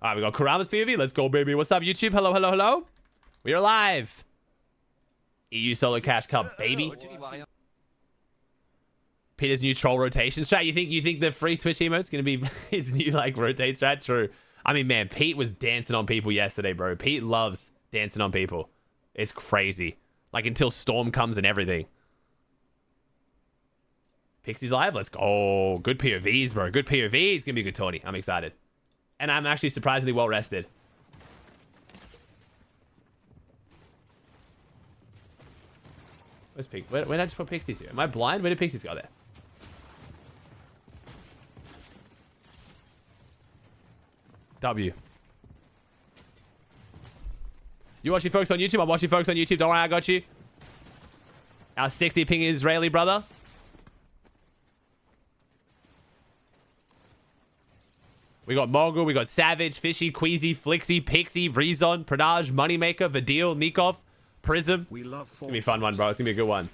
All right, we got Kurama's POV. Let's go, baby. What's up, YouTube? Hello, hello, hello. We are live. EU Solo Cash Cup, baby. Peter's new troll rotation strat. You think the free Twitch emote's gonna be his new like rotate strat? True. I mean, man, Pete was dancing on people yesterday, bro. Pete loves dancing on people. It's crazy. Like until Storm comes and everything. Pixie's live. Let's go. Good POVs, bro. Good POVs. It's gonna be a good tourney. I'm excited. And I'm actually surprisingly well rested. Where's Pixie? Where did I just put Pixie to? Am I blind? Where did Pixie go there? W. You watching folks on YouTube? I'm watching folks on YouTube. Don't worry, I got you. Our 60 ping Israeli brother. We got Mogul, we got Savage, Fishy, Queasy, Flixie, Pixie, Rezon, Pradaj, Moneymaker, Vadil, Nikov, Prism. We love it's gonna be a fun one, bro. It's gonna be a good one.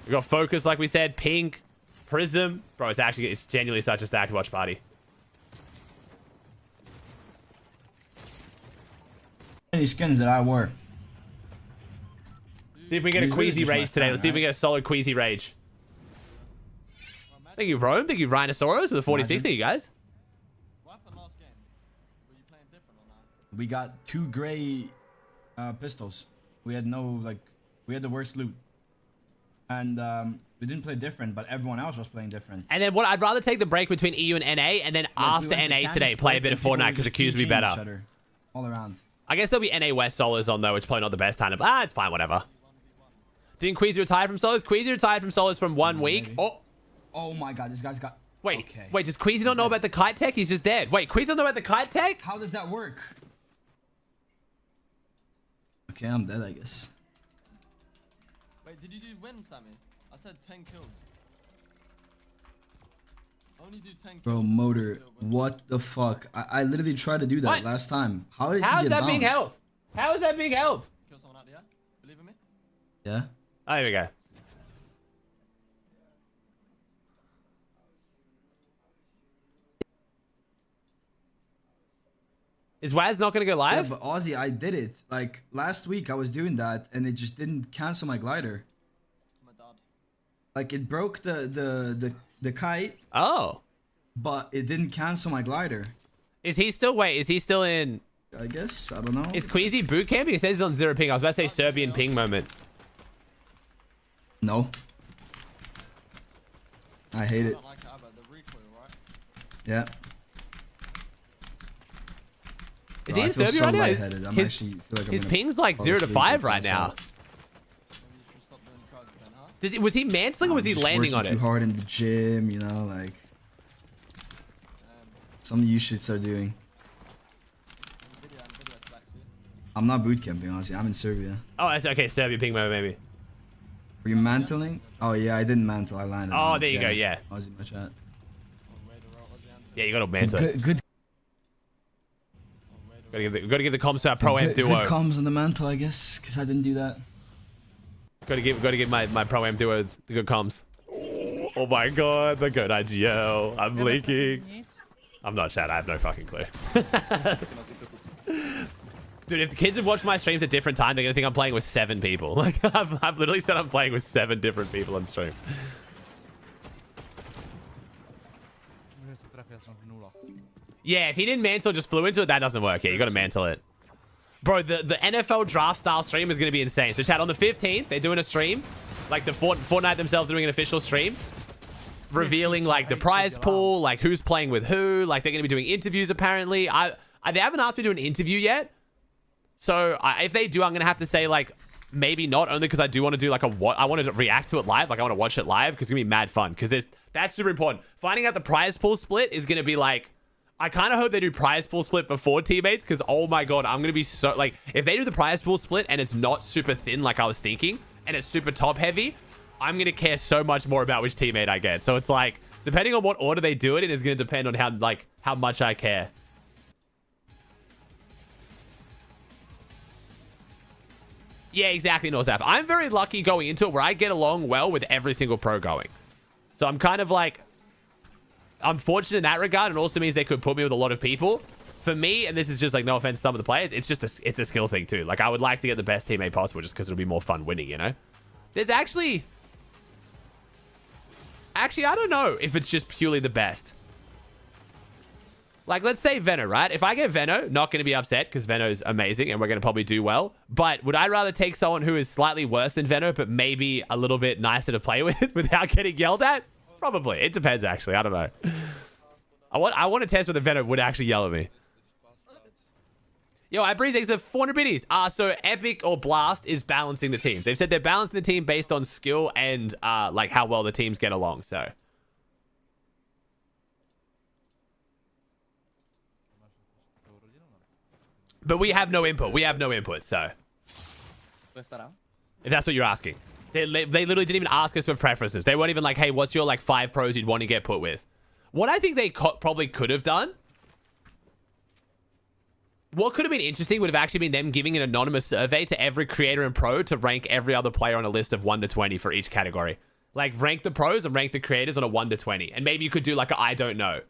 We got Focus, like we said, Pink, Prism. Bro, it's genuinely such a stacked watch party. Any skins that I wore. See if we get a Queasy Rage today. Let's see if we get a solid Queasy Rage. Thank you, Rome. Thank you, Rhinoceros, with the 46. Thank you, guys. What happened last game? Were you playing different or not? We got 2 gray pistols. We had we had the worst loot. And we didn't play different, but everyone else was playing different. And then I'd rather take the break between EU and NA, and then after NA today, play a bit of Fortnite because the queues will be better. All around. I guess there'll be NA West solos on though, which is probably not the best time. It's fine, whatever. Didn't Queasy retire from solos? Queasy retired from solos from 1 week. Maybe. Oh my god, this guy's got... Wait, okay. Wait, does Queasy not know about the kite tech? He's just dead. Wait, Queasy don't know about the kite tech? How does that work? Okay, I'm dead, I guess. Wait, did you do win, Sammy? I said 10 kills. Only do 10 kills. Bro, Motor, what the fuck? I literally tried to do that last time. How did he get that bounced? being health? How is that being health? Kill someone out there? Believe in me? Yeah? Oh, here we go. Is Waz not going to go live? Yeah, but Aussie, I did it. Like, last week I was doing that, and it just didn't cancel my glider. My dad. Like, it broke the kite. Oh. But it didn't cancel my glider. Is he still in... I guess. I don't know. Is Queasy boot camping? It says he's on 0 ping. I was about to say Serbian ping moment. No. I hate I it. don't like it either. The recoil, right? Yeah. Is Bro, he in I feel Serbia so right now? lightheaded. I'm actually feel like I'm His gonna ping's like fall 0 to asleep 5 if right I now. saw it. Maybe you should stop doing drugs then, huh? Was he mantling or was he Just landing on working it? too hard in the gym, you know, like something you should start doing. Video slacks you. I'm not boot camping, honestly. I'm in Serbia. Oh, that's okay. Serbian ping moment, maybe. Were you mantling? Oh yeah, I didn't mantle. I landed. Oh, there you go. Yeah. Aussie, my chat. Oh, wait, the route was the answer. Yeah, you got to mantle it. Good Gotta give the comms to our pro amp duo. Good comms on the mantle, I guess, because I didn't do that. Gotta give my pro amp duo the good comms. Oh my god, the good IGL. I'm leaking. I'm not chat. I have no fucking clue. Dude, if the kids have watched my streams at different times, they're gonna think I'm playing with 7 people. Like I've literally said I'm playing with 7 different people on stream. Yeah, if he didn't mantle, just flew into it, that doesn't work. Yeah, you gotta mantle it. Bro, the NFL draft style stream is gonna be insane. So chat, on the 15th, they're doing a stream. Like the Fortnite themselves doing an official stream. Revealing like the prize pool, like who's playing with who. Like they're gonna be doing interviews apparently. They haven't asked me to do an interview yet. So if they do, I'm gonna have to say like, maybe not, only because I do want to do like I want to react to it live. Like I want to watch it live because it's gonna be mad fun. Because that's super important. Finding out the prize pool split is gonna be like, I kind of hope they do prize pool split before teammates, because oh my god, I'm gonna be so like, if they do the prize pool split and it's not super thin like I was thinking, and it's super top heavy, I'm gonna care so much more about which teammate I get. So it's like, depending on what order they do it, it is gonna depend on how much I care. Yeah, exactly, Norzaf. I'm very lucky going into it where I get along well with every single pro going. So I'm kind of like, I'm fortunate in that regard. It also means they could put me with a lot of people. For me, and this is just like no offense to some of the players, it's just it's a skill thing too. Like I would like to get the best teammate possible just because it'll be more fun winning, you know? There's actually, I don't know if it's just purely the best. Like, let's say Veno, right? If I get Veno, not going to be upset because Veno's amazing and we're going to probably do well. But would I rather take someone who is slightly worse than Veno, but maybe a little bit nicer to play with without getting yelled at? Probably. It depends, actually. I don't know. I want to test whether Veno would actually yell at me. Yo, I breeze the 400 biddies. So Epic or Blast is balancing the teams. They've said they're balancing the team based on skill and like how well the teams get along. So. But we have no input. We have no input, so. If that's what you're asking. They literally didn't even ask us for preferences. They weren't even like, hey, what's your like 5 pros you'd want to get put with? What I think they probably could have done. What could have been interesting would have actually been them giving an anonymous survey to every creator and pro to rank every other player on a list of 1 to 20 for each category. Like rank the pros and rank the creators on a 1 to 20. And maybe you could do like a I don't know.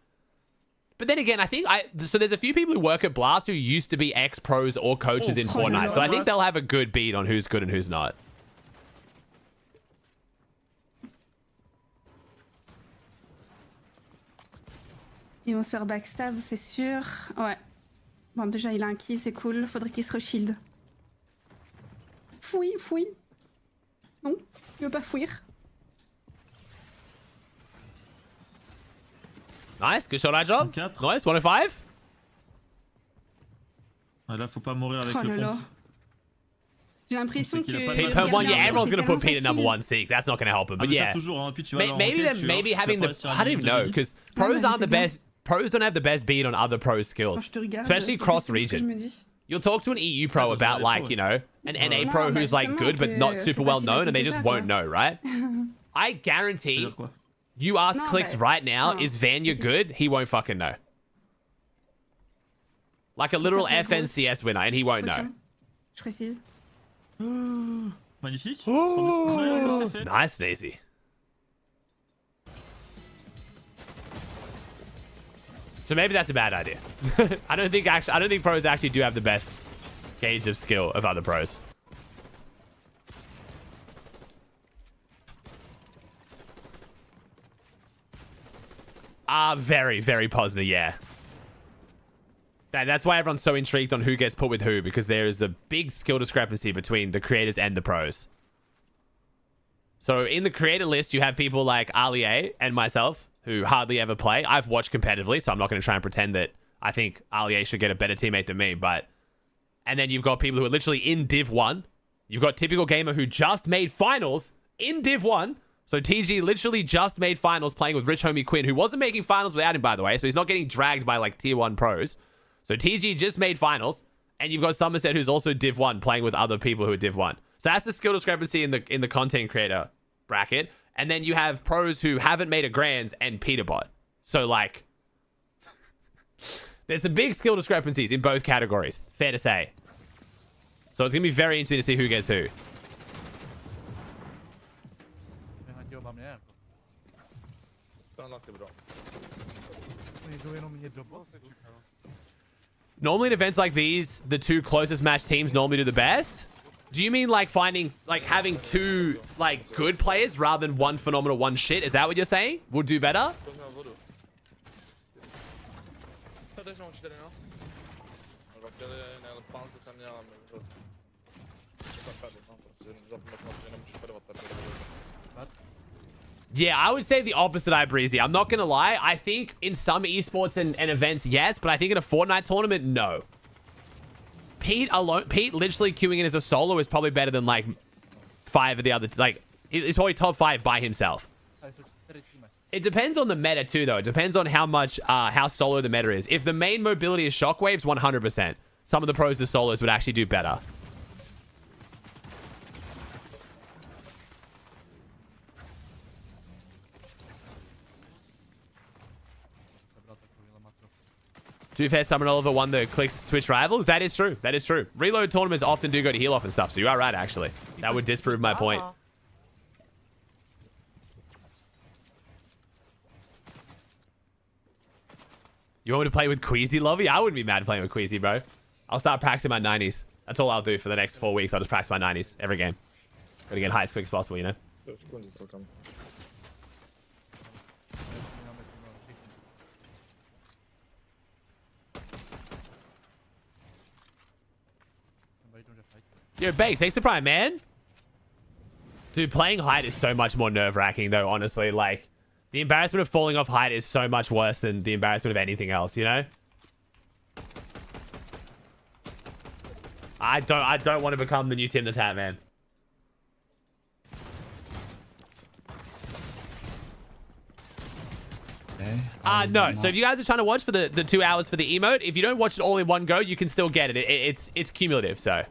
But then again, I think so there's a few people who work at Blast who used to be ex-pros or coaches in Fortnite. So I think they'll have a good beat on who's good and who's not. Ils vont se faire backstab, c'est sûr. Ouais. Bon, déjà, il a un kill, c'est cool. Faudrait qu'il se reshield. Fouille. Non, il veut pas fuir. Nice, good shot, job. 34. Nice, 105. Ah, là, faut pas mourir avec Oh le là là. pompe. J'ai l'impression que... Pete per 1, yeah, everyone's going to put Pete at number 1 seek. That's not going to help him, but yeah. Maybe having the... I don't even know, because pros aren't the best... Pros don't have the best beat on other pros' skills, especially cross-region. You'll talk to an EU pro about, like, you know, an NA pro who's, like, good but not super well-known, and they just won't know, right? I guarantee you ask Clicks right now, is Vanya good? He won't fucking know. Like a literal FNCS winner, and he won't know. Je précise. Magnifique. Nice, Sneezy. So maybe that's a bad idea. I don't think pros actually do have the best gauge of skill of other pros. Very, very positive, yeah. That's why everyone's so intrigued on who gets put with who, because there is a big skill discrepancy between the creators and the pros. So in the creator list, you have people like Ali A and myself, who hardly ever play. I've watched competitively, so I'm not going to try and pretend that I think Ali A should get a better teammate than me, but... And then you've got people who are literally in Div 1. You've got Typical Gamer who just made finals in Div 1. So TG literally just made finals playing with Rich Homie Quinn, who wasn't making finals without him, by the way, so he's not getting dragged by, like, Tier 1 pros. So TG just made finals, and you've got Somerset who's also Div 1 playing with other people who are Div 1. So that's the skill discrepancy in the content creator bracket. And then you have pros who haven't made a grands and Peterbot. So, like, there's some big skill discrepancies in both categories. Fair to say. So it's going to be very interesting to see who gets who. Normally in events like these, the 2 closest match teams normally do the best. Do you mean like having 2 like good players rather than 1 phenomenal, 1 shit? Is that what you're saying? Would do better? Yeah, I would say the opposite, iBreezy. I'm not gonna lie. I think in some esports and events, yes, but I think in a Fortnite tournament, no. Pete literally queuing in as a solo is probably better than like 5 of the other. Like, he's probably top 5 by himself. It depends on the meta too, though. It depends on how much, how solo the meta is. If the main mobility is shockwaves, 100%. Some of the pros to solos would actually do better. To be fair, Summoner Oliver won the Clicks Twitch Rivals. That is true. That is true. Reload tournaments often do go to heal off and stuff, so you are right, actually. That would disprove my point. You want me to play with Queasy Lobby? I wouldn't be mad playing with Queasy, bro. I'll start practicing my 90s. That's all I'll do for the next 4 weeks. I'll just practice my 90s every game. Gotta get high as quick as possible, you know? Yo, Bakes, thanks for Prime, man. Dude, playing height is so much more nerve-wracking, though, honestly. Like, the embarrassment of falling off height is so much worse than the embarrassment of anything else, you know? I don't want to become the new Tim the Tat Man. Okay, no. So if you guys are trying to watch for the 2 hours for the emote, if you don't watch it all in one go, you can still get it. It's cumulative, so.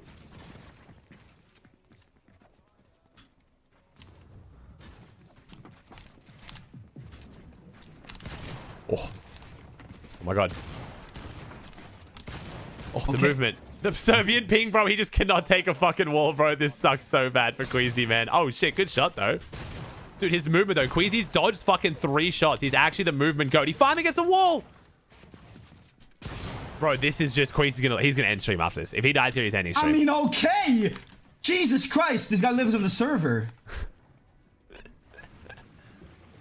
Oh my god. Oh, the movement. The Serbian ping, bro. He just cannot take a fucking wall, bro. This sucks so bad for Queasy, man. Oh, shit. Good shot, though. Dude, his movement, though. Queasy's dodged fucking 3 shots. He's actually the movement goat. He finally gets a wall. Bro, this is just Queasy's gonna... He's gonna end stream after this. If he dies here, he's ending stream. I mean, okay. Jesus Christ. This guy lives on the server.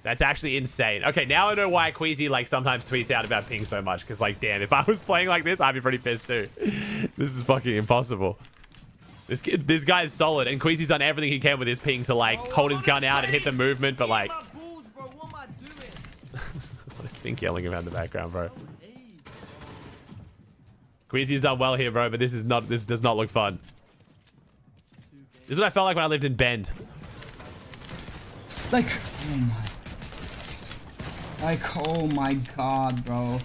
That's actually insane. Okay, now I know why Queasy, like, sometimes tweets out about ping so much. Because, like, damn, if I was playing like this, I'd be pretty pissed, too. This is fucking impossible. This guy is solid. And Queasy's done everything he can with his ping to, like, hold his gun out and hit the movement. But, like... What is Pink yelling around the background, bro? Queasy's done well here, bro. But this does not look fun. This is what I felt like when I lived in Bend. Like, oh my... Like, oh my god, bro.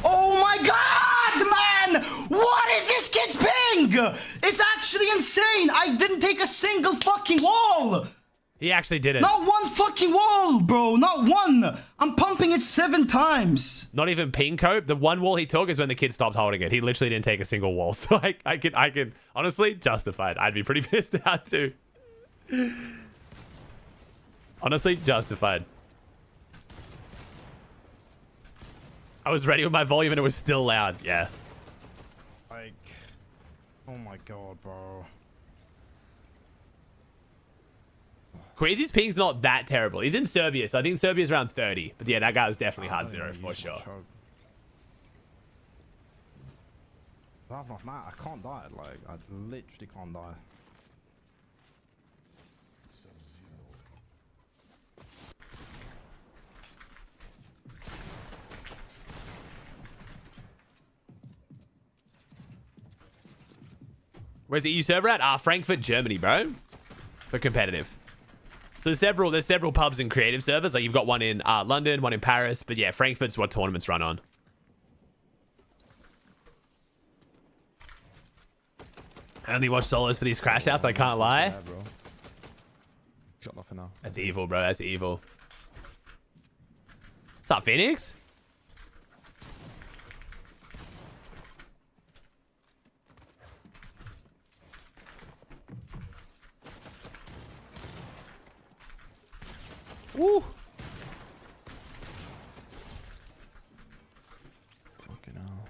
Oh my god, man! What is this kid's ping? It's actually insane. I didn't take a single fucking wall. He actually did it. Not one fucking wall, bro. Not one. I'm pumping it 7 times. Not even ping cope. The one wall he took is when the kid stopped holding it. He literally didn't take a single wall. So I can honestly justified. I'd be pretty pissed out too. Honestly, justified. I was ready with my volume and it was still loud. Yeah. Like, oh my god, bro. Queasy's ping's not that terrible. He's in Serbia, so I think Serbia's around 30. But yeah, that guy was definitely hard 0 for sure. I can't die. Like, I literally can't die. Where's the EU server at? Frankfurt, Germany, bro. For competitive. So there's several pubs and creative servers. Like you've got one in London, one in Paris. But yeah, Frankfurt's what tournaments run on. I only watch solos for these crash outs, I can't lie. Yeah, bro. He's got nothing now. That's evil, bro. That's evil. What's up, Phoenix? Woo. Fucking hell.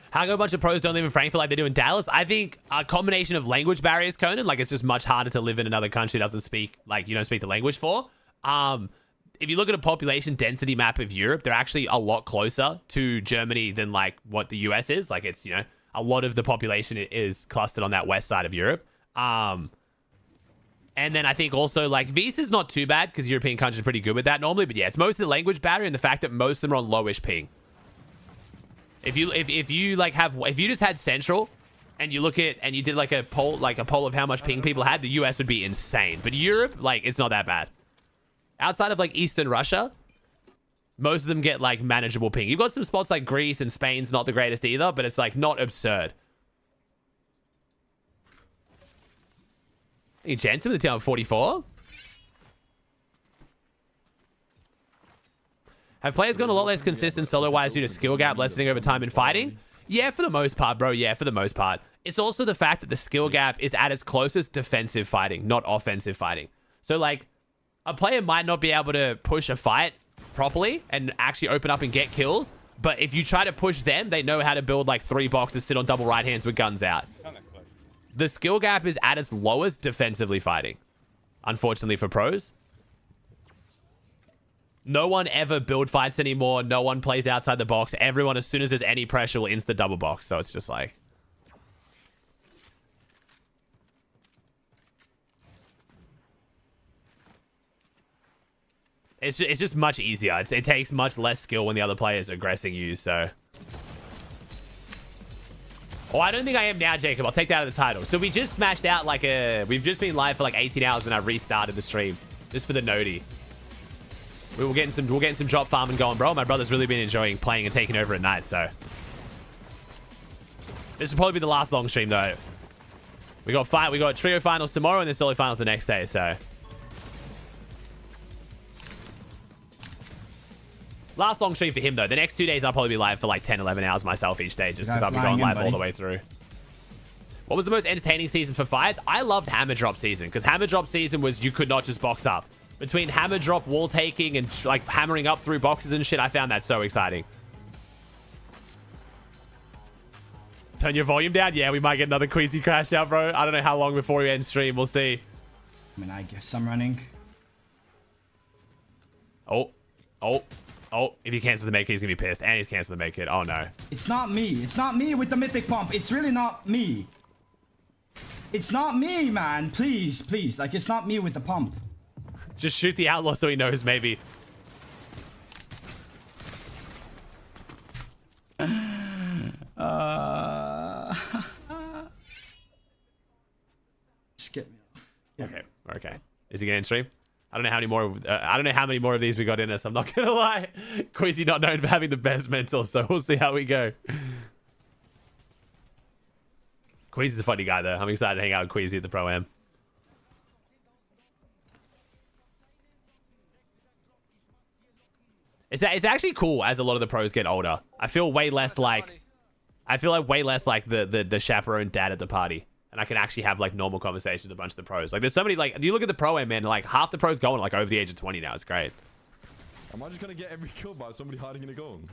How go a bunch of pros don't live in Frankfurt like they do in Dallas? I think a combination of language barriers, Conan. Like it's just much harder to live in another country that doesn't speak, like you don't speak the language for. If you look at a population density map of Europe, they're actually a lot closer to Germany than like what the US is. Like it's, you know, a lot of the population is clustered on that west side of Europe. And then I think also like Visa's not too bad because European countries are pretty good with that normally. But yeah, it's mostly the language barrier and the fact that most of them are on lowish ping. If you just had Central and you look at and you did like a poll of how much ping people had, the US would be insane. But Europe, like it's not that bad. Outside of like Eastern Russia, most of them get like manageable ping. You've got some spots like Greece and Spain's not the greatest either, but it's like not absurd. Hey, Jensen with the team 44. Have players gone a lot less consistent solo-wise due to skill gap lessening over time in fighting? Yeah, for the most part, bro. Yeah, for the most part. it's also the fact that the skill gap is at its closest defensive fighting, not offensive fighting. So like a player might not be able to push a fight properly and actually open up and get kills. But if you try to push them, they know how to build like 3 boxes, sit on double right hands with guns out. The skill gap is at its lowest defensively fighting. Unfortunately for pros. No one ever build fights anymore. No one plays outside the box. Everyone, as soon as there's any pressure, will insta double box. So it's just like... It's just much easier. It takes much less skill when the other player is aggressing you, so... Oh, I don't think I am now, Jacob. I'll take that out of the title. So we just smashed out like a... We've just been live for like 18 hours when I restarted the stream. Just for the noti. We're getting some drop farming going, bro. My brother's really been enjoying playing and taking over at night, so... This will probably be the last long stream, though. We got trio finals tomorrow and then solo finals the next day, so... Last long stream for him, though. The next 2 days, I'll probably be live for like 10, 11 hours myself each day, just because I'll be going live all the way through. What was the most entertaining season for fights? I loved Hammer Drop season, because Hammer Drop season was you could not just box up. Between Hammer Drop, wall taking, and like hammering up through boxes and shit, I found that so exciting. Turn your volume down? Yeah, we might get another Queasy crash out, bro. I don't know how long before we end stream. We'll see. I mean, I guess I'm running. Oh. If he cancels the make it, he's gonna be pissed. And he's canceled the make it. Oh no. It's not me. It's not me with the mythic pump. It's really not me. It's not me, man. Please, please. Like, it's not me with the pump. Just shoot the outlaw so he knows, maybe. Just get me off. Yeah. Okay. Is he gonna end stream? I don't know how many more. I don't know how many more of these we got in us. I'm not gonna lie. Queasy not known for having the best mental, so we'll see how we go. Queasy's a funny guy, though. I'm excited to hang out with Queasy at the Pro Am. It's actually cool as a lot of the pros get older. I feel way less like. I feel like way less like the chaperone dad at the party. And I can actually have like normal conversations with a bunch of the pros. Like there's so many, like, you look at the Pro Am, man, like half the pros going like over the age of 20 now. It's great. Am I just gonna get every kill by somebody hiding in a gun?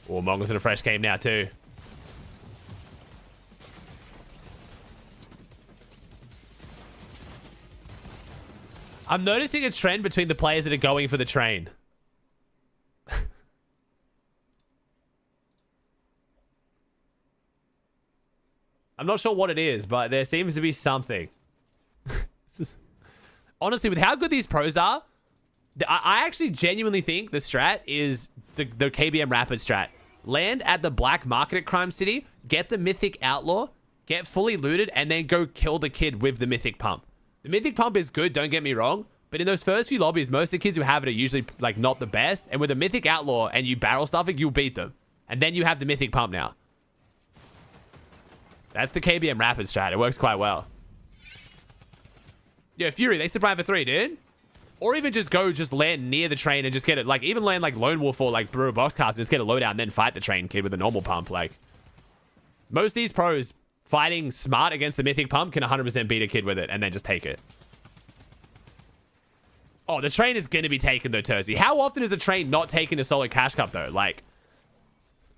Oh, Mongo's in a fresh game now too. I'm noticing a trend between the players that are going for the train. I'm not sure what it is, but there seems to be something. Honestly, with how good these pros are, I actually genuinely think the strat is the KBM Rapid strat. Land at the black market at Crime City, get the Mythic Outlaw, get fully looted, and then go kill the kid with the Mythic Pump. The Mythic Pump is good, don't get me wrong, but in those first few lobbies, most of the kids who have it are usually like not the best, and with a Mythic Outlaw and you barrel stuff it, you'll beat them. And then you have the Mythic Pump now. That's the KBM Rapid strat. It works quite well. Yeah, Fury, they survive for 3, dude. Or even just land near the train and just get it. Like, even land like Lone Wolf or like Brewer Boxcast and just get a loadout and then fight the train kid with a normal pump. Like, most of these pros fighting smart against the Mythic Pump can 100% beat a kid with it and then just take it. Oh, the train is going to be taken though, Terzi. How often is a train not taking a solo cash cup though? Like,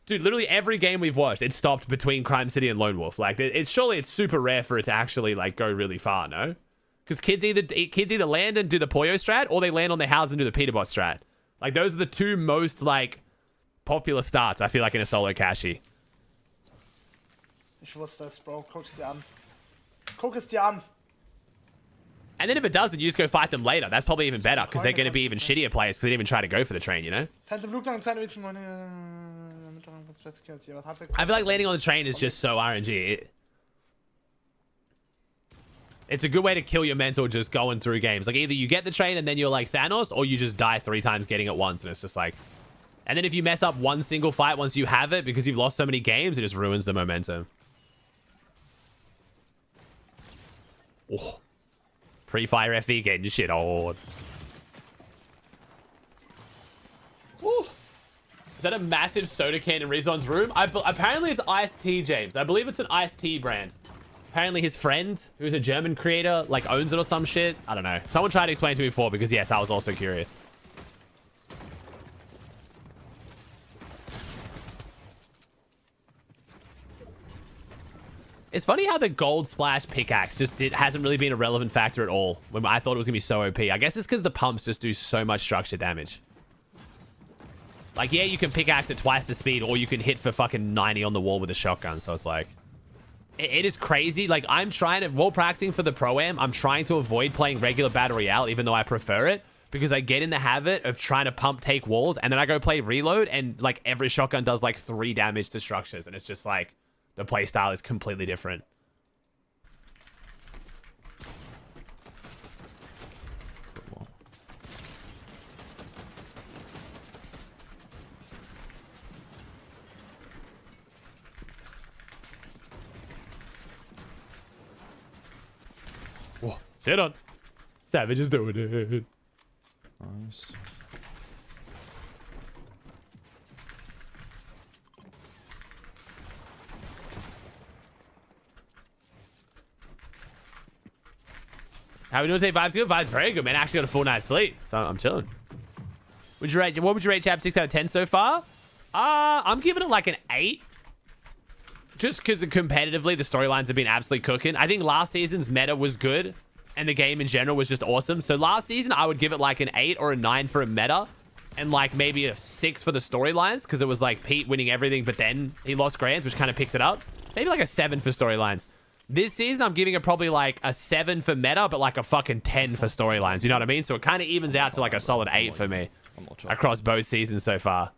dude, literally every game we've watched, it stopped between Crime City and Lone Wolf. Like, surely it's super rare for it to actually like go really far, no? Because kids either land and do the Poyo strat, or they land on their house and do the Peterbot strat. Like, those are the two most like popular starts, I feel like, in a solo cashy. Ich wusste es, Bro. Guck es dir an. Guck es dir an. And then if it doesn't, you just go fight them later. That's probably even better, because they're going to be even shittier players, because they didn't even try to go for the train, you know? Phantom Blue Tongue, I feel like landing on the train is just so RNG. It's a good way to kill your mental just going through games. Like, either you get the train and then you're like Thanos, or you just die 3 times getting it once, and it's just like... And then if you mess up one single fight once you have it, because you've lost so many games, it just ruins the momentum. Oh. Pre-fire FV getting shit on. Is that a massive soda can in Rizon's room? Apparently it's iced tea, James. I believe it's an iced tea brand. Apparently his friend, who's a German creator, like owns it or some shit. I don't know. Someone tried to explain to me before because yes, I was also curious. It's funny how the gold splash pickaxe just hasn't really been a relevant factor at all when I thought it was gonna be so OP. I guess it's because the pumps just do so much structure damage. Like, yeah, you can pickaxe at twice the speed, or you can hit for fucking 90 on the wall with a shotgun. So it's like, it is crazy. Like, I'm trying to, while practicing for the Pro-Am, I'm trying to avoid playing regular Battle Royale, even though I prefer it, because I get in the habit of trying to pump take walls, and then I go play Reload, and like every shotgun does like 3 damage to structures, and it's just like, the playstyle is completely different. Whoa, shit on. Savage is doing it. Nice. How we doing today? Vibes good? Vibes very good, man. Actually got a full night's sleep, so I'm chilling. What would you rate Chap 6 out of 10 so far? I'm giving it like an 8. Just because competitively, the storylines have been absolutely cooking. I think last season's meta was good, and the game in general was just awesome. So last season, I would give it like an 8 or a 9 for a meta, and like maybe a 6 for the storylines, because it was like Pete winning everything, but then he lost Grands, which kind of picked it up. Maybe like a 7 for storylines. This season, I'm giving it probably like a 7 for meta, but like a fucking 10 for storylines. You know what I mean? So it kind of evens out to like a solid 8 for me across both seasons so far.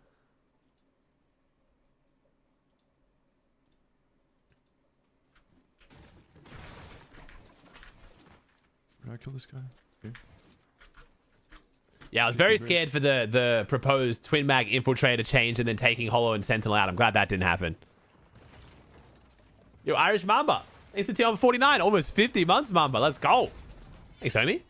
Did I kill this guy? Okay. Yeah, I was very scared for the proposed Twin Mag Infiltrator change and then taking Hollow and Sentinel out. I'm glad that didn't happen. Yo, Irish Mamba. Thanks to TL 49. Almost 50 months, Mamba. Let's go. Thanks, homie.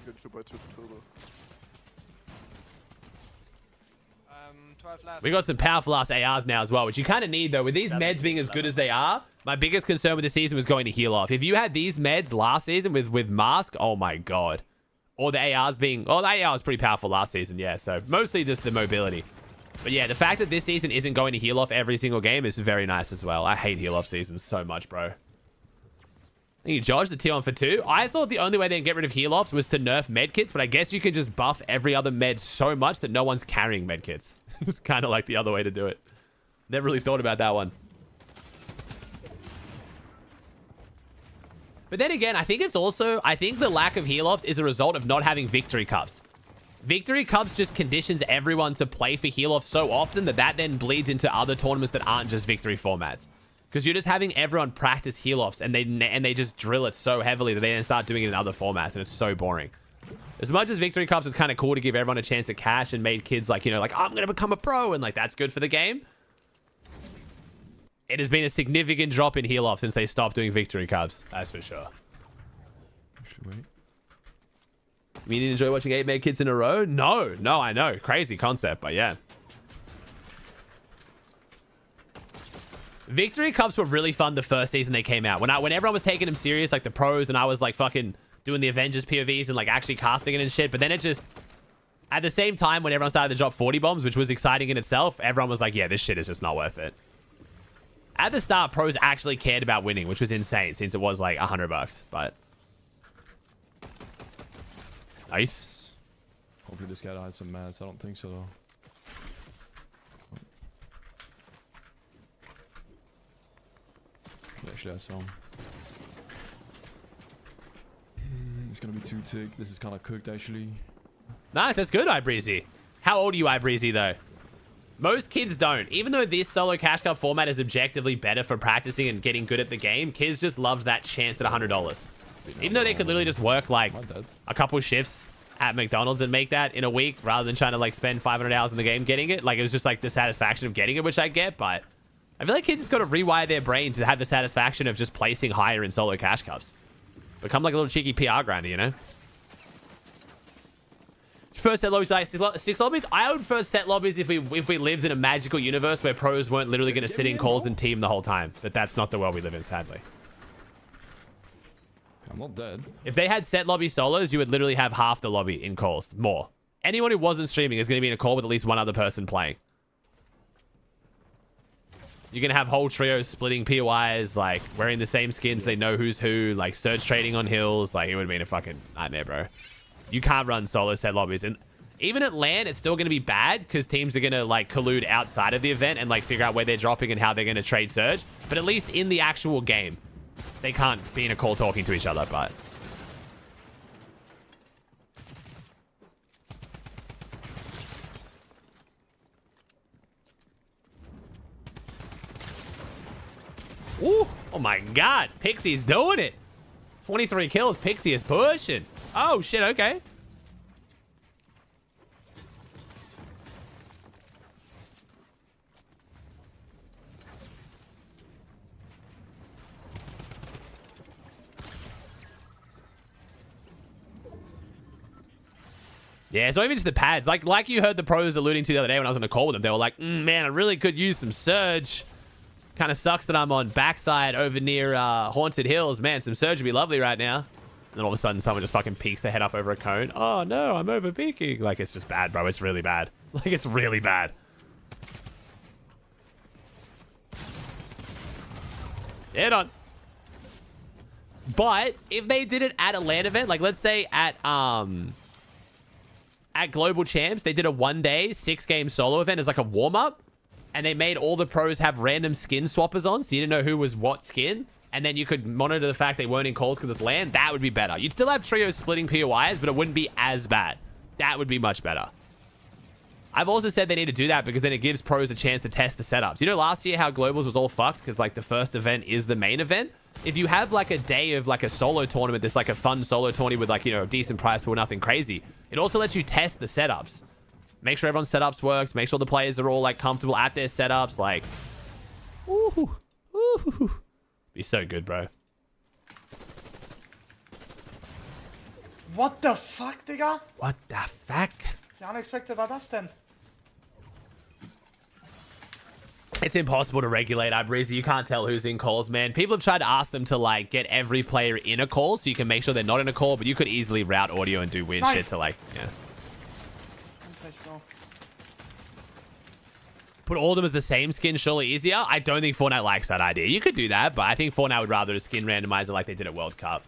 Good 2x2 turbo. 12 left. We got some powerful ass ARs now as well, which you kind of need though. With these meds being as good as they are, my biggest concern with the season was going to heal off. If you had these meds last season with Mask, oh my god. Or the ARs being... Oh, the AR was pretty powerful last season, yeah. So mostly just the mobility. But yeah, the fact that this season isn't going to heal off every single game is very nice as well. I hate heal off seasons so much, bro. Thank you, Josh, the tier 1 for 2. I thought the only way they'd get rid of heal offs was to nerf medkits, but I guess you could just buff every other med so much that no one's carrying medkits. It's kind of like the other way to do it. Never really thought about that one. But then again, I think the lack of heal offs is a result of not having victory cups. Victory Cups just conditions everyone to play for heal off so often that then bleeds into other tournaments that aren't just victory formats. Because you're just having everyone practice heal offs and they just drill it so heavily that they then start doing it in other formats, and it's so boring. As much as Victory Cups is kind of cool to give everyone a chance at cash and made kids like, you know, like, I'm going to become a pro and like that's good for the game, it has been a significant drop in heal off since they stopped doing Victory Cups. That's for sure. Actually, wait. You mean you enjoy watching 8 med kits in a row? No, I know. Crazy concept, but yeah. Victory Cups were really fun the first season they came out. When everyone was taking them serious, like the pros, and I was like fucking doing the Avengers POVs and like actually casting it and shit. But then it just... At the same time, when everyone started to drop 40 bombs, which was exciting in itself, everyone was like, yeah, this shit is just not worth it. At the start, pros actually cared about winning, which was insane since it was like $100, but... Nice. Hopefully this guy had some mats. I don't think so though. Actually, I saw him. It's gonna be 2 tick. This is kind of cooked actually. Nice, that's good, iBreezy. How old are you, iBreezy, though? Most kids don't. Even though this solo cash cup format is objectively better for practicing and getting good at the game, kids just love that chance at $100. Even though they could literally just work like a couple shifts at McDonald's and make that in a week rather than trying to like spend 500 hours in the game getting it. Like it was just like the satisfaction of getting it, which I get, but I feel like kids just got to rewire their brain to have the satisfaction of just placing higher in solo cash cups. Become like a little cheeky PR grinder, you know? prefer set lobbies like six lobbies. I would prefer set lobbies if we lived in a magical universe where pros weren't literally going to sit in calls and team the whole time. But that's not the world we live in, sadly. I'm not dead. If they had set lobby solos, you would literally have half the lobby in calls. More. Anyone who wasn't streaming is going to be in a call with at least one other person playing. You're going to have whole trios splitting POIs, like wearing the same skins. They know who's who, like surge trading on hills. Like it would have been a fucking nightmare, bro. You can't run solo set lobbies. And even at LAN, it's still going to be bad because teams are going to like collude outside of the event and like figure out where they're dropping and how they're going to trade surge. But at least in the actual game, they can't be in a call talking to each other, but... Ooh, oh my god, Pixie's doing it. 23 kills, Pixie is pushing. Oh shit, okay. Yeah, it's not even just the pads. Like you heard the pros alluding to the other day when I was on a call with them. They were like, man, I really could use some surge. Kind of sucks that I'm on backside over near Haunted Hills. Man, some surge would be lovely right now. And then all of a sudden, someone just fucking peeks their head up over a cone. Oh, no, I'm over peeking. Like, it's just bad, bro. It's really bad. Like, it's really bad. Head on. But if they did it at a LAN event, like, let's say at Global Champs, they did a 1-day 6-game solo event as like a warm-up. And they made all the pros have random skin swappers on, so you didn't know who was what skin. And then you could monitor the fact they weren't in calls because it's LAN. That would be better. You'd still have trios splitting POIs, but it wouldn't be as bad. That would be much better. I've also said they need to do that because then it gives pros a chance to test the setups. You know, last year how Globals was all fucked because like the first event is the main event. If you have like a day of like a solo tournament, that's like a fun solo tourney with like, you know, a decent price pool, nothing crazy. It also lets you test the setups. Make sure everyone's setups works. Make sure the players are all like comfortable at their setups. Like, ooh, ooh, be so good, bro. What the fuck, Digga? What the fuck? Wie unexpected war das denn? It's impossible to regulate, Breezy. You can't tell who's in calls, man. People have tried to ask them to like get every player in a call so you can make sure they're not in a call, but you could easily route audio and do weird shit to like, yeah. Put all of them as the same skin, surely easier. I don't think Fortnite likes that idea. You could do that, but I think Fortnite would rather a skin randomizer like they did at World Cup.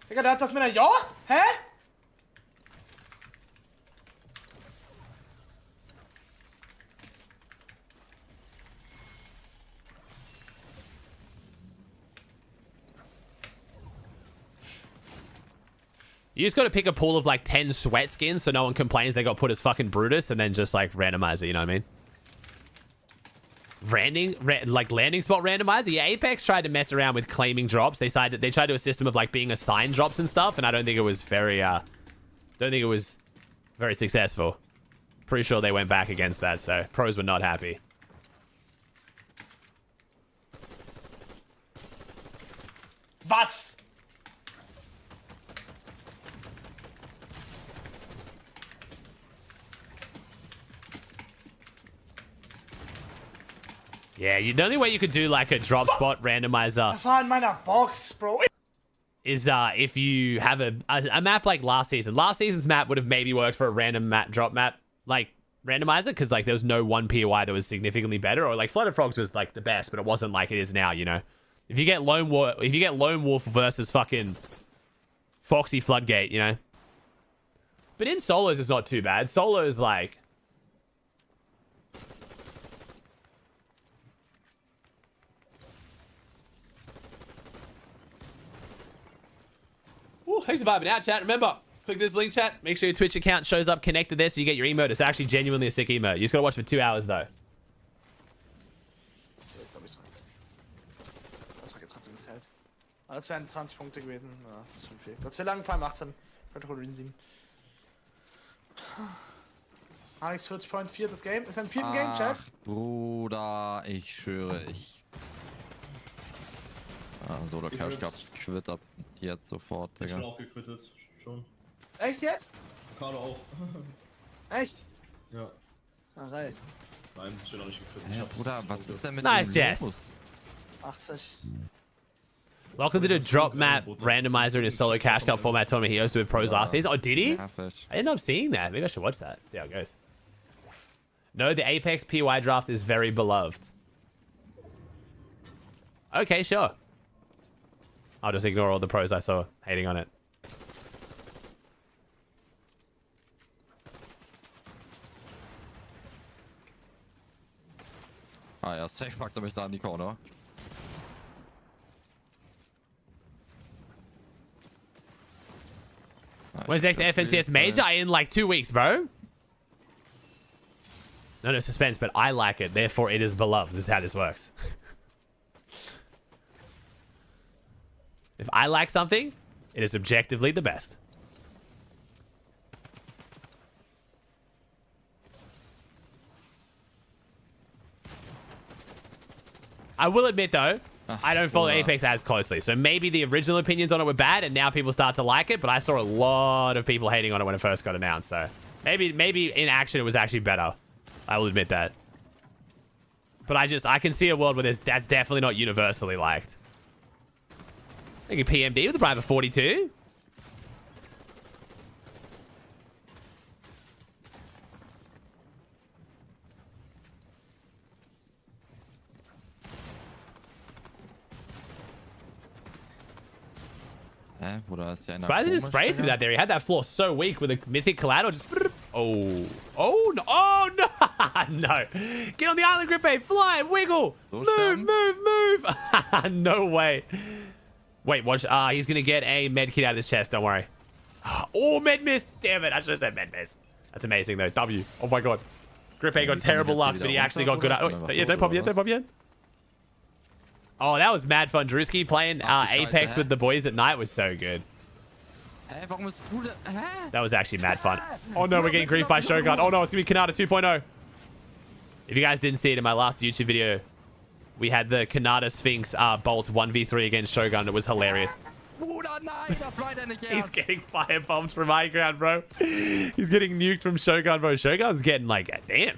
Digga, der hat das mit einer Ja? Hä? You just got to pick a pool of like 10 sweat skins so no one complains they got put as fucking Brutus and then just like randomize it, you know what I mean? Like landing spot randomizer. Yeah, Apex tried to mess around with claiming drops. They tried to do a system of like being assigned drops and stuff, and I don't think it was very successful. Pretty sure they went back against that, so pros were not happy. Was? Yeah, the only way you could do like a drop spot randomizer Das war in meiner Box, Bro. is if you have a map like last season. Last season's map would have maybe worked for a random drop map like randomizer because like there was no one POI that was significantly better, or like Flooded Frogs was like the best, but it wasn't like it is now, you know. If you get Lone Wolf versus fucking Foxy Floodgate, you know. But in solos it's not too bad. Solos like thanks for vibing out, chat. Remember, click this link, chat. Make sure your Twitch account shows up connected there so you get your emote. It's actually genuinely a sick emote. You just gotta watch for 2 hours, though. Das war jetzt trotzdem gesellt. Aber das wären 20 Punkte gewesen. Ja, das ist schon viel. Gott sei Dank, Prime 18. Control 7. Alex 40.4 das Game. Ist ein 4. Game, Chat? Bruder, ich schwöre, ich... So, der Cash gab's quit ab jetzt sofort, Digga. Ich bin auch gequittet, schon. Echt jetzt? Gerade auch. Echt? Ja. Ah, geil. Nein, ich bin noch nicht geführt. Ja, Bruder, was ist denn mit Nice, dem Jess. los? 80. Welcome to the drop map randomizer in a solo cash cup format tournament he hosted with pros last season. Oh, did he? Nervig. I ended up seeing that. Maybe I should watch that. See how it goes. No, the Apex PY draft is very beloved. Okay, sure. I'll just ignore all the pros I saw hating on it. Ah ja, safe packt er mich da in die Corner. When's the next FNCS major? In like 2 weeks, bro. No suspense, but I like it. Therefore, it is beloved. This is how this works. If I like something, it is objectively the best. I will admit, though, I don't follow Apex as closely. So maybe the original opinions on it were bad, and now people start to like it. But I saw a lot of people hating on it when it first got announced. So maybe in action it was actually better. I will admit that. But I can see a world where that's definitely not universally liked. I think a PMD with a private 42. Bruder, ist ja einer Surprised he didn't spray komisch, through Digga. that there. He had that floor so weak with a mythic collateral. Just oh no! Oh no! No! Get on the island, Grippe! Fly! Wiggle! So Move! No way! Wait, watch. He's gonna get a med kit out of his chest. Don't worry. Oh, med miss! Damn it! I should have said med miss. That's amazing though. W. Oh my god. Grippe got terrible luck, but he actually got good. Oh, yeah, don't pop yet. Don't pop yet. Oh, that was mad fun. Drewski playing Apex with the boys at night was so good. Hä, warum ist Bruder? Hä? That was actually mad fun. Oh no, we're getting griefed by Shogun. Oh no, it's gonna be Kanata 2.0. If you guys didn't see it in my last YouTube video, we had the Kanata Sphinx Bolt 1v3 against Shogun. It was hilarious. Bruder, nein, das war der nicht He's ernst. getting firebombed from high ground, bro. He's getting nuked from Shogun, bro. Shogun's getting like, damn.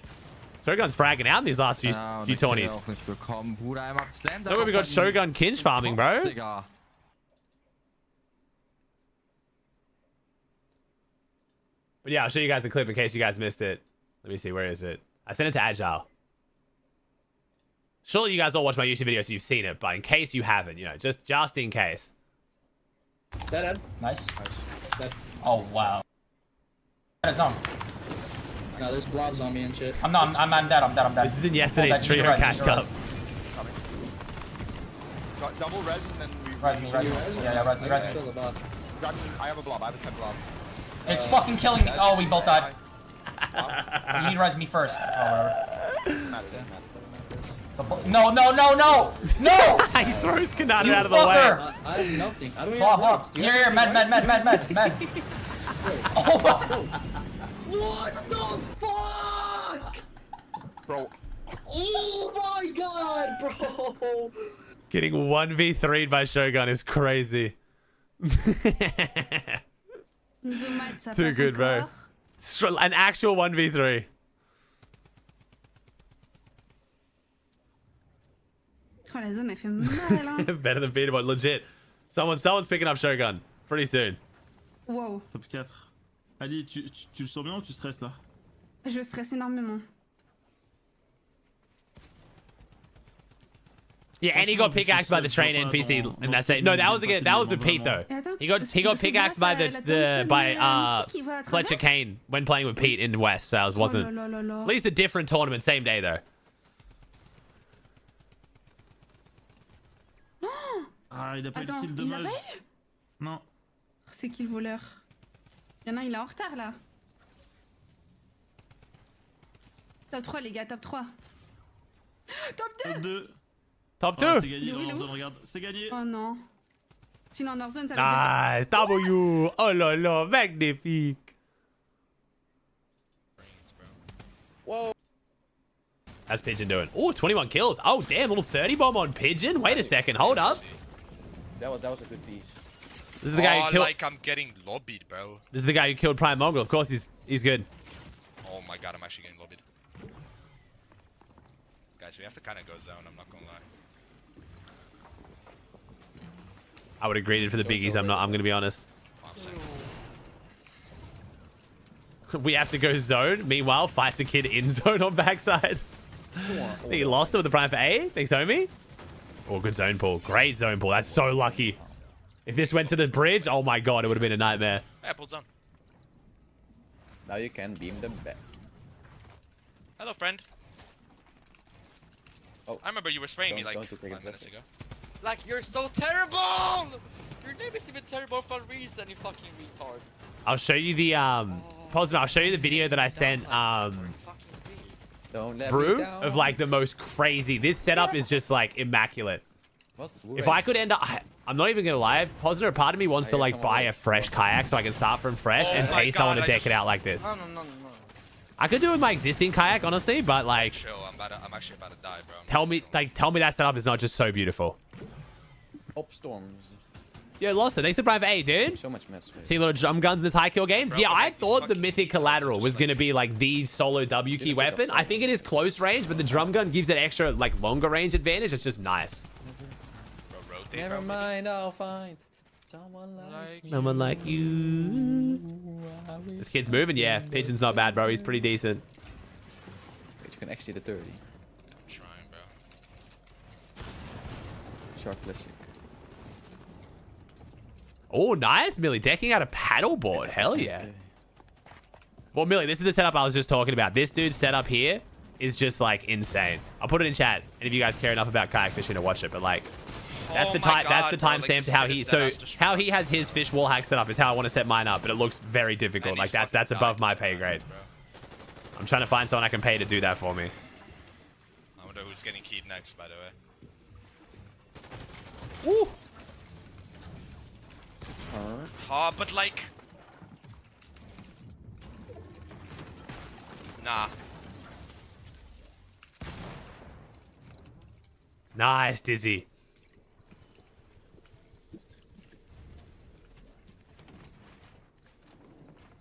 Shogun's fragging out in these last few Ja, few den kann er tourneys. auch nicht bekommen. Bruder, er macht Slam. Look where we got Shogun Kinch farming, bro. Digga. But yeah, I'll show you guys the clip in case you guys missed it. Let me see, where is it? I sent it to Agile. Surely you guys all watch my YouTube videos, so you've seen it, but in case you haven't, you know, just in case. Dead. Nice. Dead. Oh, wow. Dead zone. No, there's blobs on me and shit. I'm dead. This is in yesterday's Trio Cash Cup. Double res and then we... Res me. Yeah, res me. I have a blob. I have a 10 blob. It's fucking killing me. Oh, we both died. You need to res me first. Oh, whatever. No! No! He throws Kanata You out of the way. fucker! I have nothing. I don't even Blob. Here, med. Oh, What the fuck? Bro. Oh my god, bro. Getting 1v3'd by Shogun is crazy. Too good, bro. An actual 1v3. Oh, la zone, elle fait mal, hein. Better than Beatable, legit. Someone's picking up Shogun pretty soon. Wow. Top 4. Ali, tu le sens bien ou tu stresses là? Je stresse énormément. Yeah, and he got pickaxed by the train NPC, and that's it. No, that was with Pete though. He got pickaxed by Fletcher Kane when playing with Pete in West. So it wasn't at least a different tournament, same day though. Ah, il a pas eu de Attends, kill, il dommage. l'a pas eu? Non. C'est qui le voleur? Il y en a un, il est en retard là. Top 3 les gars, top 3. Top 2. Top 2. Top 2. Oh, c'est gagné Il est où, dans il est leur où zone, regarde. C'est gagné. Oh non. Sinon en Northern ça va Nice, W. Oh là là, magnifique. Whoa. How's Pigeon doing? Oh, 21 kills. Oh, damn, little 30 bomb on Pigeon. Wait a second, hold up. That was a good piece. This is the guy who killed. Like I'm getting lobbied, bro. This is the guy who killed Prime Mongol. Of course, he's good. Oh my god, I'm actually getting lobbied. Guys, we have to kind of go zone, I'm not gonna lie. I would have greeted for the biggies. I'm going to be honest. Oh, I'm saying. We have to go zone. Meanwhile, fights a kid in zone on backside. He lost it with the prime for A. Thanks, homie. Oh, good zone pull. Great zone pull. That's so lucky. If this went to the bridge, oh my god, it would have been a nightmare. Hey, I pulled zone. Now you can beam them back. Hello, friend. Oh, I remember you were spraying me like don't 5 minutes ago. Like, you're so terrible! Your name is even terrible for a reason, you fucking retard. I'll show you the Posner, I'll show you the video that I sent Don't let Brew me down. of like the most crazy. This setup is just like immaculate. If I could end up, I'm not even gonna lie, Posner, a part of me wants to like buy a fresh kayak so I can start from fresh and pay someone to deck it out like this. No. I could do it with my existing kayak, honestly, but like, Chill, I'm actually about to die, bro. tell me that setup is not just so beautiful. Upstorms. Yeah, lost it. Thanks to Private A, dude. So much mess. See a lot of drum guns in this high kill games. Bro, Yeah, I these thought the fucking Mythic Collateral was going to be like the solo W key weapon. I think it is close range, but the drum gun gives it extra like longer range advantage. It's just nice. Bro, rotate, Never bro. mind, I'll find someone like you. This kid's moving, yeah. Pigeon's not bad, bro. He's pretty decent. You can exceed the 30. I'm trying, bro. Shark classic. Oh, nice, Millie. Decking out a paddleboard. Hell yeah. Well, Millie, this is the setup I was just talking about. This dude's setup here is just like insane. I'll put it in chat, and if you guys care enough about kayak fishing to watch it, but like, that's the timestamp to how he how he has his fish wall hack set up is how I want to set mine up, but it looks very difficult. Like that's above my pay grade. I'm trying to find someone I can pay to do that for me. I wonder who's getting keyed next, by the way. Woo! But like... Nah. Nice, Dizzy.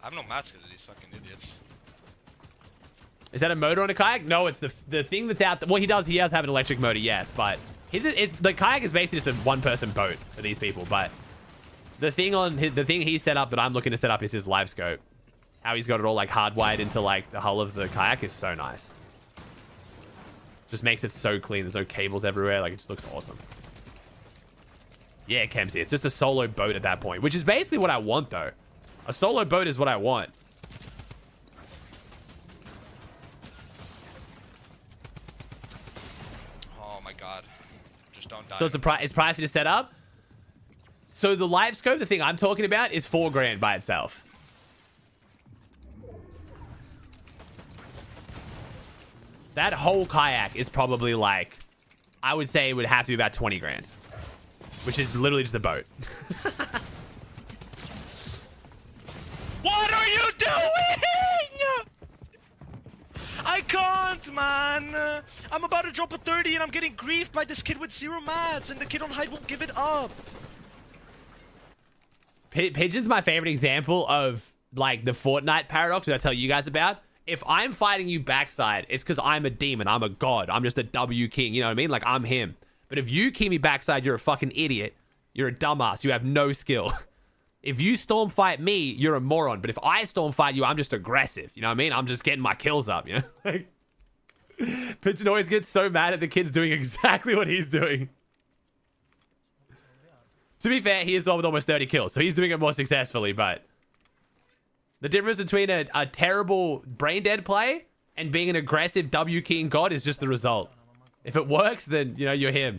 I have no mats because of these fucking idiots. Is that a motor on a kayak? No, it's the thing that's out. Well, he does have an electric motor, yes, but the kayak is basically just a one-person boat for these people. But the thing he set up that I'm looking to set up is his live scope. How he's got it all like hardwired into like the hull of the kayak is so nice. Just makes it so clean. There's no cables everywhere. Like it just looks awesome. Yeah, Kemsey, it's just a solo boat at that point, which is basically what I want though. A solo boat is what I want. Oh my god. Just don't die. So it's pricey to set up. So the live scope, the thing I'm talking about, is $4 grand by itself. That whole kayak is probably like, I would say it would have to be about 20 grand. Which is literally just a boat. What are you doing? I can't, man. I'm about to drop a 30 and I'm getting griefed by this kid with 0 mats and the kid on height won't give it up. Pigeon's my favorite example of like the Fortnite paradox that I tell you guys about. If I'm fighting you backside, it's because I'm a demon. I'm a god. I'm just a W king. You know what I mean? Like I'm him. But if you key me backside, you're a fucking idiot. You're a dumbass. You have no skill. If you storm fight me, you're a moron. But if I storm fight you, I'm just aggressive. You know what I mean? I'm just getting my kills up, you know? Like, Pigeon always gets so mad at the kids doing exactly what he's doing. To be fair, he is the one with almost 30 kills. So he's doing it more successfully, but... The difference between a terrible brain dead play and being an aggressive W king god is just the result. If it works, then, you know, you're him.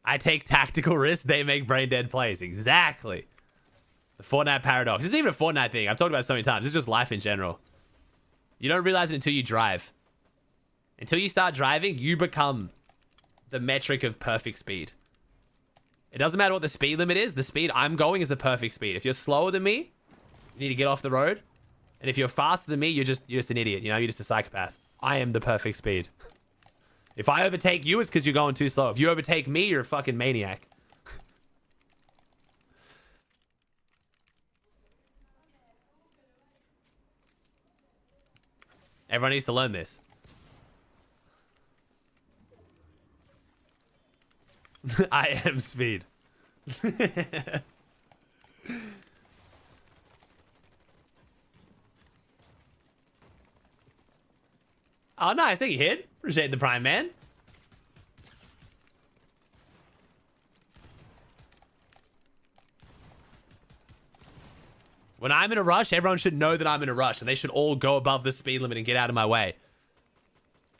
I take tactical risks, they make brain dead plays. Exactly. The Fortnite paradox. This isn't even a Fortnite thing. I've talked about it so many times. This is just life in general. You don't realize it until you drive. Until you start driving, you become the metric of perfect speed. It doesn't matter what the speed limit is. The speed I'm going is the perfect speed. If you're slower than me, you need to get off the road. And if you're faster than me, you're just an idiot. You know, you're just a psychopath. I am the perfect speed. If I overtake you, it's because you're going too slow. If you overtake me, you're a fucking maniac. Everyone needs to learn this. I am speed. Oh, nice. Thank you, Hid. Appreciate the prime, man. When I'm in a rush, everyone should know that I'm in a rush, and they should all go above the speed limit and get out of my way.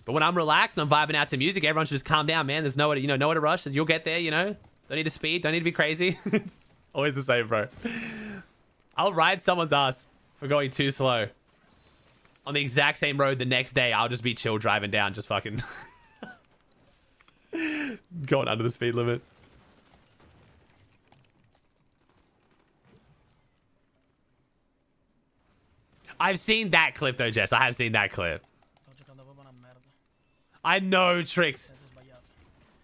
But when I'm relaxed and I'm vibing out to music, everyone should just calm down, man. There's nowhere to, nowhere to rush. You'll get there, Don't need to speed. Don't need to be crazy. It's always the same, bro. I'll ride someone's ass for going too slow. On the exact same road the next day, I'll just be chill driving down, just fucking going under the speed limit. I've seen that clip though, Jess. I have seen that clip. I know, Tricks.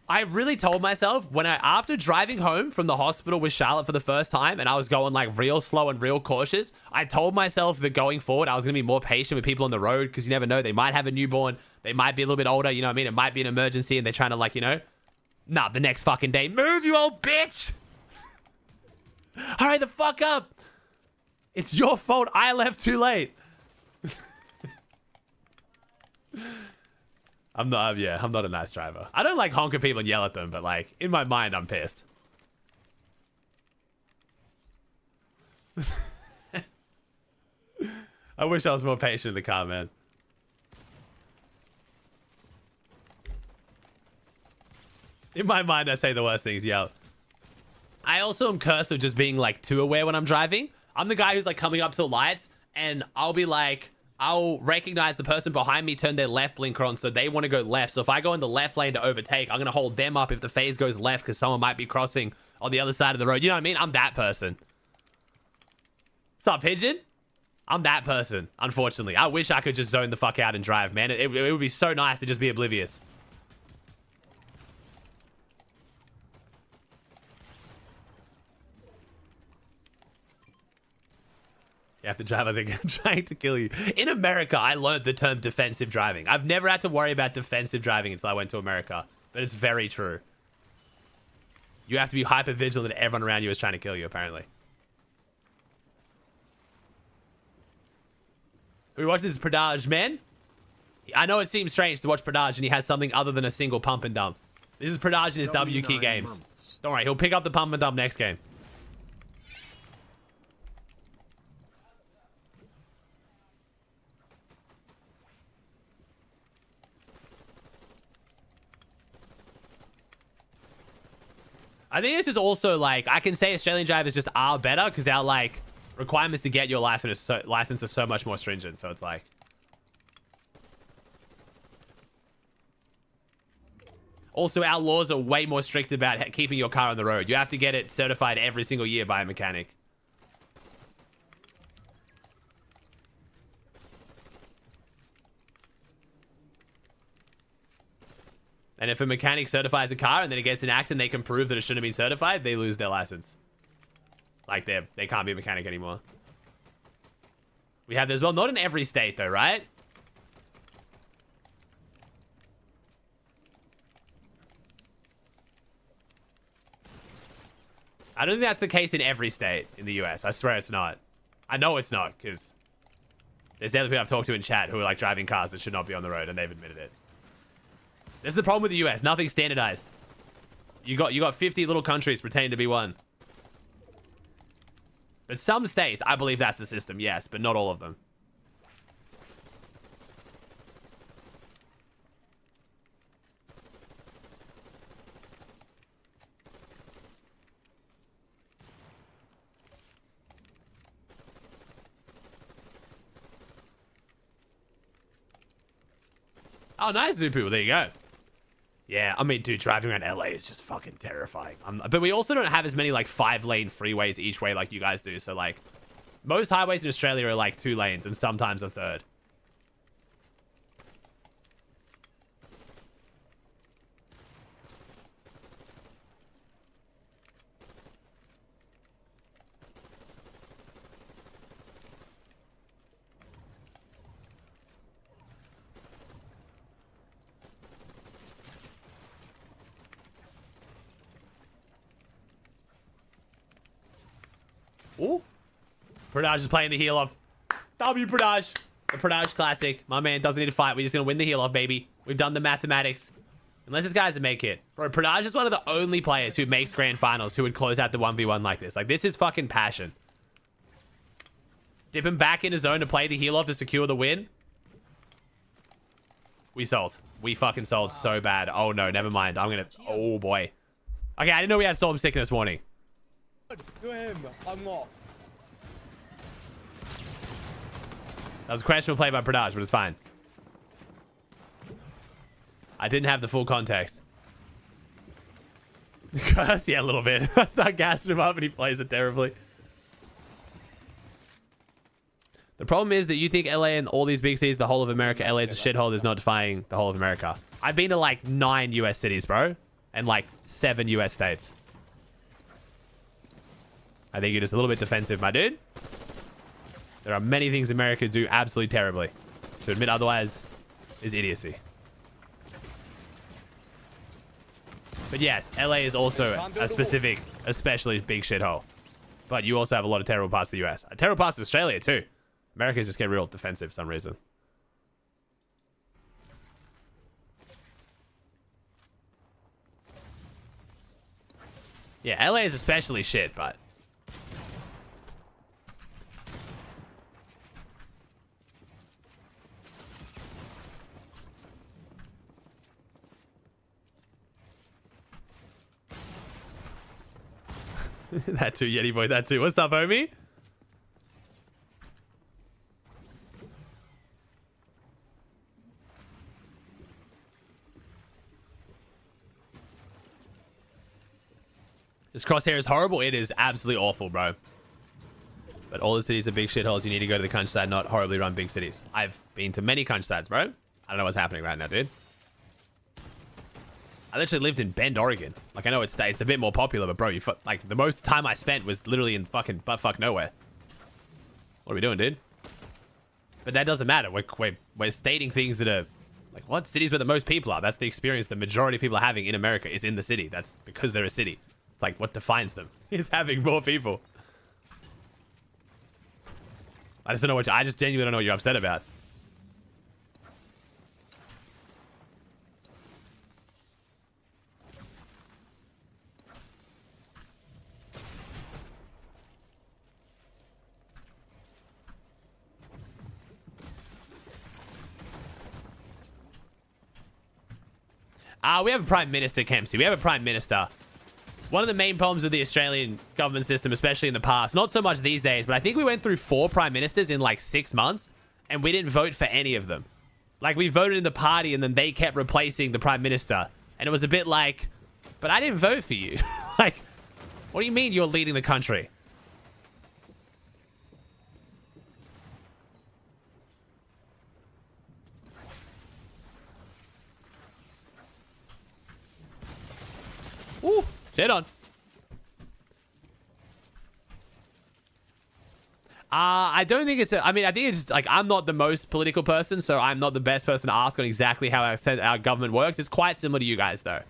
I really told myself after driving home from the hospital with Charlotte for the first time and I was going like real slow and real cautious, I told myself that going forward, I was going to be more patient with people on the road because you never know. They might have a newborn. They might be a little bit older. You know what I mean? It might be an emergency and they're trying to like, nah, the next fucking day. Move, you old bitch. Hurry the fuck up. It's your fault. I left too late. I'm not a nice driver. I don't like honk at people and yell at them, but like in my mind, I'm pissed. I wish I was more patient in the car, man. In my mind, I say the worst things, yell. I also am cursed with just being like too aware when I'm driving. I'm the guy who's like coming up to lights and I'll be like, I'll recognize the person behind me turn their left blinker on, so they want to go left. So if I go in the left lane to overtake, I'm going to hold them up if the phase goes left because someone might be crossing on the other side of the road. You know what I mean? I'm that person. What's up, Pigeon? I'm that person, unfortunately. I wish I could just zone the fuck out and drive, man. It would be so nice to just be oblivious. You have to drive, I think, trying to kill you. In America, I learned the term defensive driving. I've never had to worry about defensive driving until I went to America. But it's very true. You have to be hyper vigilant that everyone around you is trying to kill you, apparently. Who watched this? Pradaj, man? I know it seems strange to watch Pradaj and he has something other than a single pump and dump. This is Pradaj in his W key games. Don't worry, he'll pick up the pump and dump next game. I think this is also like, I can say Australian drivers just are better because our like requirements to get your license are so much more stringent. So it's like, also our laws are way more strict about keeping your car on the road. You have to get it certified every single year by a mechanic. And if a mechanic certifies a car and then it gets in an accident, they can prove that it shouldn't have been certified, they lose their license. Like they can't be a mechanic anymore. We have this as well. Not in every state though, right? I don't think that's the case in every state in the US. I swear it's not. I know it's not because there's definitely people I've talked to in chat who are like driving cars that should not be on the road and they've admitted it. This is the problem with the US. Nothing's standardized. You got 50 little countries pretending to be one. But some states, I believe that's the system, yes, but not all of them. Oh, nice, Zupu. There you go. Yeah, I mean, dude, driving around LA is just fucking terrifying. But we also don't have as many, like, 5-lane freeways each way like you guys do. So, like, most highways in Australia are, like, 2 lanes and sometimes a third. Ooh. Pradaj is playing the heal off. W Pradaj. The Pradaj classic. My man doesn't need to fight. We're just going to win the heal off, baby. We've done the mathematics. Unless this guy's a make it. Bro, Pradaj is one of the only players who makes grand finals who would close out the 1v1 like this. Like, this is fucking passion. Dip him back in his zone to play the heal off to secure the win. We sold. We fucking sold so bad. Oh, no. Never mind. I'm going to... Oh, boy. Okay, I didn't know we had Storm Sickness warning. Do him. I'm not. That was a questionable play by Pradaj, but it's fine. I didn't have the full context. Curse, yeah, a little bit. I start gassing him up and he plays it terribly. The problem is that you think LA and all these big cities, the whole of America, LA is a shithole, is not defying the whole of America. I've been to like 9 US cities, bro. And like 7 US states. I think you're just a little bit defensive, my dude. There are many things America do absolutely terribly. To admit otherwise is idiocy. But yes, LA is also a specific, especially big shithole. But you also have a lot of terrible parts of the US. Terrible parts of Australia too. Americans just get real defensive for some reason. Yeah, LA is especially shit, but... That too, Yeti boy, that too. What's up, homie? This crosshair is horrible. It is absolutely awful, bro. But all the cities are big shitholes. You need to go to the countryside, not horribly run big cities. I've been to many countrysides, bro. I don't know what's happening right now, dude. I literally lived in Bend, Oregon. Like, I know it's a bit more popular, but bro, like, the most time I spent was literally in fucking buttfuck nowhere. What are we doing, dude? But that doesn't matter. We're stating things that are... Like, what? Cities where the most people are. That's the experience the majority of people are having in America is in the city. That's because they're a city. It's like, what defines them is having more people. I just don't know what... I just genuinely don't know what you're upset about. We have a Prime Minister, Kempsey. We have a Prime Minister. One of the main problems with the Australian government system, especially in the past, not so much these days, but I think we went through 4 Prime Ministers in like 6 months, and we didn't vote for any of them. Like, we voted in the party, and then they kept replacing the Prime Minister. And it was a bit like, but I didn't vote for you. Like, what do you mean you're leading the country? Ooh, shit on. I don't think it's I mean, I think it's just, like, I'm not the most political person, so I'm not the best person to ask on exactly how our government works. It's quite similar to you guys, though.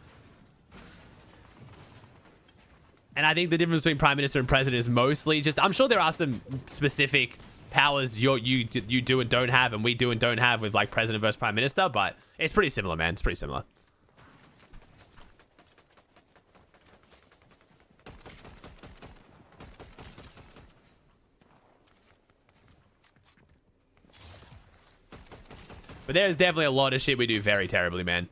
And I think the difference between Prime Minister and President is mostly just... I'm sure there are some specific powers you do and don't have, and we do and don't have with, like, President versus Prime Minister, but it's pretty similar, man. It's pretty similar. But there's definitely a lot of shit we do very terribly, man.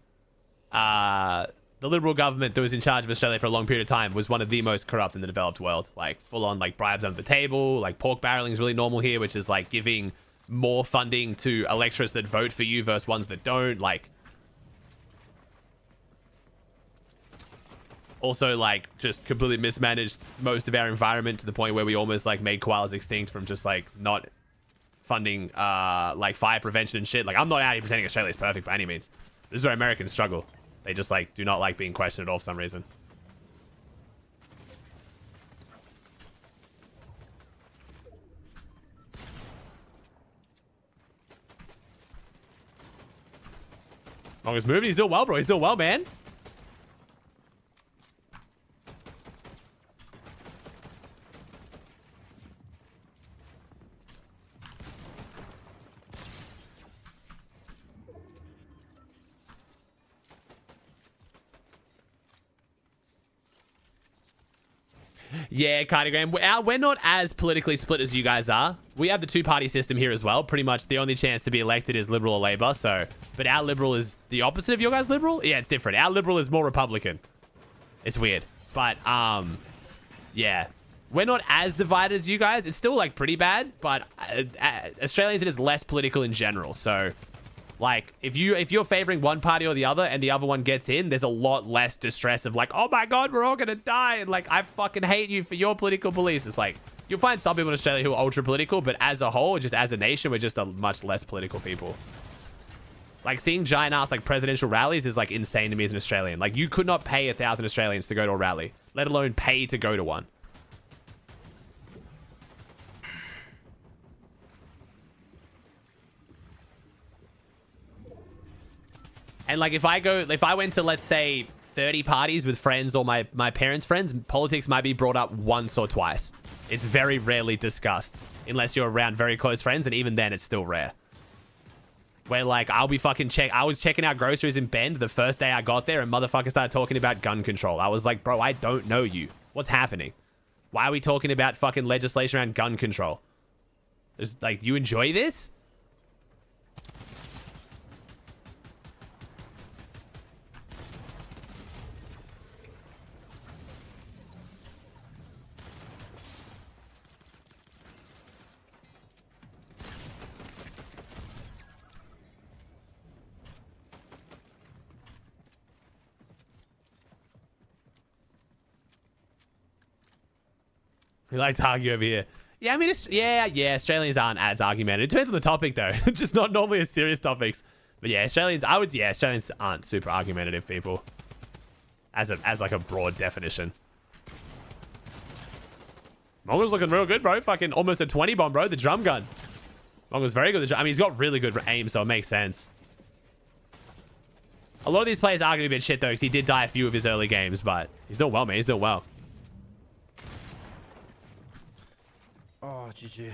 The Liberal government that was in charge of Australia for a long period of time was one of the most corrupt in the developed world. Like, full-on, like, bribes under the table. Like, pork barreling is really normal here, which is, like, giving more funding to electorates that vote for you versus ones that don't. Like, also, like, just completely mismanaged most of our environment to the point where we almost, like, made koalas extinct from just, like, not... funding like fire prevention and shit. Like, I'm not out here pretending Australia's perfect by any means. This is where Americans struggle. They just like do not like being questioned at all for some reason. Longest moving. He's doing well, bro. He's doing well, man. Yeah, kind of, Graham. We're not as politically split as you guys are. We have the two-party system here as well. Pretty much the only chance to be elected is Liberal or Labour. So, but our Liberal is the opposite of your guys' Liberal. Yeah, it's different. Our Liberal is more Republican. It's weird, but yeah, we're not as divided as you guys. It's still like pretty bad, but Australians are just less political in general. So, like, if you're favoring one party or the other and the other one gets in, there's a lot less distress of like, oh my god, we're all gonna die, and like, I fucking hate you for your political beliefs. It's like, you'll find some people in Australia who are ultra political, but as a whole, just as a nation, we're just a much less political people. Like, seeing giant ass like presidential rallies is like insane to me as an Australian. Like, you could not pay 1,000 Australians to go to a rally, let alone pay to go to one. And like, if I went to, let's say, 30 parties with friends or my parents' friends, politics might be brought up once or twice. It's very rarely discussed unless you're around very close friends, and even then it's still rare. Where like, I was checking out groceries in Bend the first day I got there, and motherfuckers started talking about gun control. I was like, bro, I don't know you. What's happening? Why are we talking about fucking legislation around gun control? It's like, you enjoy this? We like to argue over here. Yeah, I mean, yeah, Australians aren't as argumentative. It depends on the topic, though. Just not normally as serious topics. But yeah, Australians aren't super argumentative people. As like a broad definition. Mongo's looking real good, bro. Fucking almost a 20 bomb, bro. The drum gun. Mongo's very good. I mean, he's got really good aim, so it makes sense. A lot of these players are going to be a bit shit, though, because he did die a few of his early games, but he's doing well, man. He's doing well. Oh, GG.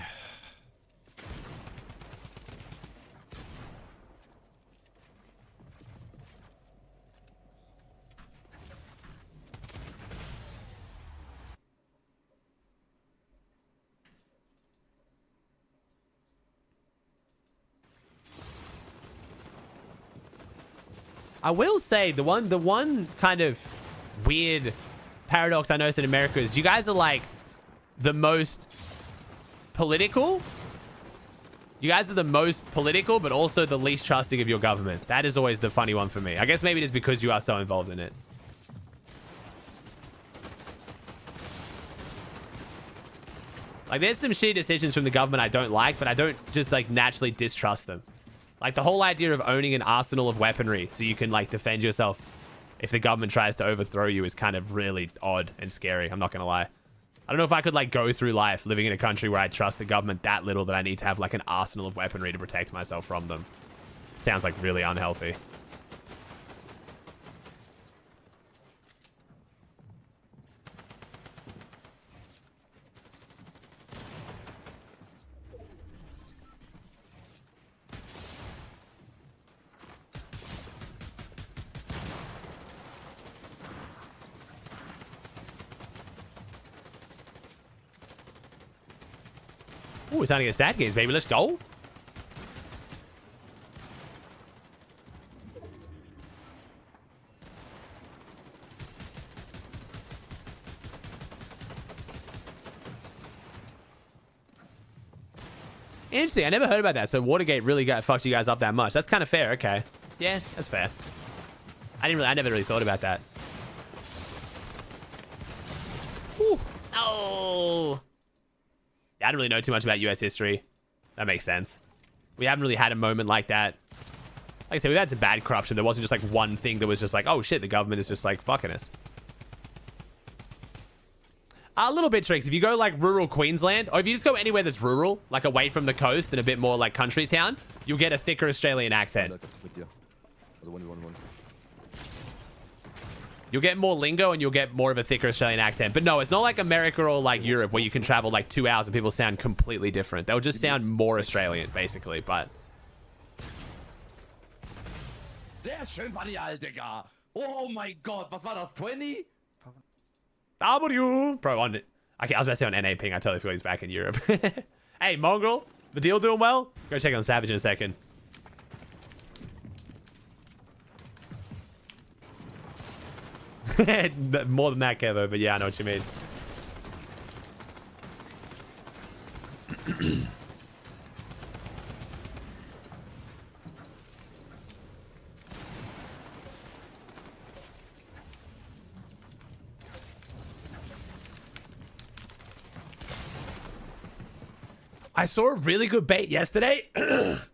I will say the one kind of weird paradox I noticed in America is you guys are like the most political. You guys are the most political, but also the least trusting of your government. That is always the funny one for me. I guess maybe it is because you are so involved in it. Like, there's some shitty decisions from the government I don't like, but I don't just like naturally distrust them. Like, the whole idea of owning an arsenal of weaponry so you can like defend yourself if the government tries to overthrow you is kind of really odd and scary. I'm not gonna lie. I don't know if I could like go through life living in a country where I trust the government that little that I need to have like an arsenal of weaponry to protect myself from them. Sounds like really unhealthy. Ooh, it's starting to get stat games, baby. Let's go. Interesting. I never heard about that. So Watergate really fucked you guys up that much. That's kind of fair. Okay. Yeah, that's fair. I never really thought about that. Ooh. Oh. I don't really know too much about US history. That makes sense. We haven't really had a moment like that. Like I said, we've had some bad corruption. There wasn't just like one thing that was just like, oh shit, the government is just like fucking us. A little bit tricks. If you go like rural Queensland, or if you just go anywhere that's rural, like away from the coast and a bit more like country town, you'll get a thicker Australian accent. You'll get more lingo and you'll get more of a thicker Australian accent. But no, it's not like America or like Europe where you can travel like 2 hours and people sound completely different. They'll just sound more Australian, basically, but... Sehr schön, Digga. Oh my god, was war das, 20? W. Bro, on it. Okay, I was about to say on NA ping. I totally forgot he's back in Europe. Hey, Mongrel. The deal doing well? Go check on Savage in a second. More than that, Kevo, but yeah, I know what you mean. I saw a really good bait yesterday.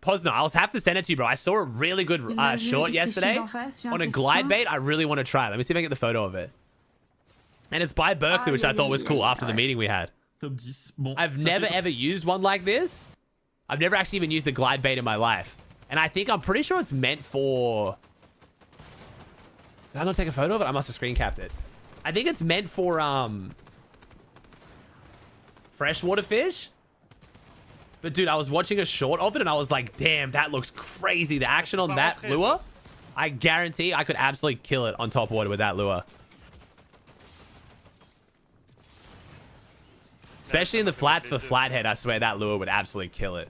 Posno, I'll have to send it to you, bro. I saw a really good short yesterday on a glide bait. I really want to try. Let me see if I can get the photo of it. And it's by Berkeley, which I thought was cool after the meeting we had. I've never ever used one like this. I've never actually even used a glide bait in my life. And I think I'm pretty sure it's meant for... Did I not take a photo of it? I must have screen capped it. I think it's meant for freshwater fish. But dude, I was watching a short of it and I was like, damn, that looks crazy. The action on that lure, I guarantee I could absolutely kill it on top water with that lure. Especially in the flats for flathead, I swear that lure would absolutely kill it.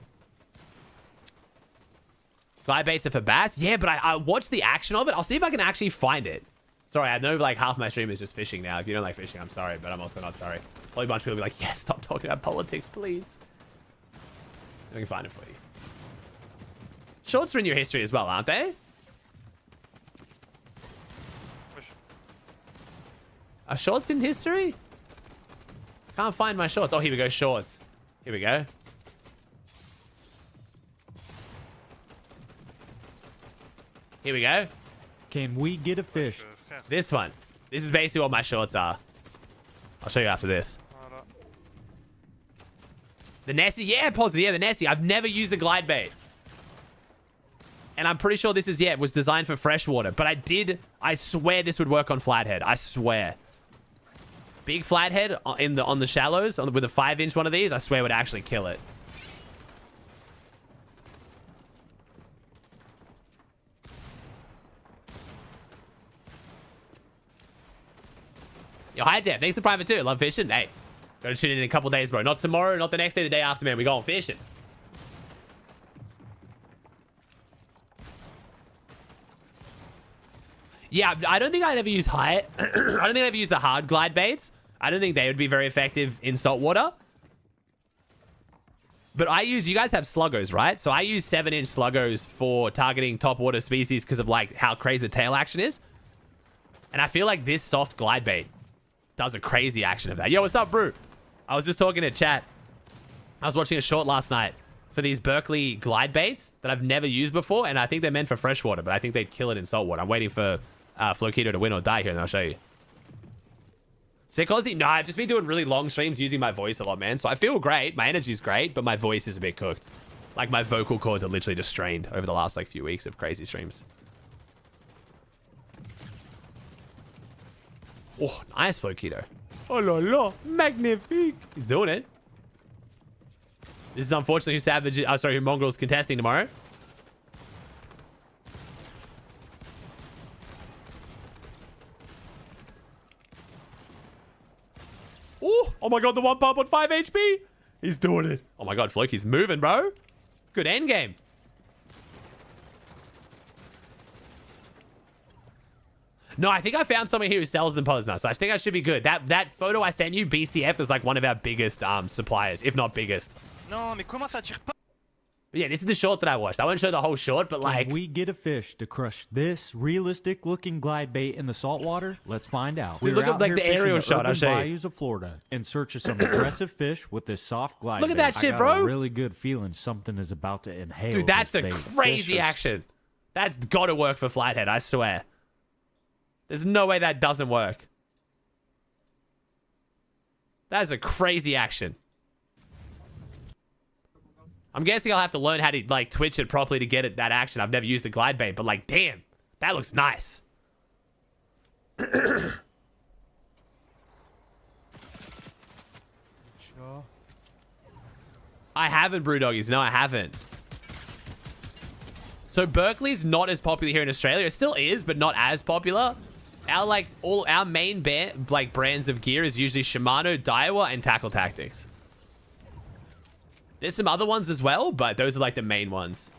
Glide baits are for bass? Yeah, but I watched the action of it. I'll see if I can actually find it. Sorry, I know like half my stream is just fishing now. If you don't like fishing, I'm sorry, but I'm also not sorry. Probably a bunch of people will be like, yeah, stop talking about politics, please. I can find it for you. Shorts are in your history as well, aren't they? Are shorts in history? Can't find my shorts. Oh, here we go. Shorts. Here we go. Here we go. Can we get a fish? This one. This is basically what my shorts are. I'll show you after this. The Nessie, yeah, positive, yeah, the Nessie. I've never used the glide bait. And I'm pretty sure this is, yeah, it was designed for freshwater. But I swear this would work on flathead. I swear. Big flathead on the shallows with a 5-inch one of these, I swear would actually kill it. Yo, hi, Jeff. Thanks for private too. Love fishing. Hey. Gotta tune in a couple days, bro. Not tomorrow, not the next day, the day after, man. We going fishing. Yeah, I don't think I'd ever use I don't think I'd ever use the hard glide baits. I don't think they would be very effective in saltwater. But you guys have sluggos, right? So I use 7-inch sluggos for targeting top water species because of like how crazy the tail action is. And I feel like this soft glide bait does a crazy action of that. Yo, what's up, bro? I was just talking to chat. I was watching a short last night for these Berkeley glide baits that I've never used before, and I think they're meant for freshwater, but I think they'd kill it in saltwater. I'm waiting for Flokito to win or die here, and I'll show you. Sick Aussie? No, I've just been doing really long streams using my voice a lot, man. So I feel great. My energy's great, but my voice is a bit cooked. Like, my vocal cords are literally just strained over the last, like, few weeks of crazy streams. Oh, nice Flokito. Oh la la, magnifique. He's doing it. This is unfortunately who Savage, who Mongrel's contesting tomorrow. Oh my god, the one pump on 5 HP. He's doing it. Oh my god, Floki's moving, bro. Good end game. No, I think I found someone here who sells them Posner, so I think I should be good. That photo I sent you, BCF, is like one of our biggest suppliers, if not biggest. No, mais comment ça tire pas? Yeah, this is the short that I watched. I won't show the whole short, but like... Can we get a fish to crush this realistic-looking glide bait in the saltwater? Let's find out. Dude, look at like the aerial shot. I'll show you. Bayous of Florida in search of some aggressive fish with this soft glide bait. Look at that shit, bro. I got a really good feeling something is about to inhale. Dude, that's a crazy action. That's got to work for Flathead, I swear. There's no way that doesn't work. That is a crazy action. I'm guessing I'll have to learn how to like twitch it properly to get it that action. I've never used the glide bait, but like, damn, that looks nice. I haven't, Brewdoggies. No, I haven't. So Berkeley's not as popular here in Australia. It still is, but not as popular. Our main brands of gear is usually Shimano, Daiwa, and Tackle Tactics. There's some other ones as well, but those are like the main ones.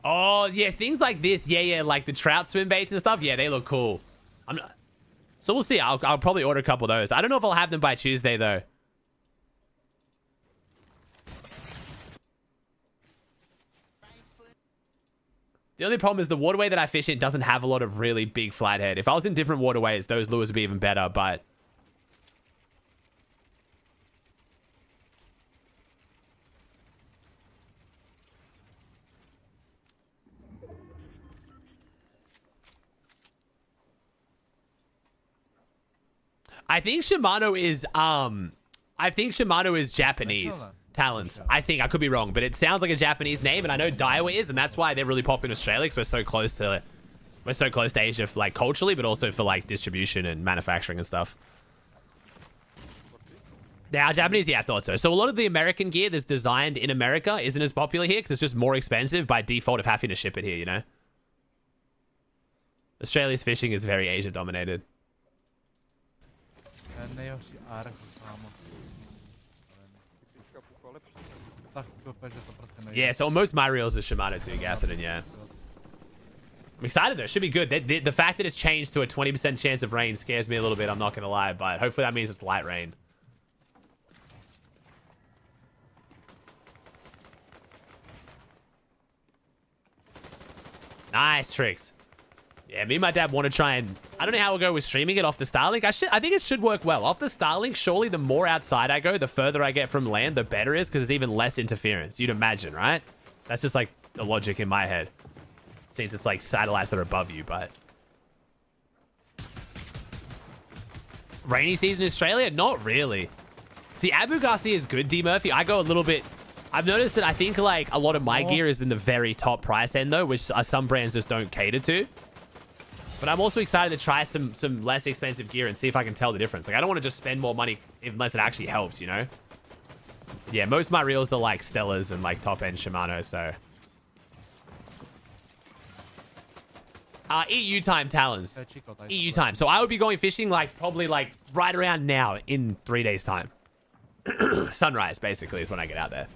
Oh, yeah, things like this. Yeah, like the trout swim baits and stuff. Yeah, they look cool. So we'll see. I'll probably order a couple of those. I don't know if I'll have them by Tuesday, though. The only problem is the waterway that I fish in doesn't have a lot of really big flathead. If I was in different waterways, those lures would be even better, but... I think Shimano is Japanese talents. I think. I could be wrong, but it sounds like a Japanese name, and I know Daiwa is, and that's why they're really popular in Australia, because we're so close to Asia for, like, culturally, but also for, like, distribution and manufacturing and stuff. Now, Japanese, yeah, I thought so. So a lot of the American gear that's designed in America isn't as popular here because it's just more expensive by default of having to ship it here, you know? Australia's fishing is very Asia dominated. Yeah, so most my reels are Shimano too, Gaston, yeah. I'm excited though, it should be good. The fact that it's changed to a 20% chance of rain scares me a little bit, I'm not gonna lie, but hopefully that means it's light rain. Nice tricks. Yeah, me and my dad want to try and... I don't know how we'll go with streaming it off the Starlink. I think it should work well. Off the Starlink, surely the more outside I go, the further I get from land, the better it is, because there's even less interference. You'd imagine, right? That's just like the logic in my head. Since it's like satellites that are above you, but... Rainy season in Australia? Not really. See, Abu Ghazi is good, D. Murphy. I go a little bit... I've noticed that I think like a lot of my gear is in the very top price end though, which some brands just don't cater to. But I'm also excited to try some less expensive gear and see if I can tell the difference. Like, I don't want to just spend more money unless it actually helps, you know? Yeah, most of my reels are like Stellas and like top-end Shimano, so... EU time, Talons. EU time. So I would be going fishing like probably like right around now in 3 days' time. Sunrise, basically, is when I get out there.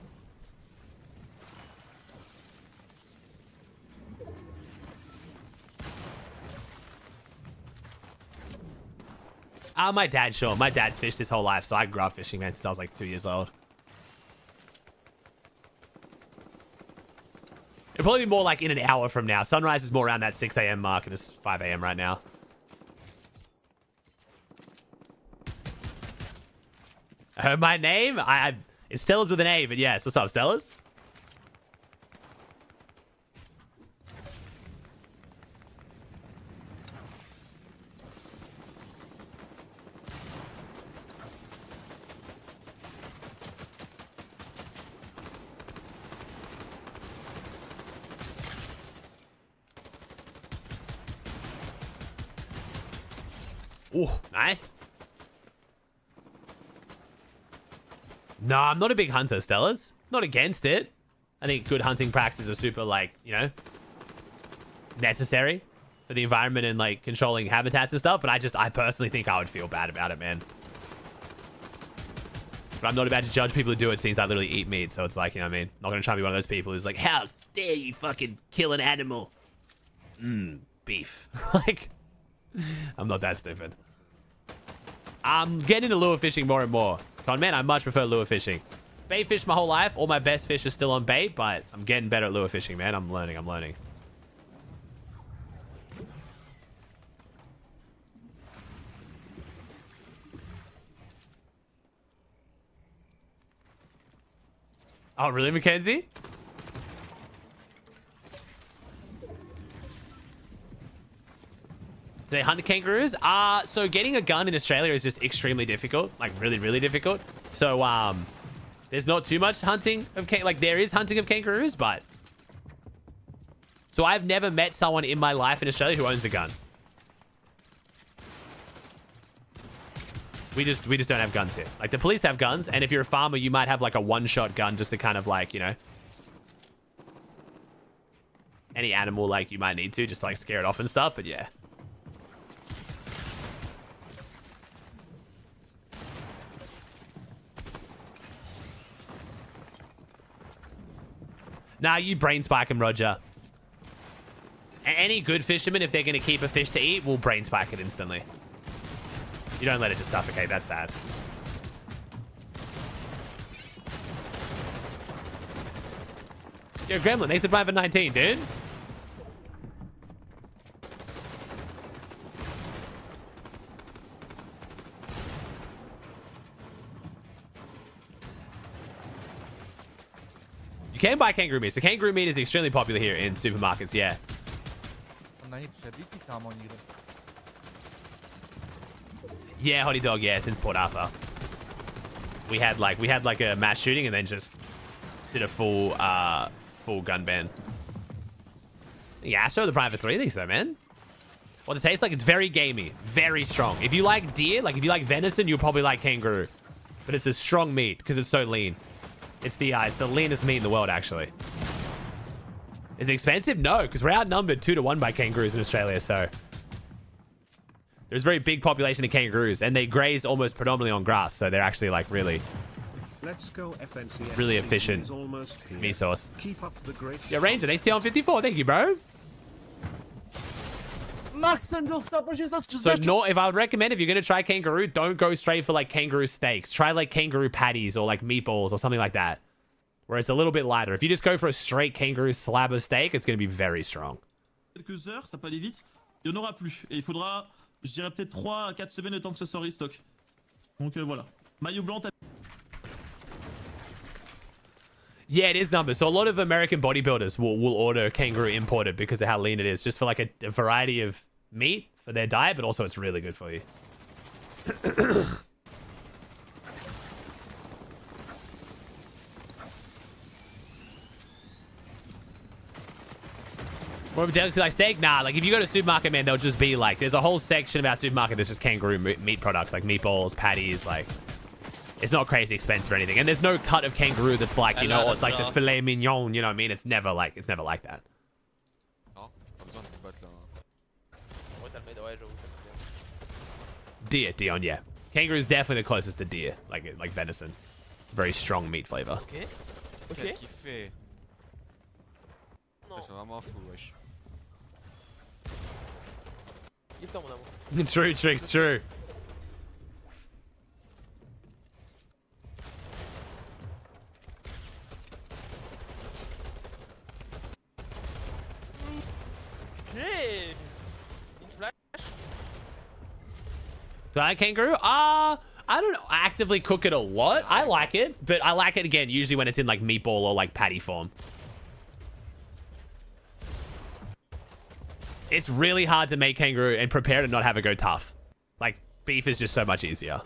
My dad, sure. My dad's fished his whole life, so I grew up fishing, man, since I was like 2 years old. It'll probably be more like in an hour from now. Sunrise is more around that 6 a.m. mark, and it's 5 a.m. right now. My name? It's Stellas with an A, but yes. What's up, Stellas? Ooh, nice. No, I'm not a big hunter, Stellas. Not against it. I think good hunting practices are super, like, you know, necessary for the environment and, like, controlling habitats and stuff. But I personally think I would feel bad about it, man. But I'm not about to judge people who do it since I literally eat meat. So it's like, you know what I mean? Not going to try to be one of those people who's like, how dare you fucking kill an animal? Beef. Like... I'm not that stupid. I'm getting into lure fishing more and more. Con man, I much prefer lure fishing. Bait fish my whole life. All my best fish are still on bait, but I'm getting better at lure fishing, man. I'm learning. Oh, really, Mackenzie? Do they hunt kangaroos? So getting a gun in Australia is just extremely difficult. Like, really, really difficult. So, there's not too much hunting of like, there is hunting of kangaroos, but... So I've never met someone in my life in Australia who owns a gun. We just don't have guns here. Like, the police have guns, and if you're a farmer, you might have like a one-shot gun just to kind of like, you know, any animal like you might need to just like scare it off and stuff. But yeah. Nah, you brain spike him, Roger. Any good fisherman, if they're going to keep a fish to eat, will brain spike it instantly. You don't let it just suffocate. That's sad. Yo, Gremlin, thanks for private 19, dude. You can buy kangaroo meat. So kangaroo meat is extremely popular here in supermarkets, yeah. Yeah, Hottie Dog, yeah, since Port Arthur. We had like a mass shooting and then just did a full gun ban. Yeah, so the private 3 these though, man. What's it taste like? It's very gamey, very strong. If you like deer, like if you like venison, you'll probably like kangaroo. But it's a strong meat because it's so lean. It's the leanest meat in the world, actually. Is it expensive? No, because we're outnumbered 2-to-1 by kangaroos in Australia, so. There's a very big population of kangaroos, and they graze almost predominantly on grass, so they're actually, like, really efficient meat source. Keep up the great yeah, Ranger, thanks to on 54. Thank you, bro. So if I would recommend, if you're going to try kangaroo, don't go straight for like kangaroo steaks. Try like kangaroo patties or like meatballs or something like that, where it's a little bit lighter. If you just go for a straight kangaroo slab of steak, it's going to be very strong. Quelques heures, ça peut aller vite. Il y en aura plus. Et il faudra, je dirais peut-être 3 à 4 semaines le temps que ça soit restock. Donc voilà. Maillot blanc. Yeah, it is numbers. So a lot of American bodybuilders will order kangaroo imported because of how lean it is, just for like a variety of meat for their diet, but also it's really good for you. More of a delicacy like steak? Nah, like if you go to a supermarket, man, they'll just be like, there's a whole section of our supermarket that's just kangaroo meat products, like meatballs, patties, like, it's not crazy expensive or anything. And there's no cut of kangaroo that's like, you know, it's like the filet mignon, you know what I mean? It's never like that. Deer, Dion, yeah. Kangaroo is definitely the closest to deer, like venison. It's a very strong meat flavor. Ok. Qu'est-ce qu'il fait? Non. C'est vraiment fou, wesh. Il est temps, mon amour. True, Tricks, true. Hey! Do I like kangaroo? I don't actively cook it a lot. I like it, but I like it again usually when it's in like meatball or like patty form. It's really hard to make kangaroo and prepare it and not have it go tough. Like beef is just so much easier.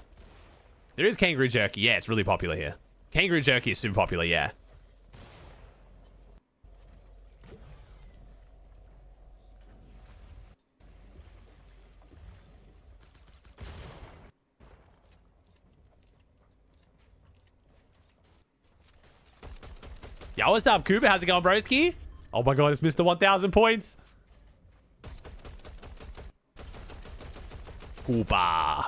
There is kangaroo jerky. Yeah, it's really popular here. Kangaroo jerky is super popular, yeah. Yo, what's up, Cooper? How's it going, broski? Oh my god, it's Mr. 1000 points. Cooper.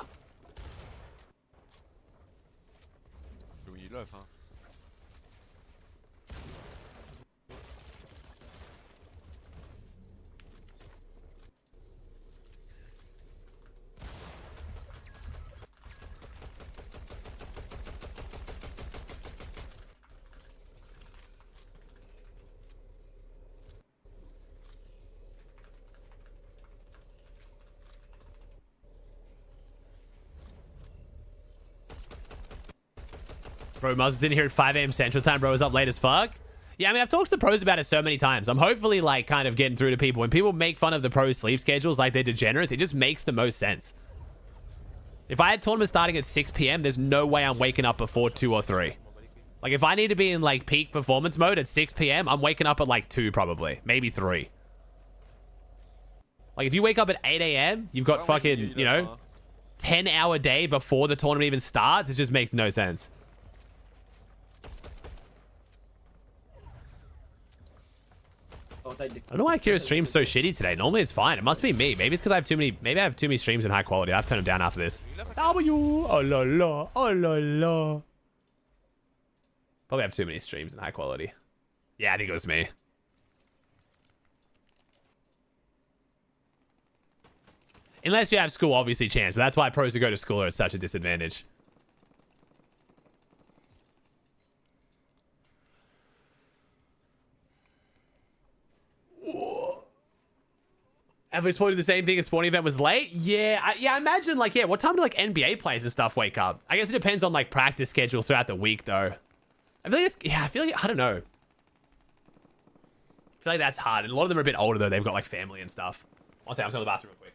Bro, Muzz was in here at 5 a.m. Central Time. Bro was up late as fuck. Yeah, I mean, I've talked to the pros about it so many times. I'm hopefully, like, kind of getting through to people. When people make fun of the pros' sleep schedules like they're degenerates, it just makes the most sense. If I had tournaments starting at 6 p.m., there's no way I'm waking up before 2 or 3. Like, if I need to be in, like, peak performance mode at 6 p.m., I'm waking up at, like, 2 probably. Maybe 3. Like, if you wake up at 8 a.m., you've got fucking, you know, 10-hour day before the tournament even starts. It just makes no sense. I don't know why Kira's stream's so shitty today. Normally it's fine. It must be me. Maybe it's because I have too many. Maybe I have too many streams in high quality. I have to turn them down after this. W. Oh la la. Oh la la. Probably have too many streams in high quality. Yeah, I think it was me. Unless you have school, obviously, chance. But that's why pros who go to school are at such a disadvantage. Have we spotted the same thing? A sporting event was late? Yeah, I imagine, like, yeah, what time do, like, NBA players and stuff wake up? I guess it depends on, like, practice schedules throughout the week, though. I feel like it's, yeah, I feel like, I don't know. I feel like that's hard. And a lot of them are a bit older, though. They've got, like, family and stuff. I'll say, I'm going to the bathroom real quick.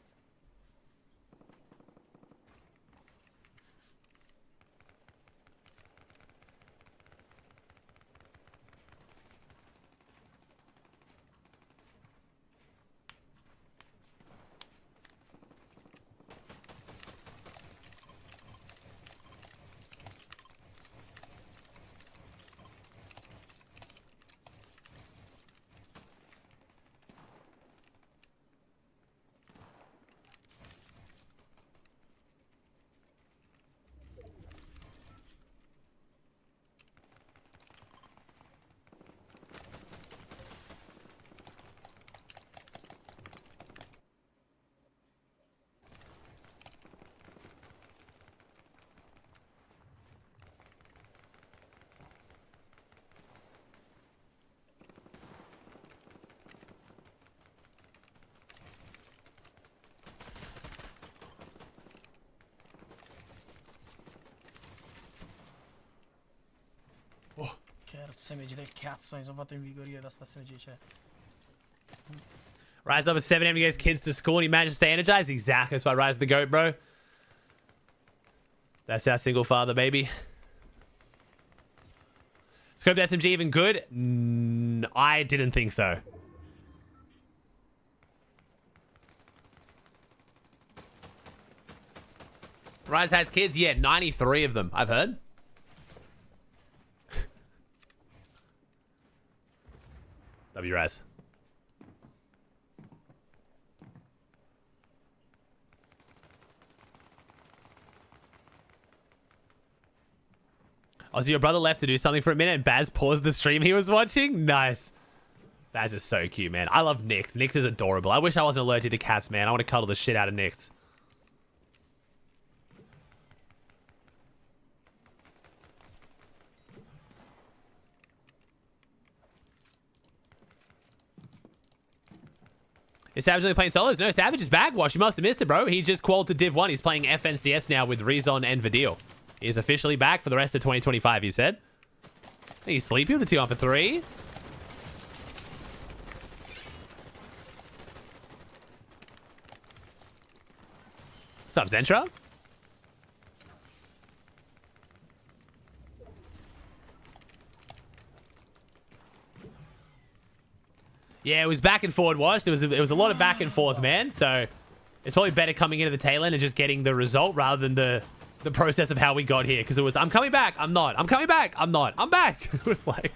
Rise up at 7 a.m. to get his kids to school and he managed to stay energized. Exactly. That's why Rise the GOAT, bro. That's our single father, baby. Scope SMG even good? I didn't think so. Rise has kids? Yeah, 93 of them, I've heard. W-Rise. Aussie, your brother left to do something for a minute and Baz paused the stream he was watching? Nice. Baz is so cute, man. I love Nyx. Nyx is adorable. I wish I wasn't allergic to cats, man. I want to cuddle the shit out of Nyx. Is Savage only playing solos? No, Savage is back. Watch, you must have missed it, bro. He just qualified to Div 1. He's playing FNCS now with Rezon and Vidil. He's officially back for the rest of 2025, he said. He's sleepy with the T1 for 3. What's up, Zentra? Yeah, it was back and forward, Wash. It was a lot of back and forth, man. So it's probably better coming into the tail end and just getting the result rather than the process of how we got here. Because it was, I'm coming back, I'm not. I'm coming back, I'm not. I'm back. It was like...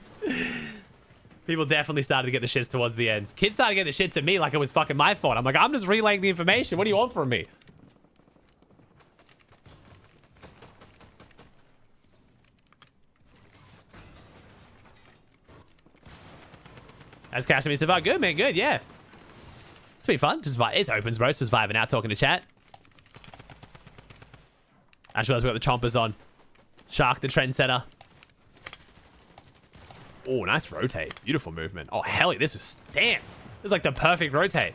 People definitely started to get the shits towards the end. Kids started to get the shits at me like it was fucking my fault. I'm like, I'm just relaying the information. What do you want from me? As Cash me survived. Good, man. Good, yeah. It's been fun. Just it's opens, bro. So just vibing out, talking to chat. Actually, we got the chompers on. Shark, the trendsetter. Oh, nice rotate. Beautiful movement. Oh, hell yeah. This was... Damn. This is like the perfect rotate.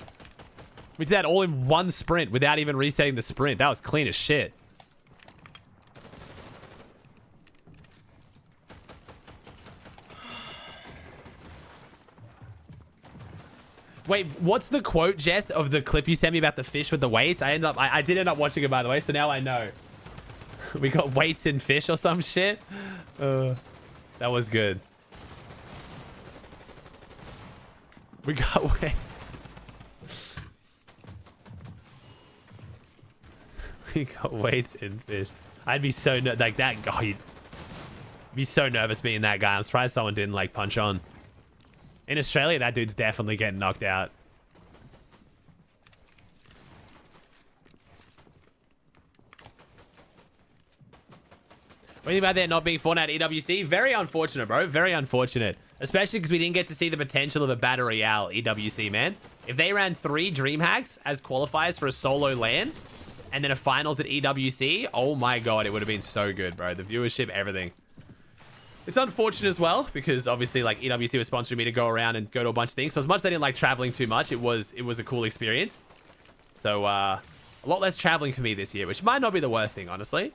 We did that all in one sprint without even resetting the sprint. That was clean as shit. Wait, what's the quote, Jess, of the clip you sent me about the fish with the weights? I did end up watching it, by the way, so now I know. We got weights in fish or some shit. That was good. We got weights. We got weights in fish. I'd be so like that. Oh, you'd be so nervous being that guy. I'm surprised someone didn't like punch on. In Australia, that dude's definitely getting knocked out. What do you think about there not being Fortnite EWC? Very unfortunate, bro. Very unfortunate. Especially because we didn't get to see the potential of a Battle Royale EWC, man. If they ran 3 Dream Hacks as qualifiers for a solo LAN, and then a finals at EWC, oh my god, it would have been so good, bro. The viewership, everything. It's unfortunate as well, because obviously, like, EWC was sponsoring me to go around and go to a bunch of things. So as much as I didn't like traveling too much, it was a cool experience. So, a lot less traveling for me this year, which might not be the worst thing, honestly.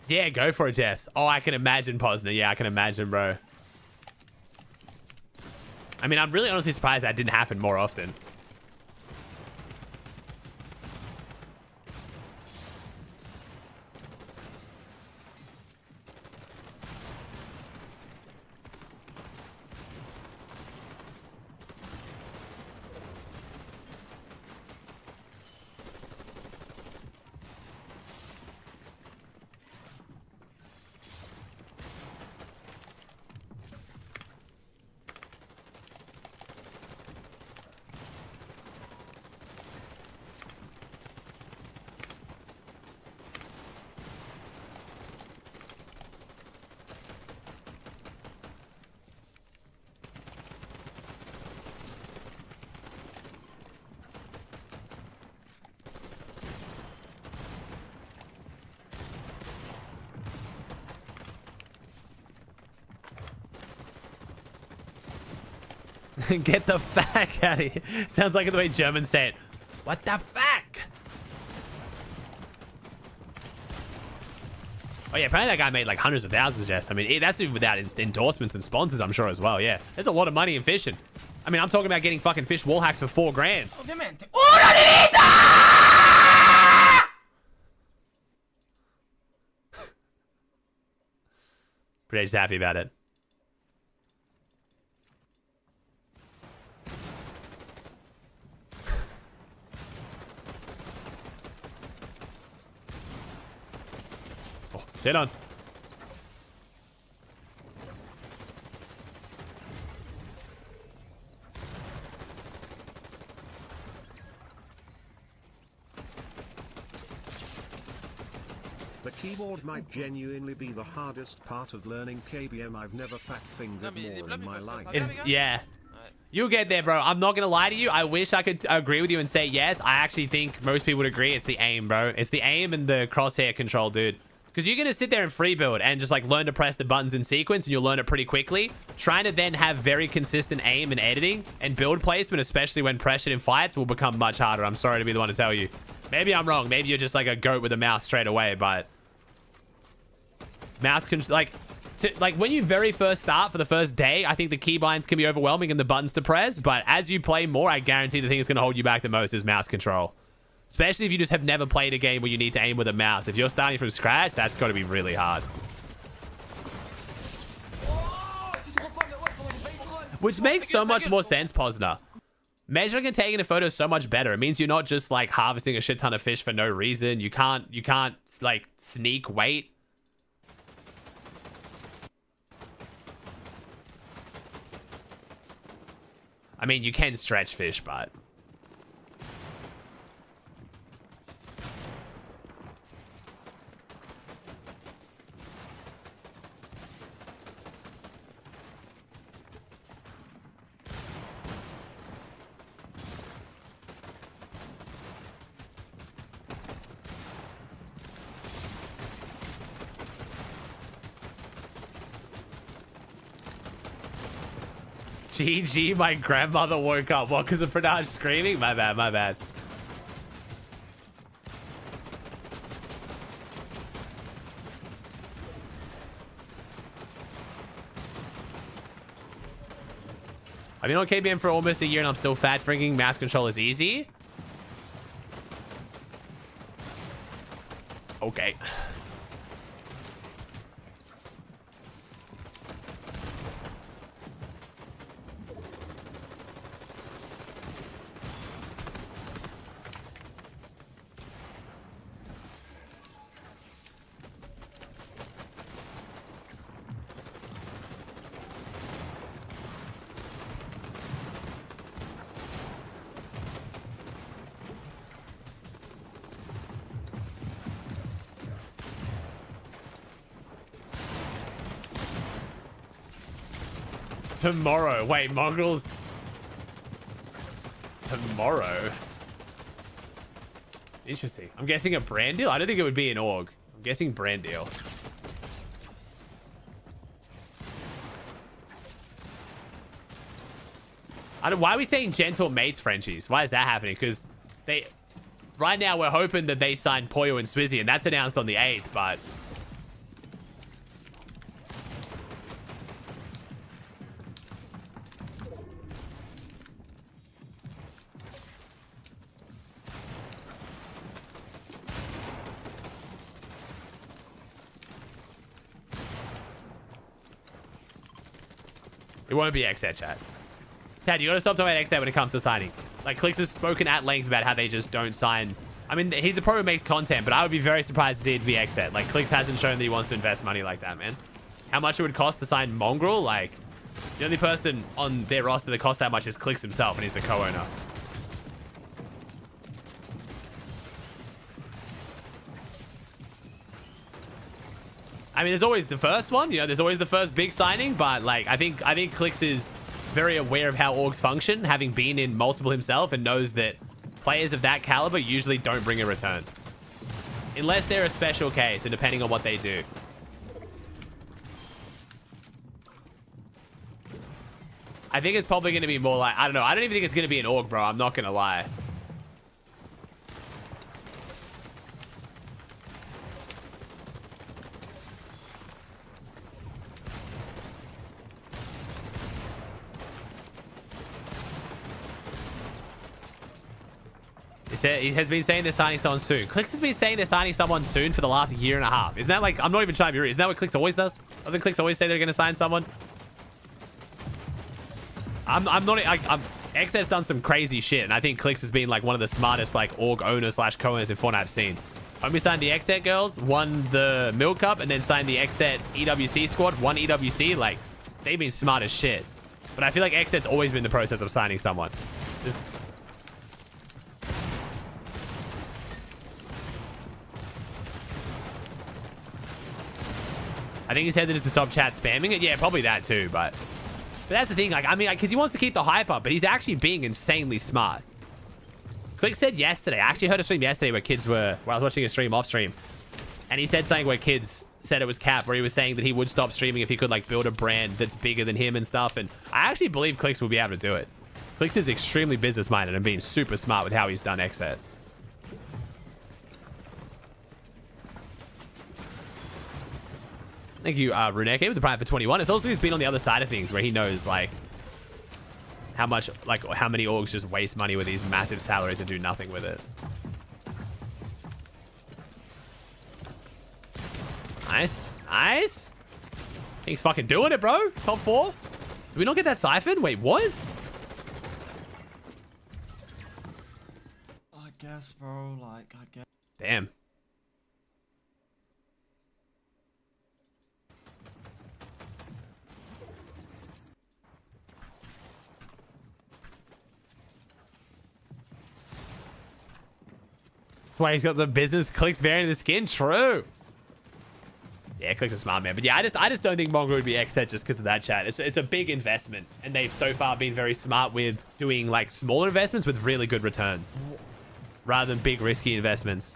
Yeah, go for it, Jess. Oh, I can imagine, Posner. Yeah, I can imagine, bro. I mean, I'm really honestly surprised that didn't happen more often. Get the fuck out of here. Sounds like the way Germans say it. What the fuck? Oh yeah, apparently that guy made like hundreds of thousands, Jess. I mean, that's even without endorsements and sponsors, I'm sure, as well. Yeah, there's a lot of money in fishing. I mean, I'm talking about getting fucking fish wall hacks for 4 grand. Ovviamente. Pretty just happy about it. Oh, dead on. The keyboard might genuinely be the hardest part of learning KBM. I've never fat fingered more in my life. Yeah. You'll get there, bro. I'm not going to lie to you. I wish I could agree with you and say yes. I actually think most people would agree it's the aim, bro. It's the aim and the crosshair control, dude. Because you're going to sit there and free build and just like learn to press the buttons in sequence and you'll learn it pretty quickly. Trying to then have very consistent aim and editing and build placement, especially when pressured in fights, will become much harder. I'm sorry to be the one to tell you. Maybe I'm wrong. Maybe you're just like a goat with a mouse straight away, but mouse like when you very first start for the first day, I think the keybinds can be overwhelming and the buttons to press, but as you play more, I guarantee the thing that's going to hold you back the most is mouse control. Especially if you just have never played a game where you need to aim with a mouse. If you're starting from scratch, that's got to be really hard. Which makes so much more sense, Posner. Measuring and taking a photo is so much better. It means you're not just like harvesting a shit ton of fish for no reason. You can't like sneak weight. I mean, you can stretch fish, but GG, my grandmother woke up. What, because of Pranaj screaming? My bad, my bad. I've been on KBM for almost a year and I'm still fat thinking mouse control is easy. Okay. Tomorrow. Wait, mongrels. Tomorrow. Interesting. I'm guessing a brand deal. I don't think it would be an org. I'm guessing brand deal. Why are we saying gentle mates Frenchies? Why is that happening? Because they... Right now, we're hoping that they sign Poyo and Swizzy, and that's announced on the 8th, but... It won't be XZ, chat. Tad, you gotta stop talking about XZ when it comes to signing. Like, Clix has spoken at length about how they just don't sign. I mean, he's a pro who makes content, but I would be very surprised to see it be XZ. Like, Clix hasn't shown that he wants to invest money like that, man. How much it would cost to sign Mongrel? Like, the only person on their roster that costs that much is Clix himself, and he's the co-owner. I mean, there's always the first one, you know, there's always the first big signing, but like, I think Clix is very aware of how orgs function, having been in multiple himself, and knows that players of that caliber usually don't bring a return. Unless they're a special case, and depending on what they do. I think it's probably going to be more like, I don't know, I don't even think it's going to be an org, bro, I'm not going to lie. He has been saying they're signing someone soon. Clix has been saying they're signing someone soon for the last year and a half. Isn't that like, I'm not even trying to be rude. Isn't that what Clix always does? Doesn't Clix always say they're going to sign someone? X has done some crazy shit, and I think Clix has been like one of the smartest like org owners / co-owners in Fortnite I've seen. When we signed the XZ girls, won the Milk Cup, and then signed the XZ EWC squad, won EWC. Like, they've been smart as shit. But I feel like XZ's always been the process of signing someone. I think he said that is to stop chat spamming it. Yeah, probably that too, but that's the thing. Like, I mean, because he wants to keep the hype up, but he's actually being insanely smart. Click said yesterday, I actually heard a stream yesterday where kids were, where I was watching a stream off stream, and he said something where kids said it was cap, where he was saying that he would stop streaming if he could like build a brand that's bigger than him and stuff. And I actually believe Clix will be able to do it. Clix is extremely business minded and being super smart with how he's done XZ. Thank you, Runeke, with the prime for 21. It's also he's been on the other side of things where he knows like how much, like how many orgs just waste money with these massive salaries and do nothing with it. Nice, nice. He's fucking doing it, bro. Top 4. Did we not get that siphon? Wait, what? I guess, bro. Like, I guess. Damn. Why he's got the business Clix variant of the skin. True. Yeah, Clix a smart man. But yeah, I just don't think Mongrel would be XZ just because of that, chat. It's a big investment, and they've so far been very smart with doing like smaller investments with really good returns rather than big risky investments.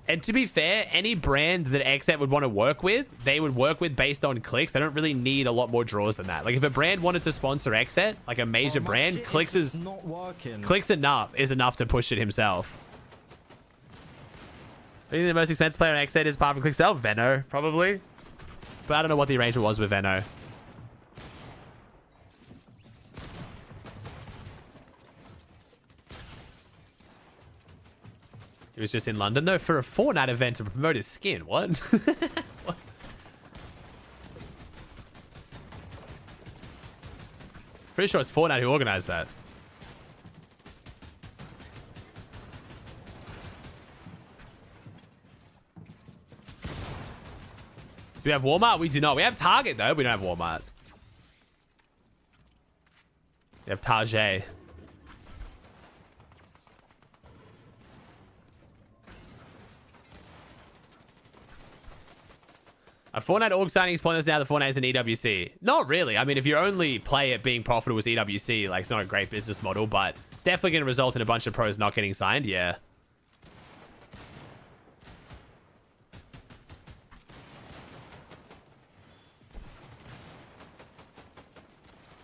And to be fair, any brand that XZ would want to work with, they would work with based on clicks. They don't really need a lot more draws than that. Like if a brand wanted to sponsor XZ, like a major brand, Clix is not working. Clix is enough to push it himself. I think the most expensive player on XZ is apart from Clixel, Venno, probably. But I don't know what the arrangement was with Venno. He was just in London, though, for a Fortnite event to promote his skin. What? What? Pretty sure it's Fortnite who organized that. Do we have Walmart? We do not. We have Target, though. We don't have Walmart. We have Target. A Fortnite org signing is pointless now. The Fortnite is an EWC. Not really. I mean, if your only play at being profitable is EWC, like, it's not a great business model, but it's definitely going to result in a bunch of pros not getting signed. Yeah.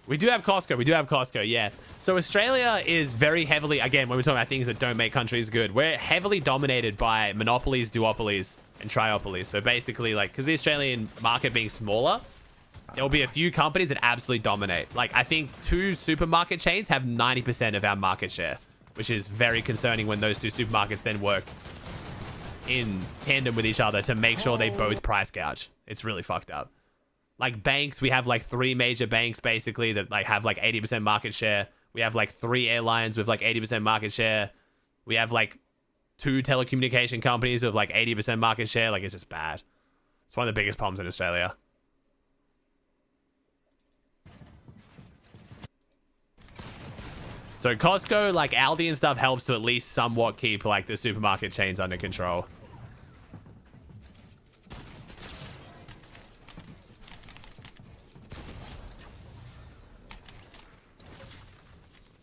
We do have Costco. We do have Costco, yeah. So Australia is very heavily, again, when we're talking about things that don't make countries good, we're heavily dominated by monopolies, duopolies, and triopolies. So basically, like, because the Australian market being smaller, there will be a few companies that absolutely dominate. Like, I think 2 supermarket chains have 90% of our market share, which is very concerning when those 2 supermarkets then work in tandem with each other to make sure they both price gouge. It's really fucked up. Like banks, we have like 3 major banks basically that like have like 80% market share. We have like 3 airlines with like 80% market share. We have like 2 telecommunication companies with like 80% market share. Like, it's just bad. It's one of the biggest problems in Australia. So Costco, like Aldi and stuff, helps to at least somewhat keep like the supermarket chains under control.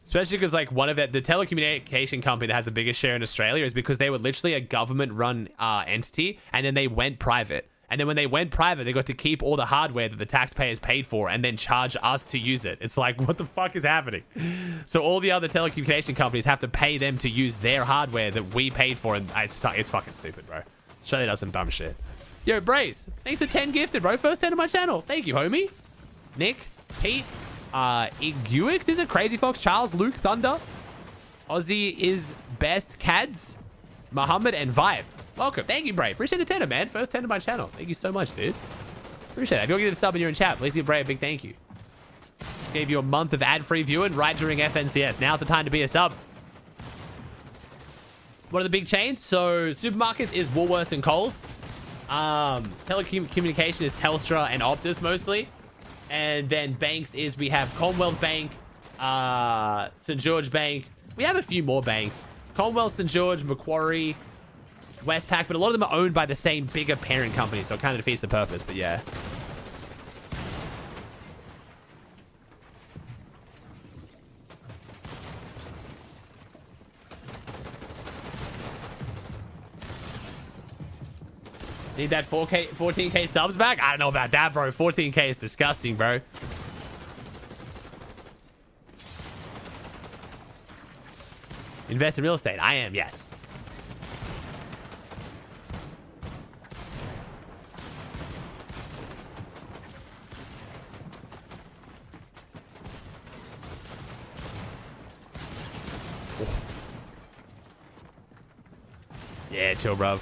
Especially because, like, one of the telecommunication company that has the biggest share in Australia is because they were literally a government-run entity, and then they went private. And then when they went private, they got to keep all the hardware that the taxpayers paid for and then charge us to use it. It's like, what the fuck is happening? So all the other telecommunication companies have to pay them to use their hardware that we paid for, and it's fucking stupid, bro. Australia does some dumb shit. Yo, Brace, thanks for 10 gifted, bro. First 10 of my channel. Thank you, homie. Nick, Pete, Iguix, is it? Crazy Fox, Charles, Luke, Thunder, Aussie is best, Cads, Muhammad, and Vibe. Welcome. Thank you, Brave. Appreciate the 10, man. First 10 of my channel. Thank you so much, dude. Appreciate it. If you're gonna give a sub and you're in chat, please give Brave a big thank you. Gave you a month of ad-free viewing right during FNCS. Now's the time to be a sub. What are the big chains? So supermarkets is Woolworths and Coles. Telecommunication is Telstra and Optus mostly. And then banks is, we have Commonwealth Bank, St. George Bank. We have a few more banks. Commonwealth, St. George, Macquarie, Westpac, but a lot of them are owned by the same bigger parent company, so it kind of defeats the purpose, but yeah. Need that 14k subs back? I don't know about that, bro. 14k is disgusting, bro. Invest in real estate. I am, yes. Yeah, chill, bruv.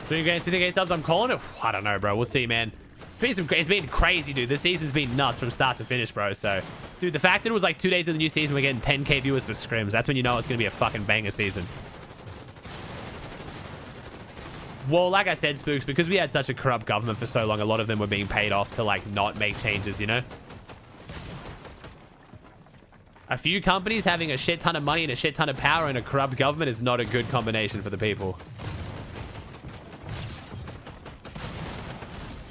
2k subs, I'm calling it. I don't know, bro. We'll see, man. It's been crazy, dude. This season's been nuts from start to finish, bro. So, dude, the fact that it was like 2 days of the new season, we're getting 10k viewers for scrims. That's when you know it's going to be a fucking banger season. Well, like I said, Spooks, because we had such a corrupt government for so long, a lot of them were being paid off to, like, not make changes, you know? A few companies having a shit ton of money and a shit ton of power and a corrupt government is not a good combination for the people.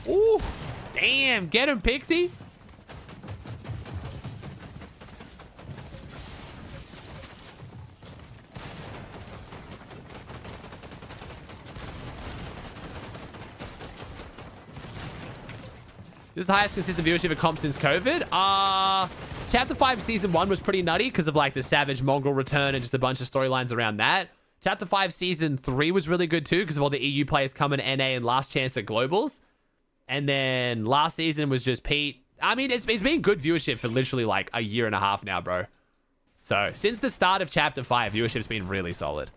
Ooh, damn, get him, Pixie. This is the highest consistent viewership of comp since COVID. Chapter 5 Season 1 was pretty nutty because of like the Savage Mongol return and just a bunch of storylines around that. Chapter 5 Season 3 was really good too because of all the EU players coming NA and last chance at Globals. And then last season was just Pete. I mean, it's been good viewership for literally like a year and a half now, bro. So since the start of Chapter 5, viewership's been really solid.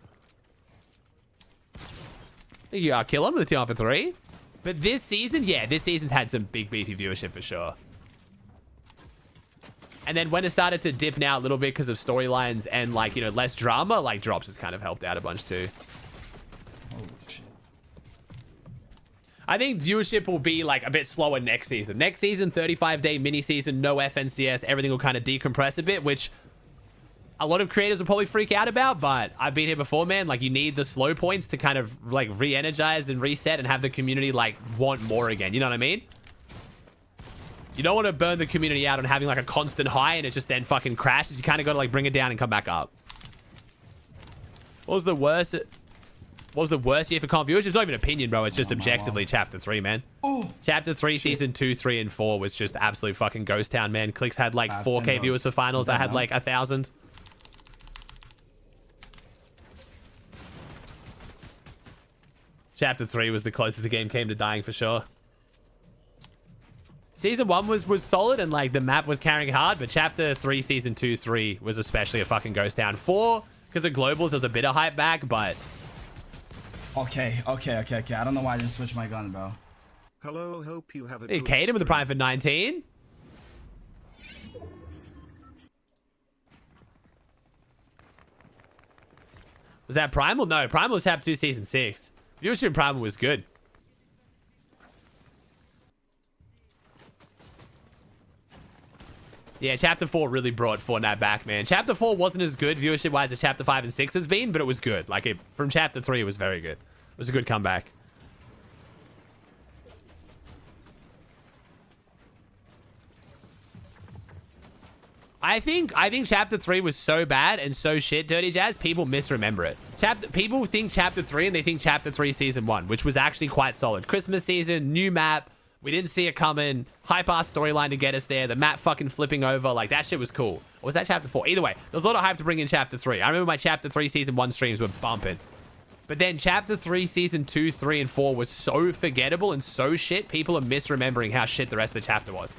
You are killing with a team for 3. But this season, yeah, this season's had some big beefy viewership for sure. And then when it started to dip now a little bit because of storylines and, like, you know, less drama, like, drops has kind of helped out a bunch too. Holy shit. I think viewership will be, like, a bit slower next season. Next season, 35-day mini-season, no FNCS, everything will kind of decompress a bit, which a lot of creators will probably freak out about, but I've been here before, man. Like, you need the slow points to kind of, like, re-energize and reset and have the community, like, want more again. You know what I mean? You don't want to burn the community out on having, like, a constant high and it just then fucking crashes. You kind of got to, like, bring it down and come back up. What was the worst year for comp viewership? It's not even opinion, bro. It's just objectively Chapter 3, man. Chapter 3, Season 2, 3, and 4 was just absolute fucking ghost town, man. Clicks had, like, 4K viewers for finals. I had, like, 1,000. Chapter 3 was the closest the game came to dying for sure. Season 1 was solid and, like, the map was carrying hard, but Chapter 3, Season 2, 3 was especially a fucking ghost town. 4, because of globals, there's a bit of hype back, but... Okay. I don't know why I didn't switch my gun, bro. Hello, hope you have a Hey, good Caden with the Prime for 19. Was that Primal? No, Primal was Chapter 2, Season 6. Viewership in Primal was good. Yeah, Chapter 4 really brought Fortnite back, man. Chapter 4 wasn't as good viewership-wise as Chapter 5 and 6 has been, but it was good. Like, from Chapter 3, it was very good. It was a good comeback. I think Chapter 3 was so bad and so shit, Dirty Jazz, people misremember it. People think Chapter 3 and they think Chapter 3 Season 1, which was actually quite solid. Christmas season, new map. We didn't see it coming. Hype-ass storyline to get us there. The map fucking flipping over. Like, that shit was cool. Or was that Chapter 4? Either way, there's a lot of hype to bring in Chapter 3. I remember my Chapter 3 Season 1 streams were bumping. But then Chapter 3 Season 2, 3, and 4 was so forgettable and so shit, people are misremembering how shit the rest of the chapter was.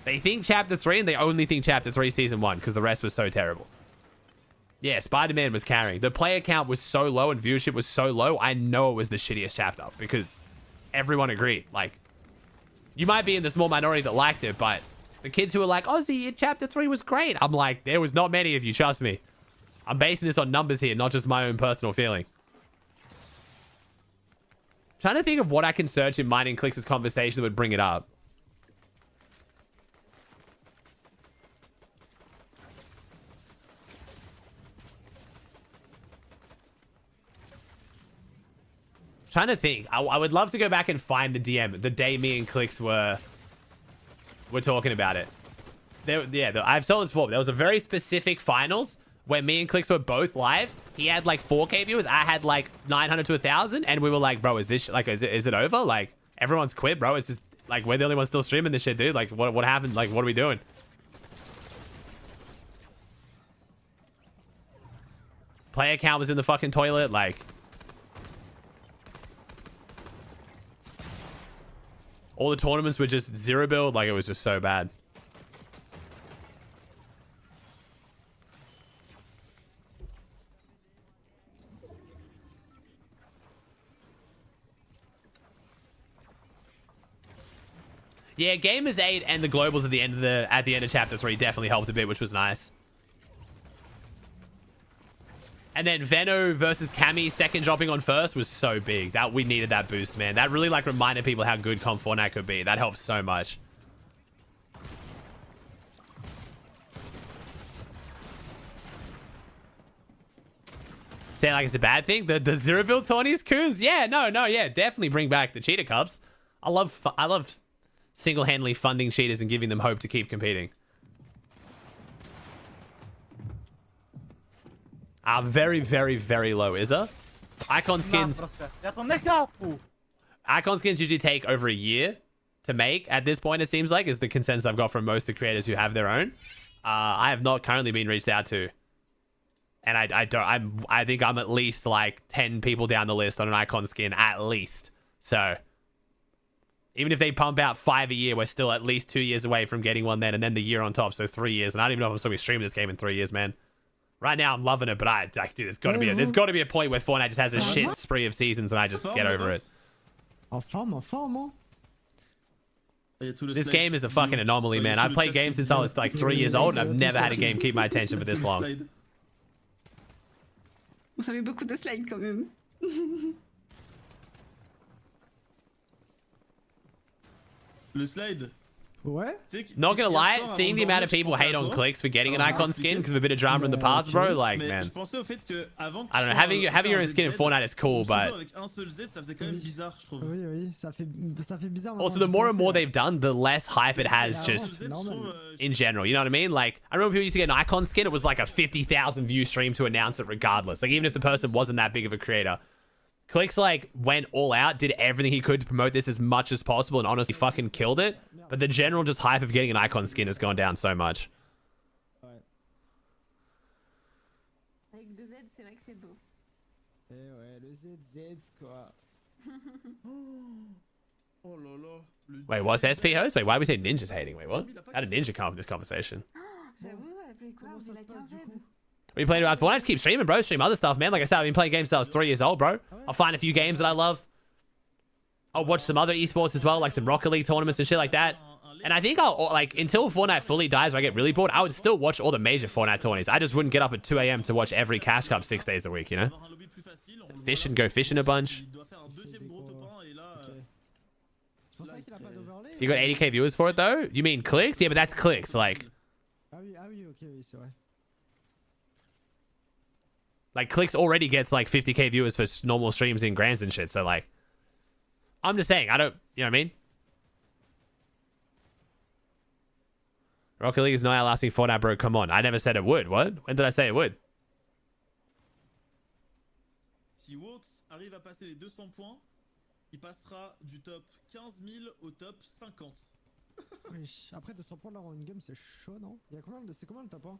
They think Chapter 3 and they only think Chapter 3 Season 1 because the rest was so terrible. Yeah, Spider-Man was carrying. The player count was so low and viewership was so low, I know it was the shittiest chapter because everyone agreed. Like, you might be in the small minority that liked it, but the kids who were like, Aussie, Chapter 3 was great. I'm like, there was not many of you, trust me. I'm basing this on numbers here, not just my own personal feeling. Trying to think of what I can search in Mining Clicks' conversation that would bring it up. Trying to think. I would love to go back and find the DM the day me and Clicks were talking about it. I've told this before. There was a very specific finals where me and Clicks were both live. He had like 4K viewers. I had like 900 to 1,000, and we were like, "Bro, is this like is it over? Like everyone's quit, bro. It's just like we're the only ones still streaming this shit, dude. Like what happened? Like what are we doing?" Player count was in the fucking toilet. Like. All the tournaments were just zero build. Like, it was just so bad. Yeah, Gamers 8 and the globals at the end of Chapter 3 definitely helped a bit, which was nice. And then Veno versus Cammy second dropping on first was so big. That we needed that boost, man. That really like reminded people how good Comp Fortnite could be. That helps so much. Say like it's a bad thing. The zero build tourneys, Coos. Yeah, no, yeah, definitely bring back the cheetah cubs. I love single-handedly funding cheaters and giving them hope to keep competing. Very, very, very low, Izza. Icon skins. Icon skins usually take over a year to make. At this point, it seems like, is the consensus I've got from most of the creators who have their own. I have not currently been reached out to. And I think I'm at least like 10 people down the list on an icon skin, at least. So even if they pump out 5 a year, we're still at least 2 years away from getting one then, and then the year on top. So 3 years. And I don't even know if I'm still be streaming this game in 3 years, man. Right now, I'm loving it, but dude, there's got to be a point where Fortnite just has a shit spree of seasons, and I just get over it. En forme, hein. This game is a fucking anomaly, man. I've played games since I was like 3 years old, and I've never had a game keep my attention for this long. Ça fait beaucoup de slides quand même. Le slide. Ouais. Not gonna lie, seeing the amount of people hate on clicks for getting an icon skin because of a bit of drama in the past, bro, like, man. I don't know, having your own skin in Fortnite is cool, but... Oui, ça fait bizarre. Also, the more and more they've done, the less hype it has just in general, you know what I mean? Like, I remember people used to get an icon skin, it was like a 50,000 view stream to announce it regardless. Like, even if the person wasn't that big of a creator. Clicks, like, went all out, did everything he could to promote this as much as possible, and honestly fucking killed it. But the general just hype of getting an icon skin has gone down so much. Avec 2 Z, c'est vrai que c'est beau. Eh ouais, le ZZ, quoi. Wait, what's SP host? Wait, why are we saying Ninja's hating? Wait, what? How did Ninja come up with this conversation? J'avoue, elle play quoi? On dirait 15 Z. What are you playing about Fortnite? Just keep streaming, bro. Stream other stuff, man. Like I said, I've been playing games since I was 3 years old, bro. I'll find a few games that I love. I'll watch some other esports as well, like some Rocket League tournaments and shit like that. And I think I'll, like, until Fortnite fully dies or I get really bored, I would still watch all the major Fortnite tourneys. I just wouldn't get up at 2 a.m. to watch every Cash Cup 6 days a week, you know? Fish and go fishing a bunch. You got 80k viewers for it, though? You mean clicks? Yeah, but that's clicks, like... Ah oui, ok, oui, c'est vrai. Like, clicks already gets, like, 50k viewers for normal streams in grands and shit, so, like... I'm just saying, I don't... You know what I mean? Rocket League is not outlasting Fortnite, bro. Come on. I never said it would. What? When did I say it would? Si Wox arrive à passer les 200 points, il passera du top 15 000 au top 50. Wesh. Après 200 points là en une game, c'est chaud, non? Il y a combien de... C'est combien le top 1?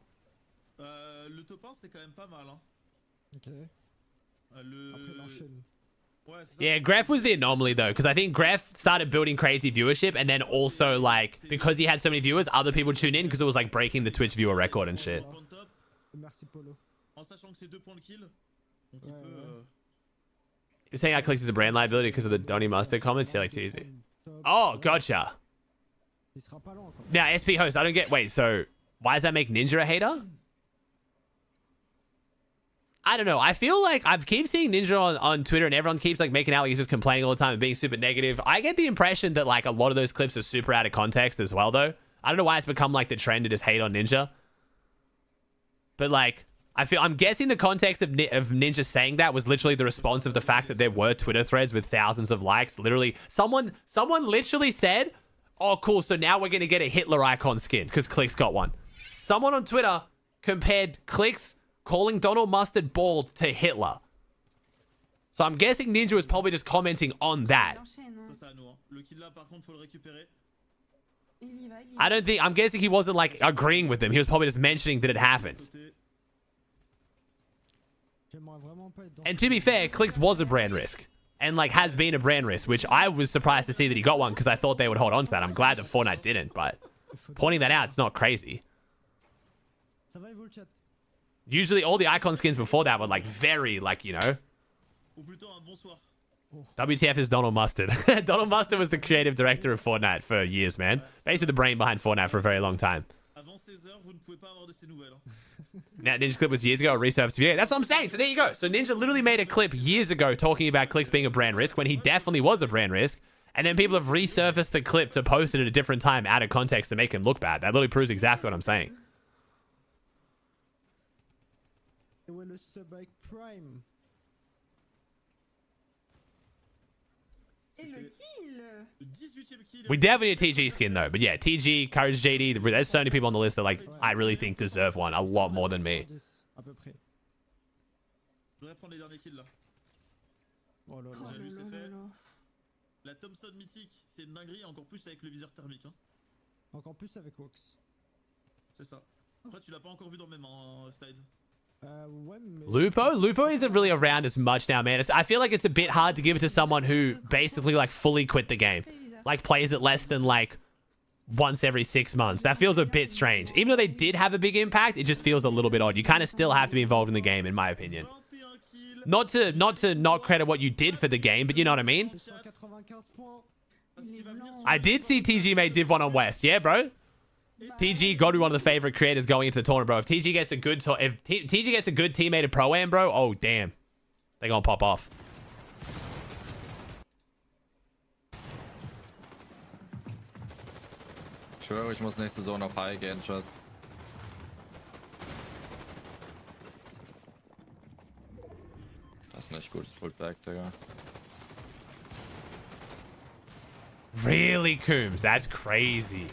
Le top 1, c'est quand même pas mal, hein. Ok. Après l'enchaîne. Yeah, Gref was the anomaly, though, because I think Gref started building crazy viewership, and then also, like, because he had so many viewers, other people tuned in because it was, like, breaking the Twitch viewer record and shit. Merci, Polo. En sachant que c'est 2 points le kill, donc il peut... You're saying Clicks is a brand liability because of the Donny Mustard comments? Yeah, like, too easy. Oh, gotcha. Now, SP host, I don't get... Wait, so why does that make Ninja a hater? I don't know. I feel like I keep seeing Ninja on Twitter and everyone keeps like making out like he's just complaining all the time and being super negative. I get the impression that like a lot of those clips are super out of context as well, though. I don't know why it's become like the trend to just hate on Ninja. But like, I'm guessing the context of Ninja saying that was literally the response of the fact that there were Twitter threads with thousands of likes. Literally, someone literally said, "Oh, cool. So now we're gonna get a Hitler icon skin because Clicks got one." Someone on Twitter compared Clicks calling Donald Mustard bald to Hitler. So I'm guessing Ninja was probably just commenting on that. I'm guessing he wasn't like agreeing with them. He was probably just mentioning that it happened. And to be fair, Clicks was a brand risk. And like has been a brand risk, which I was surprised to see that he got one because I thought they would hold on to that. I'm glad that Fortnite didn't, but pointing that out, it's not crazy. Usually all the icon skins before that were like very like, you know. WTF is Donald Mustard. Donald Mustard was the creative director of Fortnite for years, man. Basically the brain behind Fortnite for a very long time. Now, Ninja's clip was years ago, a resurfaced video. That's what I'm saying. So there you go. So Ninja literally made a clip years ago talking about Clicks being a brand risk when he definitely was a brand risk. And then people have resurfaced the clip to post it at a different time out of context to make him look bad. That literally proves exactly what I'm saying. We definitely need a TG skin though, but yeah, TG, Courage JD, there's so many people on the list that like I really think deserve one a lot more than me. La Thompson mythique, c'est une dinguerie, encore plus avec le viseur thermique. Hein. Encore plus avec Wox. C'est ça. Après, tu l'as pas encore vu dans le même slide. Lupo isn't really around as much now, man. I feel like it's a bit hard to give it to someone who basically like fully quit the game, like plays it less than like once every 6 months. That feels a bit strange. Even though they did have a big impact, it just feels a little bit odd. You kind of still have to be involved in the game, in my opinion. Not to not credit what you did for the game, but you know what I mean? I did see TG made Div 1 on West. Yeah, bro. TG got to be one of the favorite creators going into the tournament, bro. If TG gets a good TG gets a good teammate at Pro-Am, bro, oh damn. They're gonna pop off. Ich schwöre, ich muss nächste Zone auf High gehen, Chat. Das ist nicht gutes Pullback, Digga. Really, Coombs? That's crazy.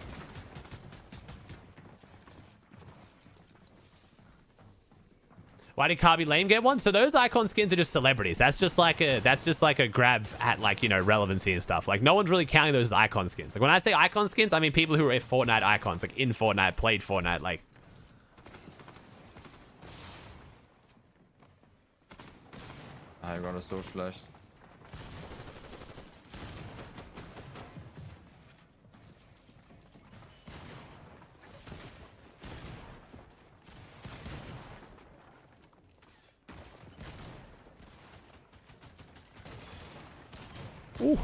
Why did Carby Lame get one? So those icon skins are just celebrities. That's just like a grab at, like, you know, relevancy and stuff. Like, no one's really counting those as icon skins. Like, when I say icon skins, I mean people who are Fortnite icons, like in Fortnite, played Fortnite, like. High Ground ist so schlecht. Ooh.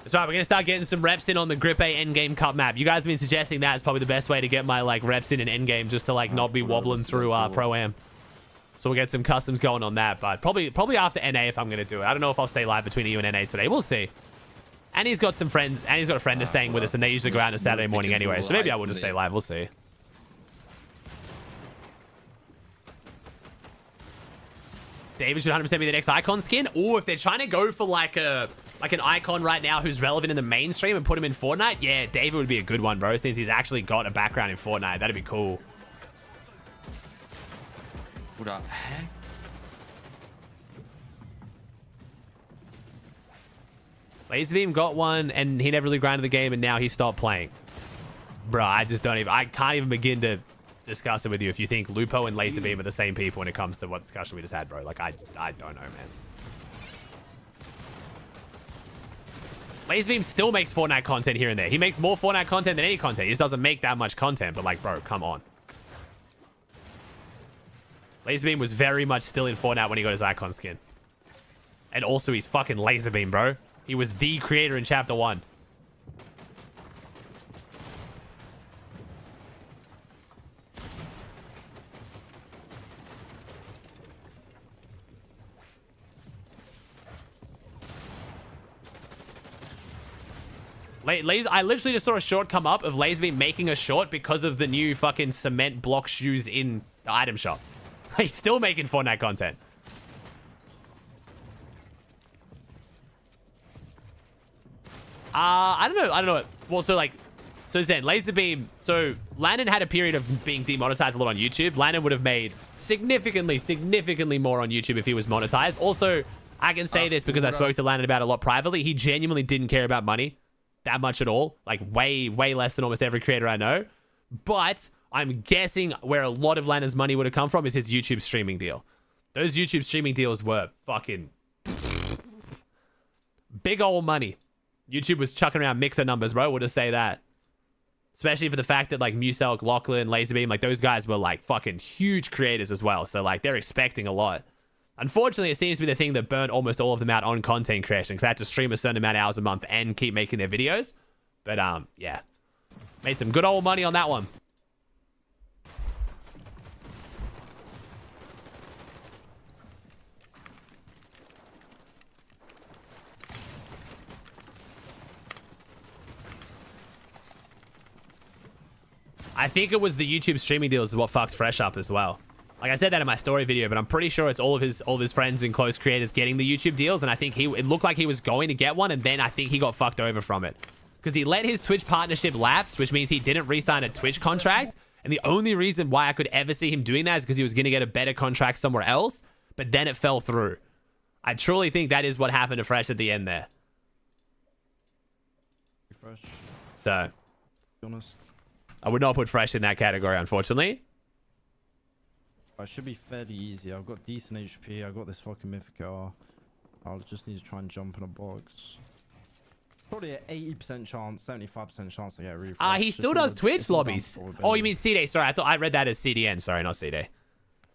That's right, we're going to start getting some reps in on the Grip A endgame cup map. You guys have been suggesting that is probably the best way to get my, like, reps in an endgame, just to, like, not be wobbling through Pro-Am. So we'll get some customs going on that, but probably after NA if I'm going to do it. I don't know if I'll stay live between EU and NA today. We'll see. And he's got some friends, and he's got a friend that's staying with us, and they usually go out on a Saturday morning anyway, so maybe I will just stay live. We'll see. David should 100% be the next icon skin, or if they're trying to go for, like, an icon right now who's relevant in the mainstream and put him in Fortnite, yeah, David would be a good one, bro, since he's actually got a background in Fortnite. That'd be cool. Bruder, hä? Laserbeam got one, and he never really grinded the game, and now he stopped playing. Bro, I can't even begin to discuss it with you if you think Lupo and Laserbeam are the same people when it comes to what discussion we just had, bro. Like, I don't know, man. Laserbeam still makes Fortnite content here and there. He makes more Fortnite content than any content. He just doesn't make that much content, but, like, bro, come on. Laserbeam was very much still in Fortnite when he got his icon skin. And also, he's fucking Laserbeam, bro. He was the creator in Chapter 1. I literally just saw a short come up of Laserbeam making a short because of the new fucking cement block shoes in the item shop. He's still making Fortnite content. I don't know. Well, so Zen, Laserbeam. So Landon had a period of being demonetized a lot on YouTube. Landon would have made significantly more on YouTube if he was monetized. Also, I can say this because I spoke to Landon about it a lot privately. He genuinely didn't care about money that much at all. Like, way less than almost every creator I know. But I'm guessing where a lot of Landon's money would have come from is his YouTube streaming deal. Those YouTube streaming deals were fucking big old money. YouTube was chucking around mixer numbers, bro. We'll just say that. Especially for the fact that, like, Muselk, Lachlan, Laserbeam, like, those guys were, like, fucking huge creators as well. So, like, they're expecting a lot. Unfortunately, it seems to be the thing that burned almost all of them out on content creation, because they had to stream a certain amount of hours a month and keep making their videos. But, yeah. Made some good old money on that one. I think it was the YouTube streaming deals is what fucked Fresh up as well. Like, I said that in my story video, but I'm pretty sure it's all of his friends and close creators getting the YouTube deals, and I think it looked like he was going to get one, and then I think he got fucked over from it. Because he let his Twitch partnership lapse, which means he didn't re-sign a Twitch contract, and the only reason why I could ever see him doing that is because he was going to get a better contract somewhere else, but then it fell through. I truly think that is what happened to Fresh at the end there. Fresh. So, Be honest. I would not put Fresh in that category, unfortunately. It should be fairly easy. I've got decent HP. I've got this fucking mythic R. I'll just need to try and jump in a box. Probably an 80% chance, 75% chance to get a refresh. He still does Twitch lobbies. Oh, you mean C-Day? Sorry, I thought I read that as CDN. Sorry, not C-Day.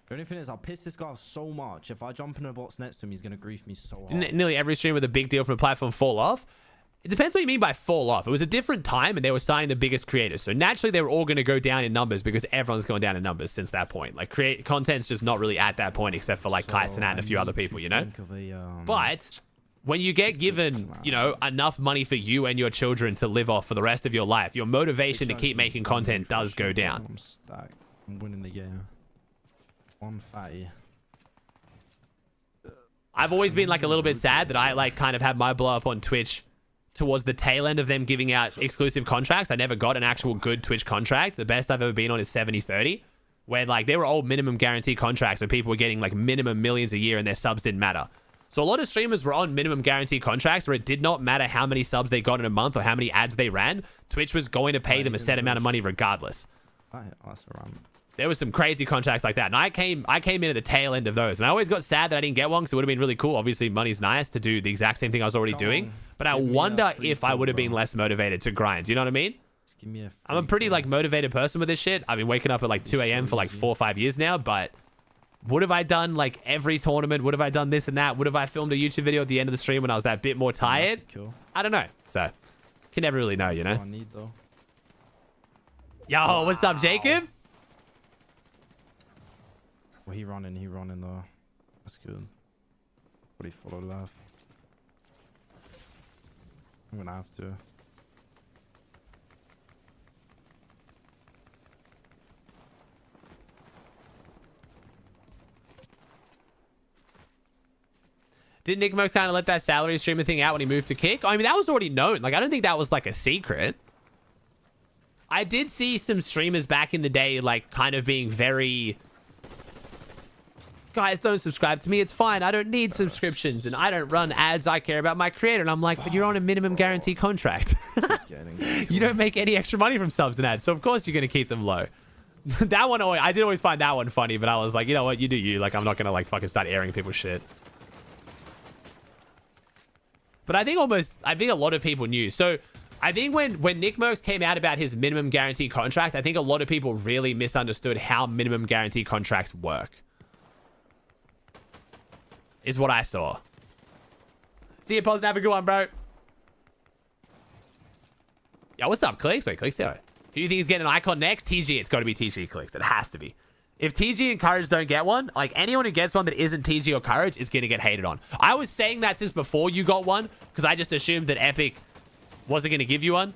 The only thing is, I'll piss this guy off so much. If I jump in a box next to him, he's going to grief me so hard. Nearly every stream with a big deal from a platform fall off. It depends what you mean by fall off. It was a different time and they were signing the biggest creators. So naturally they were all going to go down in numbers because everyone's gone down in numbers since that point. Like content's just not really at that point except for like Kai Cenat and a few other people, you know? But when you get given, you know, enough money for you and your children to live off for the rest of your life, your motivation to keep making content does go down. I'm stacked. I'm winning the game. One fatty. I've always been like a little bit sad that I like kind of had my blow up on Twitch towards the tail end of them giving out exclusive contracts. I never got an actual good Twitch contract. The best I've ever been on is 70-30, where like they were all minimum guarantee contracts where people were getting like minimum millions a year and their subs didn't matter. So a lot of streamers were on minimum guarantee contracts where it did not matter how many subs they got in a month or how many ads they ran. Twitch was going to pay them a set amount of money regardless. There was some crazy contracts like that. And I came in at the tail end of those. And I always got sad that I didn't get one because it would have been really cool. Obviously, money's nice to do the exact same thing I was already doing. But I wonder if I would have been less motivated to grind. Do you know what I mean? I'm a pretty like motivated person with this shit. I've been waking up at like 2 a.m. for like 4 or 5 years now. But would have I done like every tournament? Would have I done this and that? Would have I filmed a YouTube video at the end of the stream when I was that bit more tired? I don't know. So, can never really know, you know? Yo, what's up, Jacob? Well, he running though. That's good. But he followed left. I'm gonna have to. Did Nick Mox kind of let that salary streamer thing out when he moved to Kick? I mean, that was already known. Like, I don't think that was like a secret. I did see some streamers back in the day, like, kind of being very... Guys, don't subscribe to me. It's fine. I don't need subscriptions and I don't run ads. I care about my creator. And I'm like, but you're on a minimum guarantee contract. You don't make any extra money from subs and ads. So, of course, you're going to keep them low. That one, I did always find that one funny, but I was like, you know what? You do you. Like, I'm not going to, like, fucking start airing people's shit. But I think a lot of people knew. So, I think when Nick Merckx came out about his minimum guarantee contract, I think a lot of people really misunderstood how minimum guarantee contracts work. Is what I saw. See you, Pos. Have a good one, bro. Yo, what's up, Clicks? Wait, Clicks, yeah. Who do you think is getting an icon next? TG. It's got to be TG, Clicks. It has to be. If TG and Courage don't get one, like anyone who gets one that isn't TG or Courage is going to get hated on. I was saying that since before you got one because I just assumed that Epic wasn't going to give you one.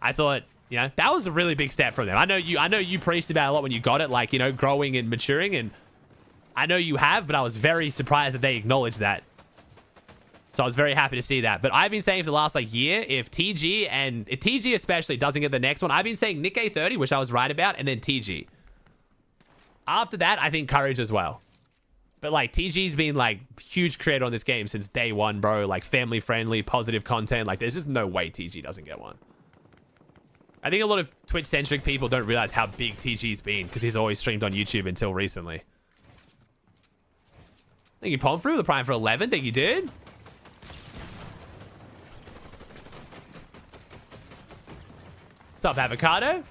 I thought, you know, that was a really big step from them. I know you preached about it a lot when you got it, like, you know, growing and maturing, and I know you have, but I was very surprised that they acknowledged that. So I was very happy to see that. But I've been saying for the last like year, if TG especially doesn't get the next one, I've been saying Nick A30, which I was right about, and then TG. After that, I think Courage as well. But like TG's been like huge creator on this game since day one, bro. Like family friendly, positive content. Like there's just no way TG doesn't get one. I think a lot of Twitch centric people don't realize how big TG's been because he's always streamed on YouTube until recently. Thank you, Pomfru, the Prime for 11. Thank you, dude. What's up, Avocado?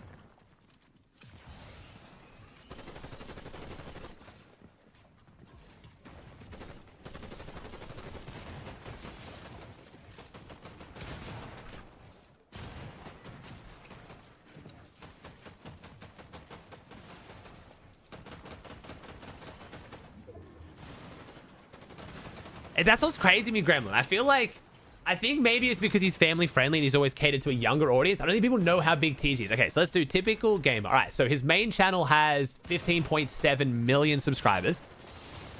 And that's what's crazy to me, Gremlin. I think maybe it's because he's family friendly and he's always catered to a younger audience. I don't think people know how big TG is. Okay, so let's do typical gamer. All right, so his main channel has 15.7 million subscribers.